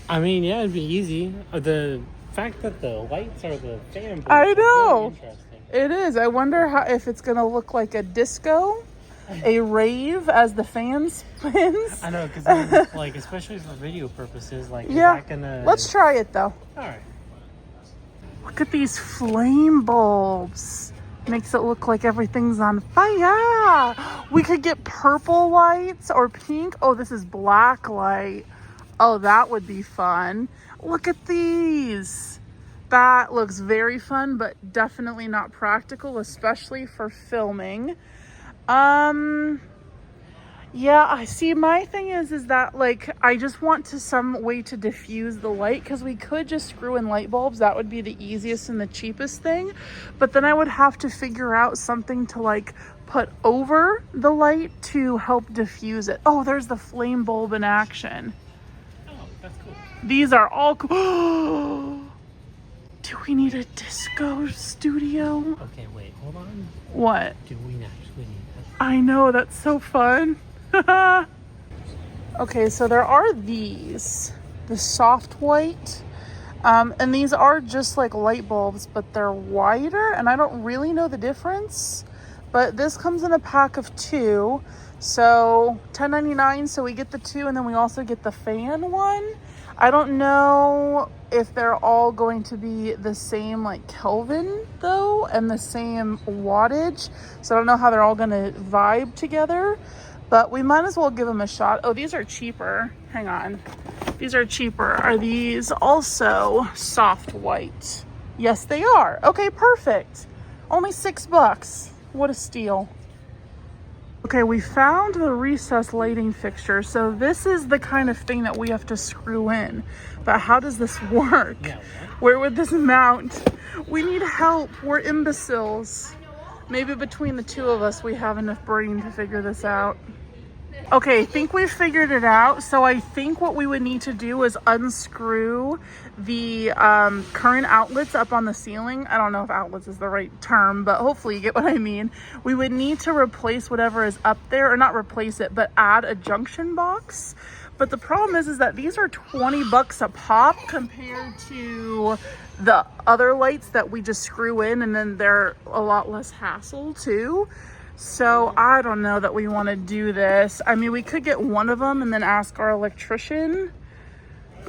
I mean, yeah, it'd be easy. The fact that the lights are the fan. I know. Really interesting. It is. I wonder if it's gonna look like a disco, a rave as the fan spins. I know, because like, especially for video purposes, like, yeah. is that gonna... Let's try it though. All right. Look at these flame bulbs. Makes it look like everything's on fire. We could get purple lights or pink. Oh, this is black light. Oh, that would be fun. Look at these. That looks very fun, but definitely not practical, especially for filming. Yeah, I see. My thing is that like, I just want some way to diffuse the light because we could just screw in light bulbs. That would be the easiest and the cheapest thing. But then I would have to figure out something to like put over the light to help diffuse it. Oh, there's the flame bulb in action. Oh, that's cool. These are all cool. Do we need a disco studio? Okay, wait, hold on. What? Do we actually need that? I know, that's so fun. Okay, so there are these, the soft white, and these are just like light bulbs, but they're wider, and I don't really know the difference. But this comes in a pack of 2, so $10.99. So we get the 2, and then we also get the fan one. I don't know if they're all going to be the same like Kelvin though, and the same wattage. So I don't know how they're all gonna vibe together, but we might as well give them a shot. Oh, these are cheaper. Hang on. These are cheaper. Are these also soft white? Yes, they are. Okay, perfect. Only $6. What a steal. Okay, we found the recessed lighting fixture. So this is the kind of thing that we have to screw in. But how does this work? Yeah, Where would this mount? We need help. We're imbeciles. Maybe between the two of us, we have enough brain to figure this out. Okay, I think we figured it out. So I think what we would need to do is unscrew the current outlets up on the ceiling. I don't know if outlets is the right term, but hopefully you get what I mean. We would need to replace whatever is up there, or not replace it, but add a junction box. But the problem is that these are $20 a pop compared to the other lights that we just screw in, and then they're a lot less hassle too. So I don't know that we want to do this. I mean, we could get one of them and then ask our electrician.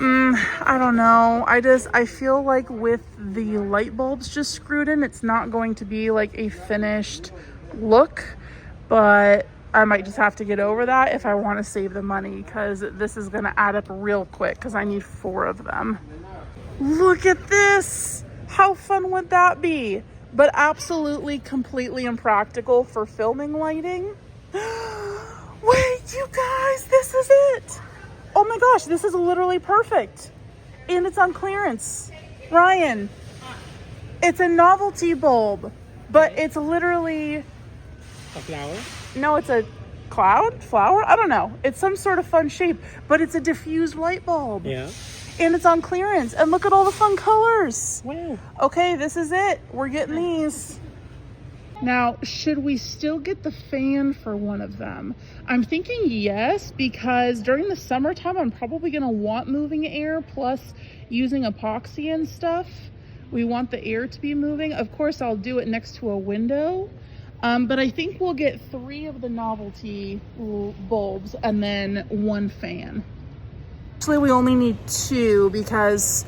I don't know. I feel like with the light bulbs just screwed in, it's not going to be like a finished look, but I might just have to get over that if I want to save the money, because this is going to add up real quick because I need 4 of them. Look at this. How fun would that be? But absolutely completely impractical for filming lighting. Wait, you guys, this is it. Oh my gosh, this is literally perfect. And it's on clearance. Ryan, it's a novelty bulb, but it's literally... A flower? No, it's a flower? I don't know. It's some sort of fun shape, but it's a diffused light bulb. Yeah. And it's on clearance. And look at all the fun colors. Wow. Okay, this is it. We're getting these. Now, should we still get the fan for one of them? I'm thinking yes, because during the summertime, I'm probably going to want moving air, plus using epoxy and stuff. We want the air to be moving. Of course, I'll do it next to a window. But I think we'll get 3 of the novelty bulbs and then 1 fan. Actually, we only need 2 because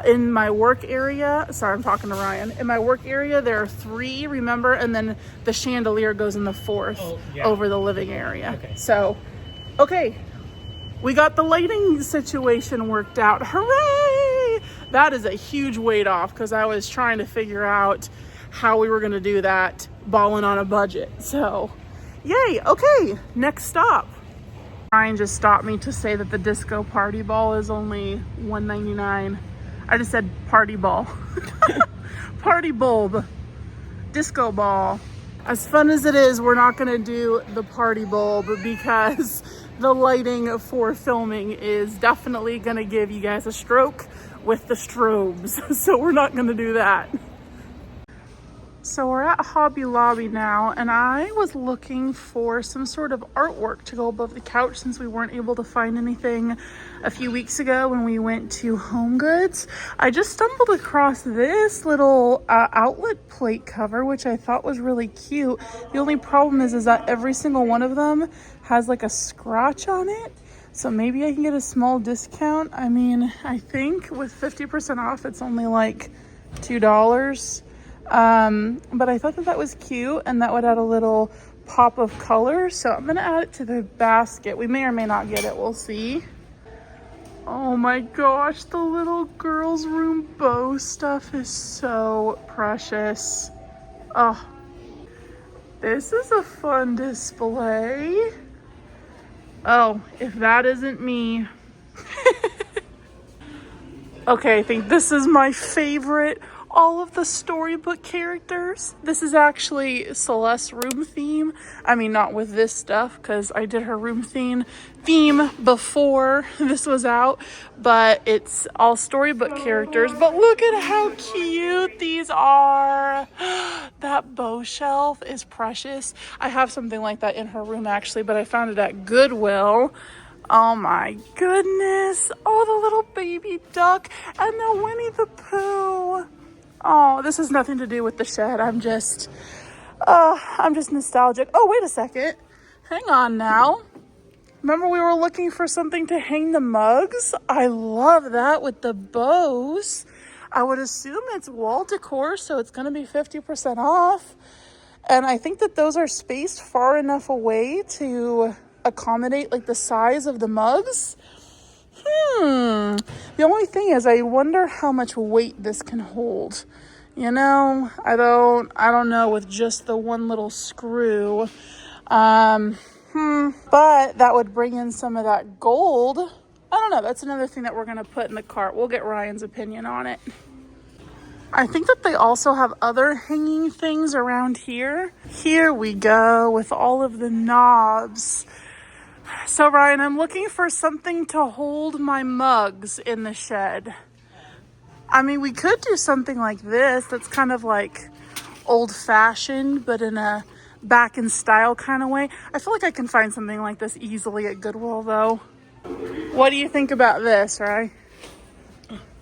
in my work area, sorry, I'm talking to Ryan. In my work area, there are 3, remember? And then the chandelier goes in the 4th over the living area. Okay. So, okay, we got the lighting situation worked out. Hooray! That is a huge weight off because I was trying to figure out how we were going to do that, balling on a budget. So, yay. Okay, next stop. Ryan just stopped me to say that the disco party ball is only $1.99. I just said party ball. Party bulb. Disco ball. As fun as it is, we're not gonna do the party bulb because the lighting for filming is definitely gonna give you guys a stroke with the strobes. So we're not gonna do that. So we're at Hobby Lobby now, and I was looking for some sort of artwork to go above the couch since we weren't able to find anything a few weeks ago when we went to HomeGoods. I just stumbled across this little outlet plate cover, which I thought was really cute. The only problem is that every single one of them has like a scratch on it. So maybe I can get a small discount. I mean, I think with 50% off, it's only like $2. But I thought that was cute and that would add a little pop of color. So I'm going to add it to the basket. We may or may not get it. We'll see. Oh my gosh, the little girls' room bow stuff is so precious. Oh, this is a fun display. Oh, if that isn't me. Okay, I think this is my favorite. All of the storybook characters. This is actually Celeste's room theme. I mean, not with this stuff because I did her room theme before this was out, but it's all storybook characters. But look at how cute these are. That bow shelf is precious. I have something like that in her room actually, but I found it at Goodwill. Oh my goodness. Oh, the little baby duck and the Winnie the Pooh. Oh, this has nothing to do with the shed. I'm just nostalgic. Oh, wait a second. Hang on now. Remember we were looking for something to hang the mugs? I love that with the bows. I would assume it's wall decor, so it's going to be 50% off. And I think that those are spaced far enough away to accommodate like the size of the mugs. The only thing is I wonder how much weight this can hold. You know, I don't know with just the one little screw. But that would bring in some of that gold. I don't know. That's another thing that we're going to put in the cart. We'll get Ryan's opinion on it. I think that they also have other hanging things around here. Here we go with all of the knobs. So Ryan, I'm looking for something to hold my mugs in the shed. I mean, we could do something like this that's kind of like old-fashioned, but in a back in style kind of way. I feel like I can find something like this easily at Goodwill though. What do you think about this, right?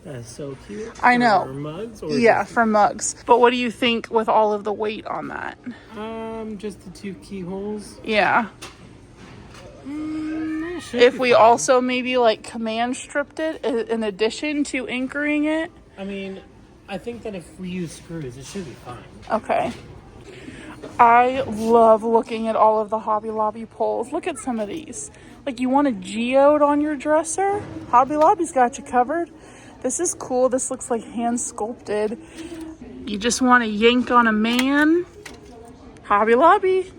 That's so cute. I know. For mugs or Yeah, for mugs. But what do you think with all of the weight on that? just the 2 keyholes. Yeah. That should If be we fine. also maybe like command stripped it in addition to anchoring it. I mean, I think that if we use screws, it should be fine. Okay. I love looking at all of the Hobby Lobby poles. Look at some of these. Like, you want a geode on your dresser? Hobby Lobby's got you covered. This is cool. This looks like hand sculpted. You just want to yank on a man? Hobby Lobby.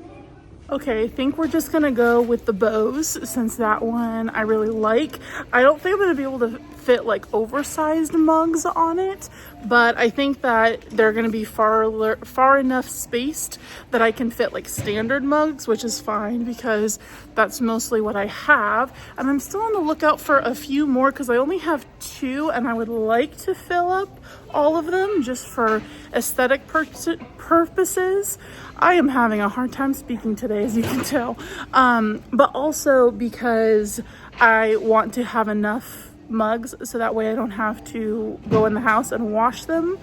Okay, I think we're just gonna go with the bows since that one I really like. I don't think I'm gonna be able to fit like oversized mugs on it, but I think that they're gonna be far enough spaced that I can fit like standard mugs, which is fine because that's mostly what I have. And I'm still on the lookout for a few more because I only have 2 and I would like to fill up all of them just for aesthetic purposes. I am having a hard time speaking today, as you can tell, but also because I want to have enough mugs so that way I don't have to go in the house and wash them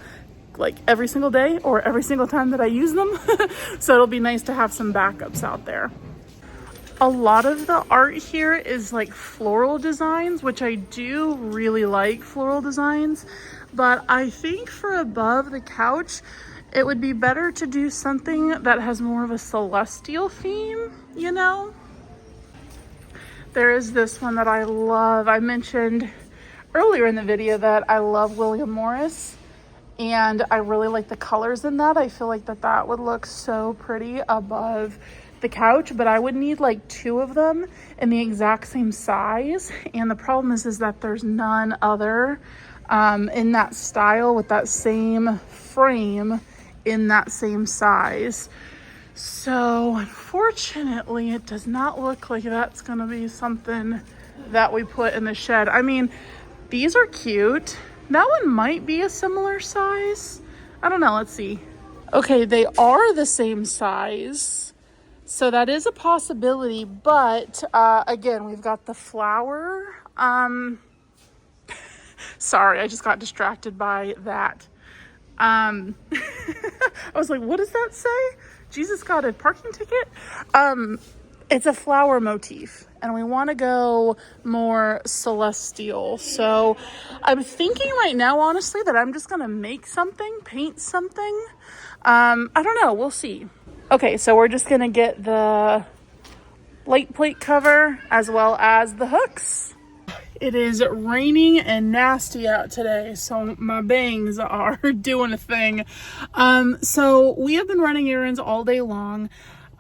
like every single day or every single time that I use them. So it'll be nice to have some backups out there. A lot of the art here is like floral designs, which I do really like floral designs, but I think for above the couch, it would be better to do something that has more of a celestial theme, you know? There is this one that I love. I mentioned earlier in the video that I love William Morris, and I really like the colors in that. I feel like that would look so pretty above the couch, but I would need like 2 of them in the exact same size. And the problem is that there's none other in that style with that same frame in that same size. So unfortunately, it does not look like that's gonna be something that we put in the shed. I mean, these are cute. That one might be a similar size. I don't know, let's see. Okay, they are the same size. So that is a possibility, but again, we've got the flower. Sorry, I just got distracted by that. I was like, what does that say? Jesus got a parking ticket? It's a flower motif and we want to go more celestial. So I'm thinking right now, honestly, that I'm just going to make something, paint something. I don't know. We'll see. Okay, so we're just going to get the light plate cover as well as the hooks. It is raining and nasty out today, so my bangs are doing a thing. So we have been running errands all day long.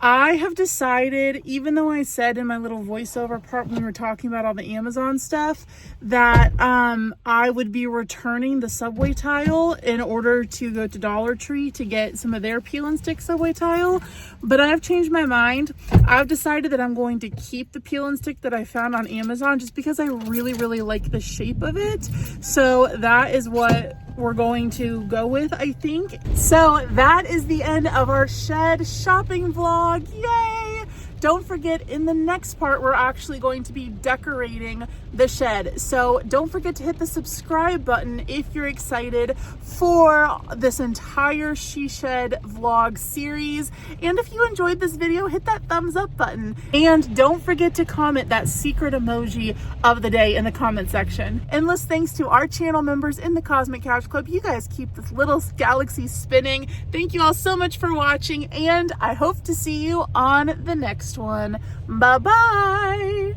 I have decided, even though I said in my little voiceover part when we were talking about all the Amazon stuff, that I would be returning the Subway tile in order to go to Dollar Tree to get some of their peel and stick Subway tile. But I have changed my mind. I've decided that I'm going to keep the peel and stick that I found on Amazon just because I really, really like the shape of it. So that is what we're going to go with, I think. So that is the end of our shed shopping vlog. Yay! Don't forget, in the next part, we're actually going to be decorating the shed. So don't forget to hit the subscribe button if you're excited for this entire She Shed vlog series. And if you enjoyed this video, hit that thumbs up button. And don't forget to comment that secret emoji of the day in the comment section. Endless thanks to our channel members in the Cosmic Couch Club. You guys keep this little galaxy spinning. Thank you all so much for watching, and I hope to see you on the next one. Bye-bye.